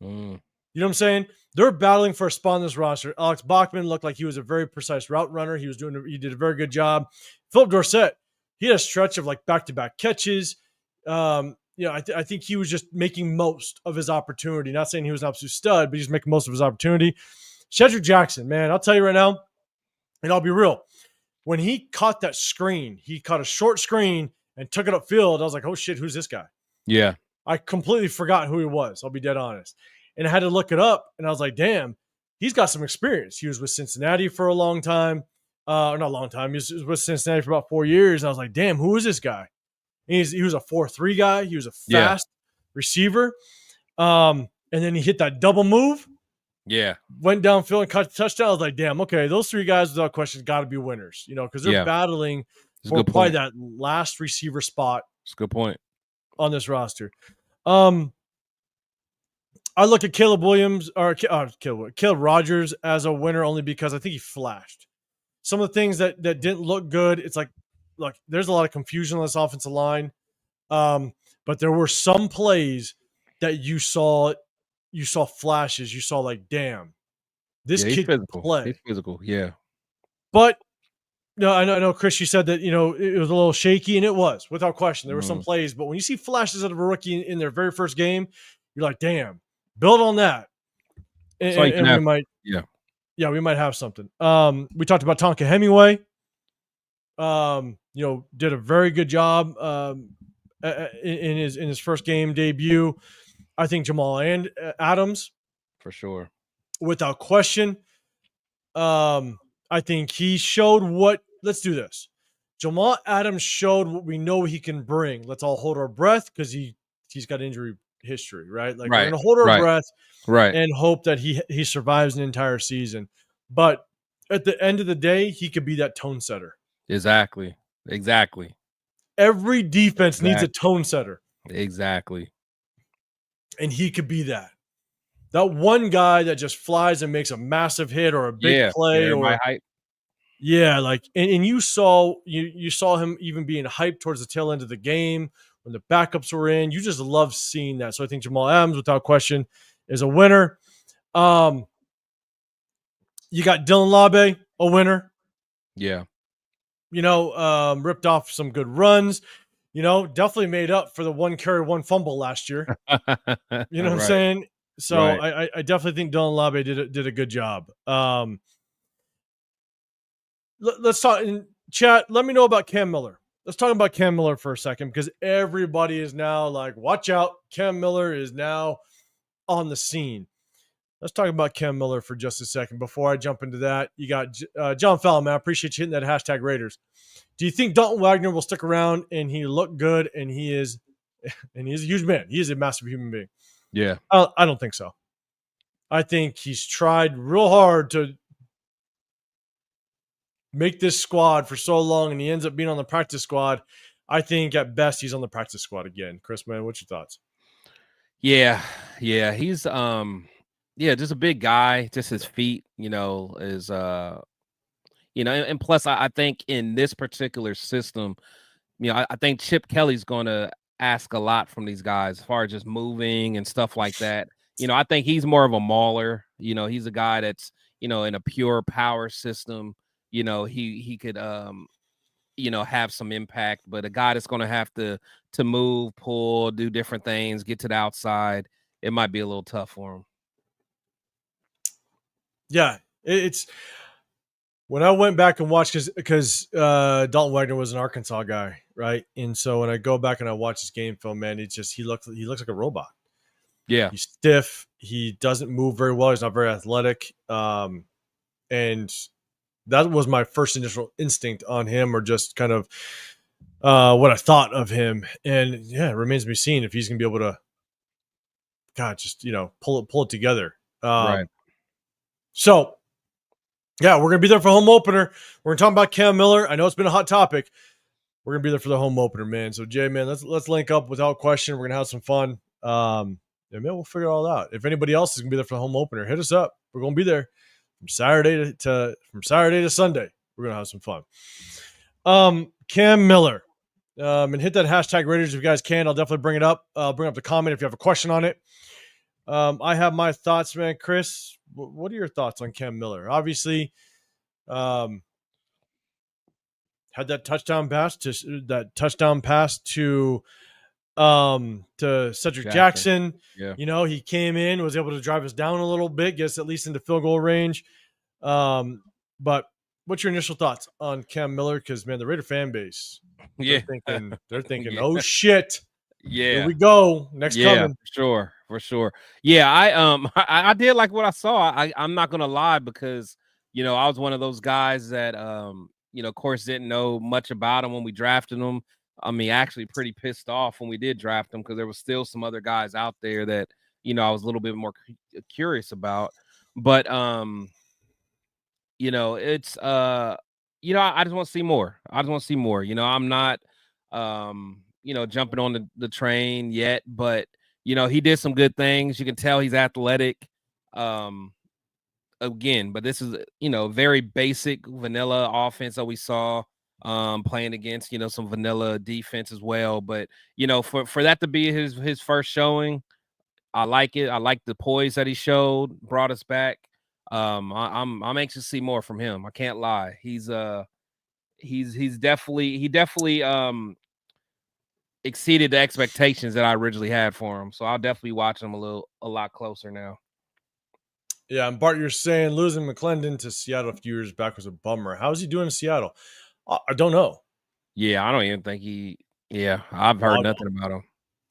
You know what I'm saying? They're battling for a spot on this roster. Alex Bachman looked like he was a very precise route runner. He did a very good job. Philip Dorsett, he had a stretch of like back-to-back catches. I think he was just making most of his opportunity. Not saying he was an absolute stud, but he's making most of his opportunity. Shedrick Jackson, man, I'll tell you right now, and I'll be real. When he caught that screen, he caught a short screen and took it upfield. I was like, oh shit, who's this guy? Yeah. I completely forgot who he was. I'll be dead honest. And I had to look it up, and I was like, damn, he's got some experience. He was with Cincinnati for a long time. Not a long time. He was with Cincinnati for about 4 years. And I was like, damn, who is this guy? And he was a 4-3 guy. He was a fast receiver. And then he hit that double move. Yeah. Went downfield and caught the touchdown. I was like, damn, okay, those three guys without question got to be winners, because they're battling for probably that last receiver spot. That's a good point. On this roster. I look at Caleb Rogers as a winner only because I think he flashed. Some of the things that didn't look good, it's like, look, there's a lot of confusion on this offensive line. But there were some plays that you saw flashes. You saw like, damn, this kid can play. He's physical, yeah. But no, I know, Chris, you said that, it was a little shaky, and it was, without question. There were some plays, but when you see flashes of a rookie in their very first game, you're like, damn, build on that. And we might, we might have something. We talked about Tonka Hemingway. Did a very good job in his first game debut. I think Jamal and Adams, for sure, without question. I think he showed let's do this. Jamal Adams showed what we know he can bring. Let's all hold our breath because he's got injury history, right? Like, we're going to hold our breath and hope that he survives an entire season. But at the end of the day, he could be that tone setter. Exactly. Every defense needs a tone setter. Exactly. And he could be that. That one guy that just flies and makes a massive hit or a big play, or and you saw him even being hyped towards the tail end of the game when the backups were in. You just love seeing that. So I think Jamal Adams, without question, is a winner. You got Dylan Labe, a winner. Yeah. Ripped off some good runs. Definitely made up for the 1 carry, 1 fumble last year. What I'm saying? So I definitely think Dylan Labe did a good job. Let's talk in chat. Let me know about Cam Miller. Let's talk about Cam Miller for a second, because everybody is now like, watch out. Cam Miller is now on the scene. Let's talk about Cam Miller for just a second. Before I jump into that, you got John Fallon, man. I appreciate you hitting that hashtag Raiders. Do you think Dalton Wagner will stick around and he looked good and he is a huge man? He is a massive human being. Yeah. I don't think so. I think he's tried real hard to make this squad for so long, and he ends up being on the practice squad. I think at best he's on the practice squad again. Chris, man, what's your thoughts? Yeah. He's just a big guy. Just his feet, is and plus I think in this particular system, I think Chip Kelly's going to ask a lot from these guys as far as just moving and stuff like that. I think he's more of a mauler. He's a guy that's, in a pure power system. He could, have some impact, but a guy that's going to have to move, pull, do different things, get to the outside, it might be a little tough for him. Yeah, it's when I went back and watched because Dalton Wagner was an Arkansas guy, right? And so when I go back and I watch his game film, man, he looks like a robot. Yeah, he's stiff. He doesn't move very well. He's not very athletic. And that was my first initial instinct on him, or just kind of what I thought of him. And yeah, it remains to be seen if he's gonna be able to, pull it together. Right. So, yeah, we're going to be there for home opener. We're going to talk about Cam Miller. I know it's been a hot topic. We're going to be there for the home opener, man. So, Jay, man, let's link up without question. We're going to have some fun. And, man, we'll figure it all out. If anybody else is going to be there for the home opener, hit us up. We're going to be there from Saturday to Sunday. We're going to have some fun. Cam Miller. And hit that hashtag Raiders if you guys can. I'll definitely bring it up. I'll bring up the comment if you have a question on it. I have my thoughts, man. Chris, what are your thoughts on Cam Miller? Obviously, had that touchdown pass to Cedric Jackson. Yeah. You know, he came in, was able to drive us down a little bit, get us at least into field goal range. But what's your initial thoughts on Cam Miller? Because man, the Raider fan base, Yeah. they're thinking, Yeah. oh shit, Yeah. here we go, next coming. For sure. Yeah, I did like what I saw. I'm not gonna lie, because you know I was one of those guys that you know, of course, didn't know much about him when we drafted him. I mean, actually pretty pissed off when we did draft him, because there was still some other guys out there that, you know, I was a little bit more curious about. But you know, it's you know, I just want to see more. I just want to see more. You know, I'm not you know, jumping on the train yet, but you know, he did some good things. You can tell he's athletic. Again, but this is, you know, very basic vanilla offense that we saw playing against, you know, some vanilla defense as well. But you know, for that to be his first showing, I like it. I like the poise that he showed, brought us back. I'm anxious to see more from him. I can't lie. He's definitely exceeded the expectations that I originally had for him. So I'll definitely watch him a lot closer now. Yeah, and Bart, you're saying losing McClendon to Seattle a few years back was a bummer. How's he doing in Seattle? I don't know. Yeah, I don't even think he. Yeah, I've heard nothing about him.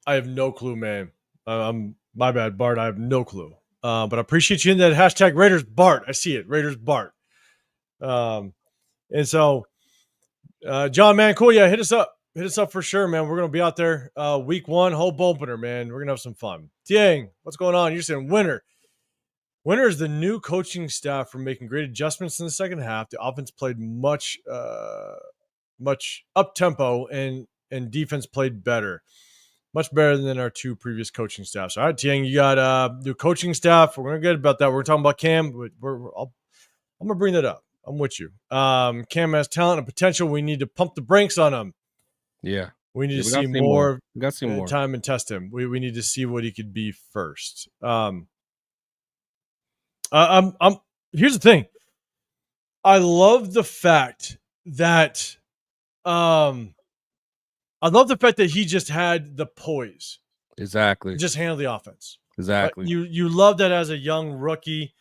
I have no clue, man. I'm my bad, Bart. I have no clue. But I appreciate you in that hashtag Raiders Bart. I see it, Raiders Bart. And so, John, man, cool. Yeah, hit us up. Hit us up for sure, man. We're gonna be out there week 1, hope opener, man. We're gonna have some fun. Tiang, what's going on? You're saying winner. Winner is the new coaching staff for making great adjustments in the second half. The offense played much up tempo, and defense played better, much better than our 2 previous coaching staffs. All right, Tiang, you got new coaching staff. We're gonna get about that. We're talking about Cam. I'm gonna bring that up. I'm with you. Cam has talent and potential. We need to pump the brakes on him. Yeah, we need to see more. We got to see more time and test him. We need to see what he could be first. Here's the thing. I love the fact that he just had the poise. Exactly. Just handle the offense. Exactly. You love that as a young rookie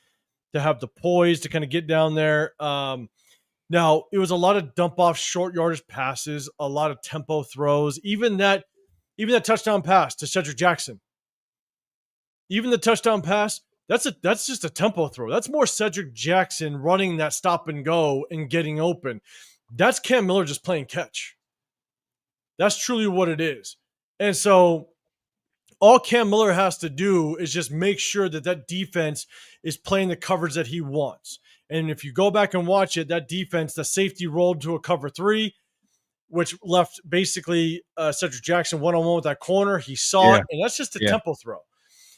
to have the poise to kind of get down there. Now it was a lot of dump off short yardage passes, a lot of tempo throws, even that touchdown pass to Cedric Jackson. Even the touchdown pass, that's just a tempo throw. That's more Cedric Jackson running that stop and go and getting open. That's Cam Miller just playing catch. That's truly what it is. And so all Cam Miller has to do is just make sure that defense is playing the coverage that he wants. And if you go back and watch it, that defense, the safety rolled to a cover 3, which left basically Cedric Jackson one-on-one with that corner. He saw it, and that's just a tempo throw.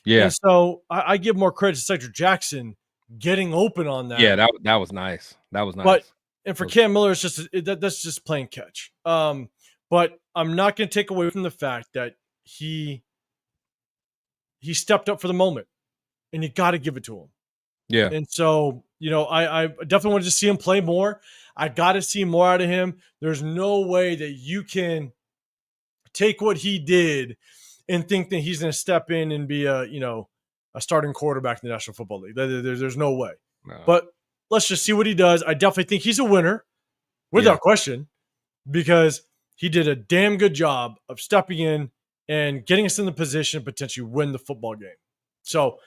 Yeah. And so I give more credit to Cedric Jackson getting open on that. Yeah, that was nice. That was nice. But and for Cam Miller, it's just that's just playing catch. But I'm not going to take away from the fact that he stepped up for the moment, and you got to give it to him. Yeah. And so, you know, I definitely wanted to see him play more. I got to see more out of him. There's no way that you can take what he did and think that he's going to step in and be a starting quarterback in the National Football League. There's no way. No. But let's just see what he does. I definitely think he's a winner without question, because he did a damn good job of stepping in and getting us in the position to potentially win the football game. So,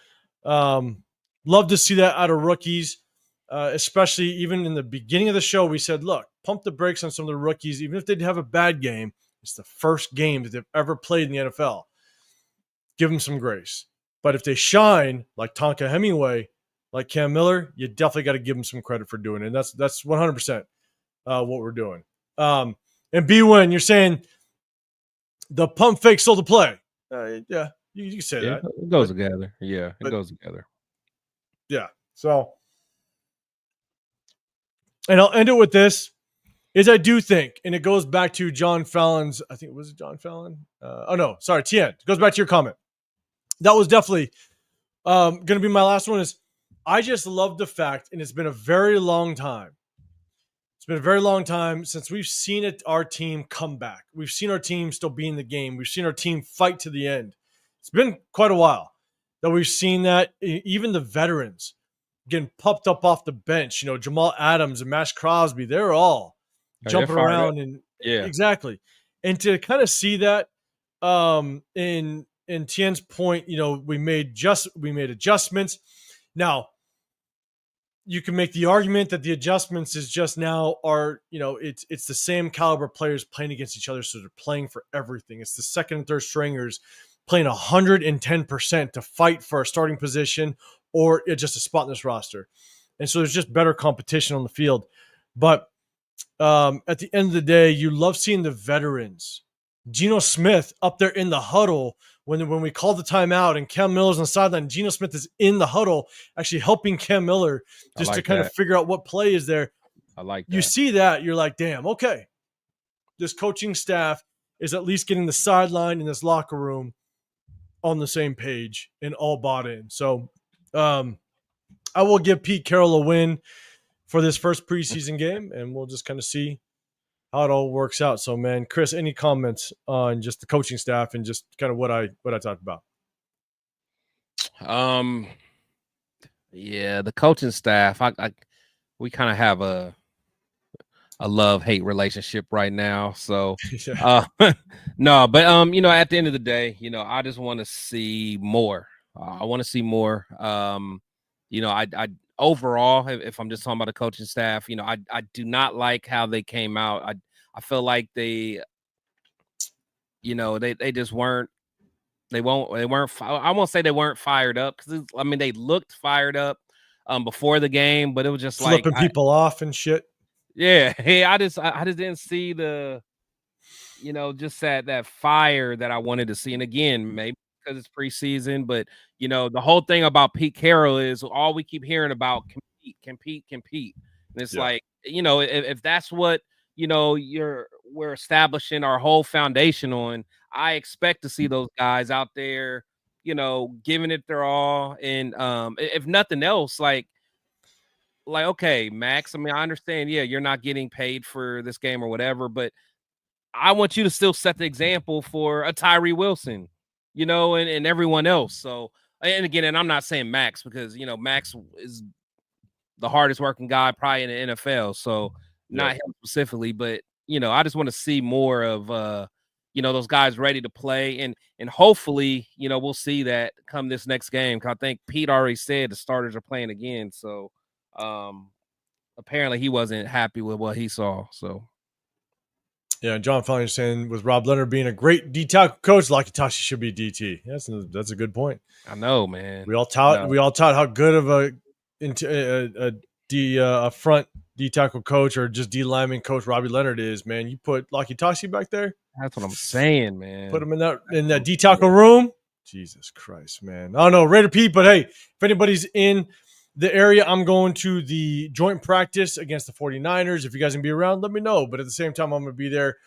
love to see that out of rookies, especially even in the beginning of the show. We said, look, pump the brakes on some of the rookies. Even if they have a bad game, it's the first game that they've ever played in the NFL. Give them some grace. But if they shine, like Tonka Hemingway, like Cam Miller, you definitely got to give them some credit for doing it. And that's 100% what we're doing. And B-Win, you're saying the pump fake sold the play. Yeah, you can say that. It goes together. Yeah, it goes together. Yeah. So, and I'll end it with this, is I do think, and it goes back to John Fallon's, I think it was John Fallon. Tien. It goes back to your comment. That was definitely going to be my last one. Is I just love the fact, and it's been a very long time. It's been a very long time since we've seen our team come back. We've seen our team still be in the game. We've seen our team fight to the end. It's been quite a while that we've seen that. Even the veterans getting popped up off the bench, Jamal Adams and Max Crosby, they're all jumping around. And exactly. And to kind of see that in Tien's point, we made adjustments. Now, you can make the argument that the adjustments is just now it's the same caliber players playing against each other, so they're playing for everything. It's the second and third stringers playing 110% to fight for a starting position or just a spot in this roster. And so there's just better competition on the field. But at the end of the day, you love seeing the veterans. Geno Smith up there in the huddle when we called the timeout and Cam Miller's on the sideline. Geno Smith is in the huddle actually helping Cam Miller just to kind of figure out what play is there. I like that. You see that, you're like, damn, okay. This coaching staff is at least getting the sideline in this locker room on the same page and all bought in. So I will give Pete Carroll a win for this first preseason game, and we'll just kind of see how it all works out. So, man, Chris, any comments on just the coaching staff and just kind of what I talked about? Yeah, the coaching staff, we kind of have a love-hate relationship right now. So no, but at the end of the day, I just want to see more. I want to see more. I overall, if I'm just talking about the coaching staff, I do not like how they came out. I feel like they just weren't. I won't say they weren't fired up, because they looked fired up before the game, but it was just flipping people off and shit. Yeah, hey, I just didn't see the, just that fire that I wanted to see. And again, maybe because it's preseason, but the whole thing about Pete Carroll is all we keep hearing about: compete. And it's like, if that's what we're establishing our whole foundation on, I expect to see those guys out there, giving it their all. And if nothing else, like, okay, Max, I understand, you're not getting paid for this game or whatever, but I want you to still set the example for a Tyree Wilson, and everyone else. So, and again, and I'm not saying Max, because, Max is the hardest working guy probably in the NFL. So not him specifically, but, I just want to see more of, those guys ready to play. And hopefully, we'll see that come this next game. Cause I think Pete already said the starters are playing again. So apparently he wasn't happy with what he saw. So. Yeah, John Fowler saying with Rob Leonard being a great D tackle coach, Lakitashi should be DT. That's a good point. I know, man. We all tout how good of a front D tackle coach or just D lineman coach Robbie Leonard is. Man, you put Lakitashi back there. That's what I'm saying, man. Put him in that D tackle room. Jesus Christ, man. I don't know, Raider Pete, but hey, if anybody's in the area, I'm going to the joint practice against the 49ers. If you guys can be around, let me know. But at the same time, I'm going to be there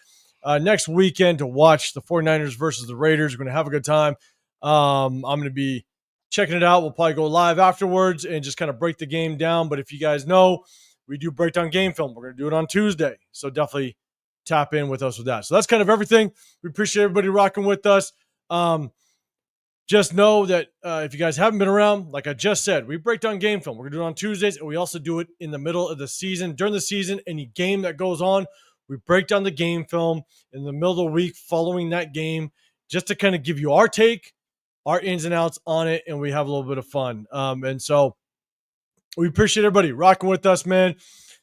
next weekend to watch the 49ers versus the Raiders. We're going to have a good time. I'm going to be checking it out. We'll probably go live afterwards and just kind of break the game down. But if you guys know, we do breakdown game film. We're going to do it on Tuesday. So definitely tap in with us with that. So that's kind of everything. We appreciate everybody rocking with us. Just know that if you guys haven't been around, like I just said, we break down game film. We're going to do it on Tuesdays, and we also do it in the middle of the season. During the season, any game that goes on, we break down the game film in the middle of the week following that game just to kind of give you our take, our ins and outs on it, and we have a little bit of fun. And so we appreciate everybody rocking with us, man.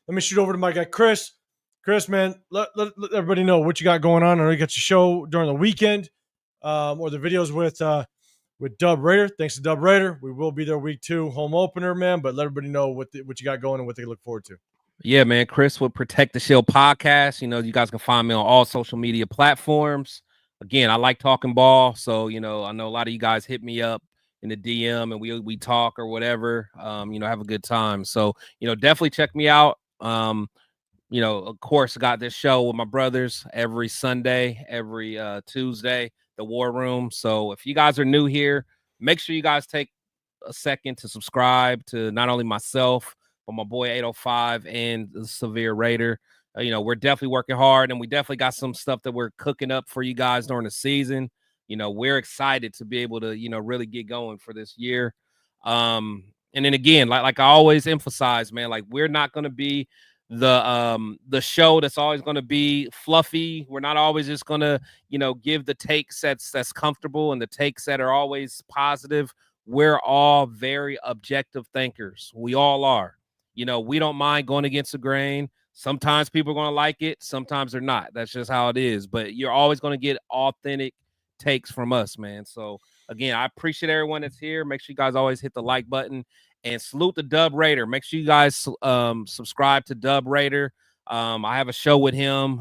Let me shoot over to my guy, Chris. Chris, man, let everybody know what you got going on. I know you got your show during the weekend or the videos with Dub Raider. Thanks to Dub Raider. We will be there week 2, home opener, man. But let everybody know what you got going and what they look forward to. Yeah, man. Chris with Protect the Shield podcast. You guys can find me on all social media platforms. Again, I like talking ball. So, I know a lot of you guys hit me up in the DM and we talk or whatever. Have a good time. So, definitely check me out. Of course, I got this show with my brothers every Sunday, every Tuesday. The War Room. So if you guys are new here, make sure you guys take a second to subscribe to not only myself, but my boy 805 and the Severe Raider. We're definitely working hard, and we definitely got some stuff that we're cooking up for you guys during the season. We're excited to be able to, really get going for this year. And then again, like I always emphasize, man, like we're not going to be the show that's always going to be fluffy. We're not always just going to, give the takes that's comfortable and the takes that are always positive. We're all very objective thinkers. We all are. We don't mind going against the grain. Sometimes people are going to like it. Sometimes they're not. That's just how it is. But you're always going to get authentic takes from us, man. So again, I appreciate everyone that's here. Make sure you guys always hit the like button and salute the Dub Raider. Make sure you guys subscribe to Dub Raider. I have a show with him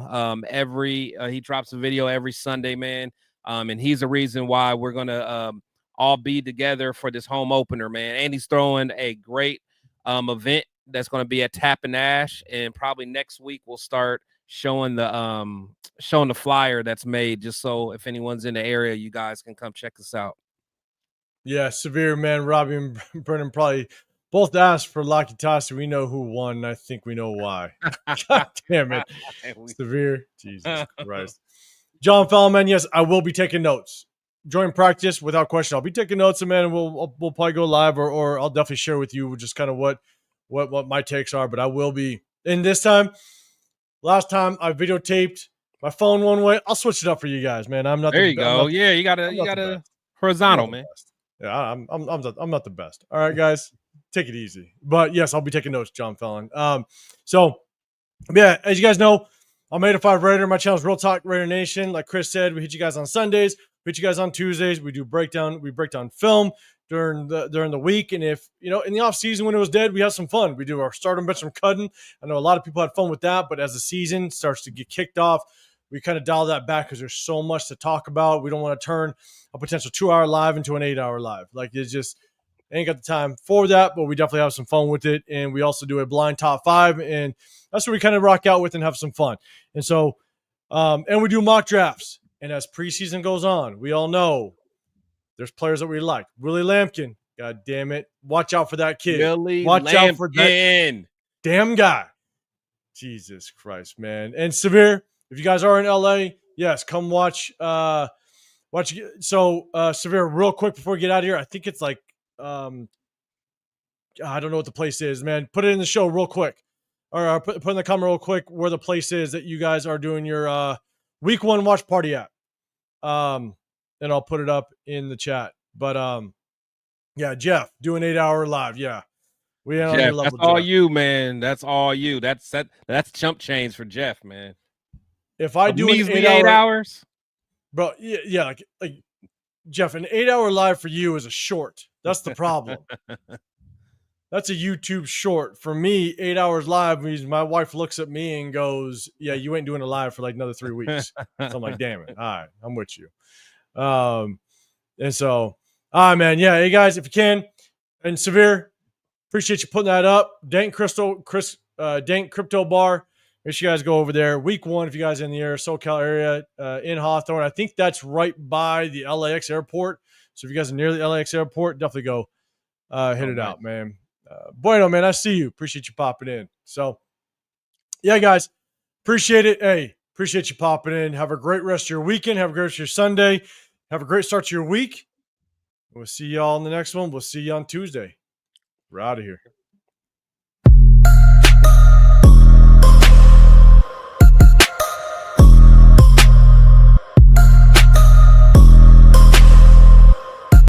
he drops a video every Sunday, man. And he's the reason why we're going to all be together for this home opener, man. And he's throwing a great event that's going to be at Tap and Ash, and probably next week we'll start showing the flyer that's made, just so if anyone's in the area, you guys can come check us out. Yeah, Severe, man. Robbie and Brennan probably both asked for Lucky Toss. We know who won. I think we know why. God damn it. Severe. Jesus Christ. John Fellman, yes, I will be taking notes. During practice, without question, I'll be taking notes, and man, we'll probably go live, or I'll definitely share with you just kind of what my takes are. But I will be. And this time, last time I videotaped my phone one way. I'll switch it up for you guys, man. I'm not. There you go. Yeah, you gotta horizontal, man. Yeah, I'm not the best. All right, guys, take it easy. But yes, I'll be taking notes, John Fallon. So yeah, as you guys know, I'm 805 Raider. My channel is RealTalk Raider Nation. Like Chris said, we hit you guys on Sundays. We hit you guys on Tuesdays. We do breakdown. We break down film during the week. And if in the off season when it was dead, we have some fun. We do our start and bench from cutting. I know a lot of people had fun with that, but as the season starts to get kicked off, we kind of dial that back because there's so much to talk about. We don't want to turn a potential 2-hour live into an 8-hour live. Like, it's just ain't got the time for that, but we definitely have some fun with it. And we also do a blind top 5, and that's what we kind of rock out with and have some fun. And so, and we do mock drafts. And as preseason goes on, we all know there's players that we like. Willie Lampkin, God damn it. Watch out for that kid. Watch out for that damn guy. Jesus Christ, man. And Severe, if you guys are in LA, yes, come watch. So, Severe, real quick before we get out of here, I think it's like, I don't know what the place is, man. Put it in the show real quick, or put in the comment real quick where the place is that you guys are doing your week 1 watch party at. And I'll put it up in the chat. But yeah, Jeff, do an 8-hour live. Yeah, we ain't on your level. That's all you, man. That's all you. That's chump change for Jeff, man. If I do an 8 hours, bro, yeah, like Jeff, an 8-hour live for you is a short. That's the problem. That's a YouTube short. For me, 8 hours live means my wife looks at me and goes, "Yeah, you ain't doing a live for like another 3 weeks." So I'm like, "Damn it! All right, I'm with you." And so, man, yeah, hey guys, if you can, and Severe, appreciate you putting that up. Dank Crypto Bar. Make sure you guys go over there. Week 1, if you guys are in the SoCal area, in Hawthorne. I think that's right by the LAX airport. So if you guys are near the LAX airport, definitely go hit it out, man. Bueno, man, I see you. Appreciate you popping in. So, yeah, guys, appreciate it. Hey, appreciate you popping in. Have a great rest of your weekend. Have a great rest of your Sunday. Have a great start to your week. We'll see y'all in the next one. We'll see you on Tuesday. We're out of here.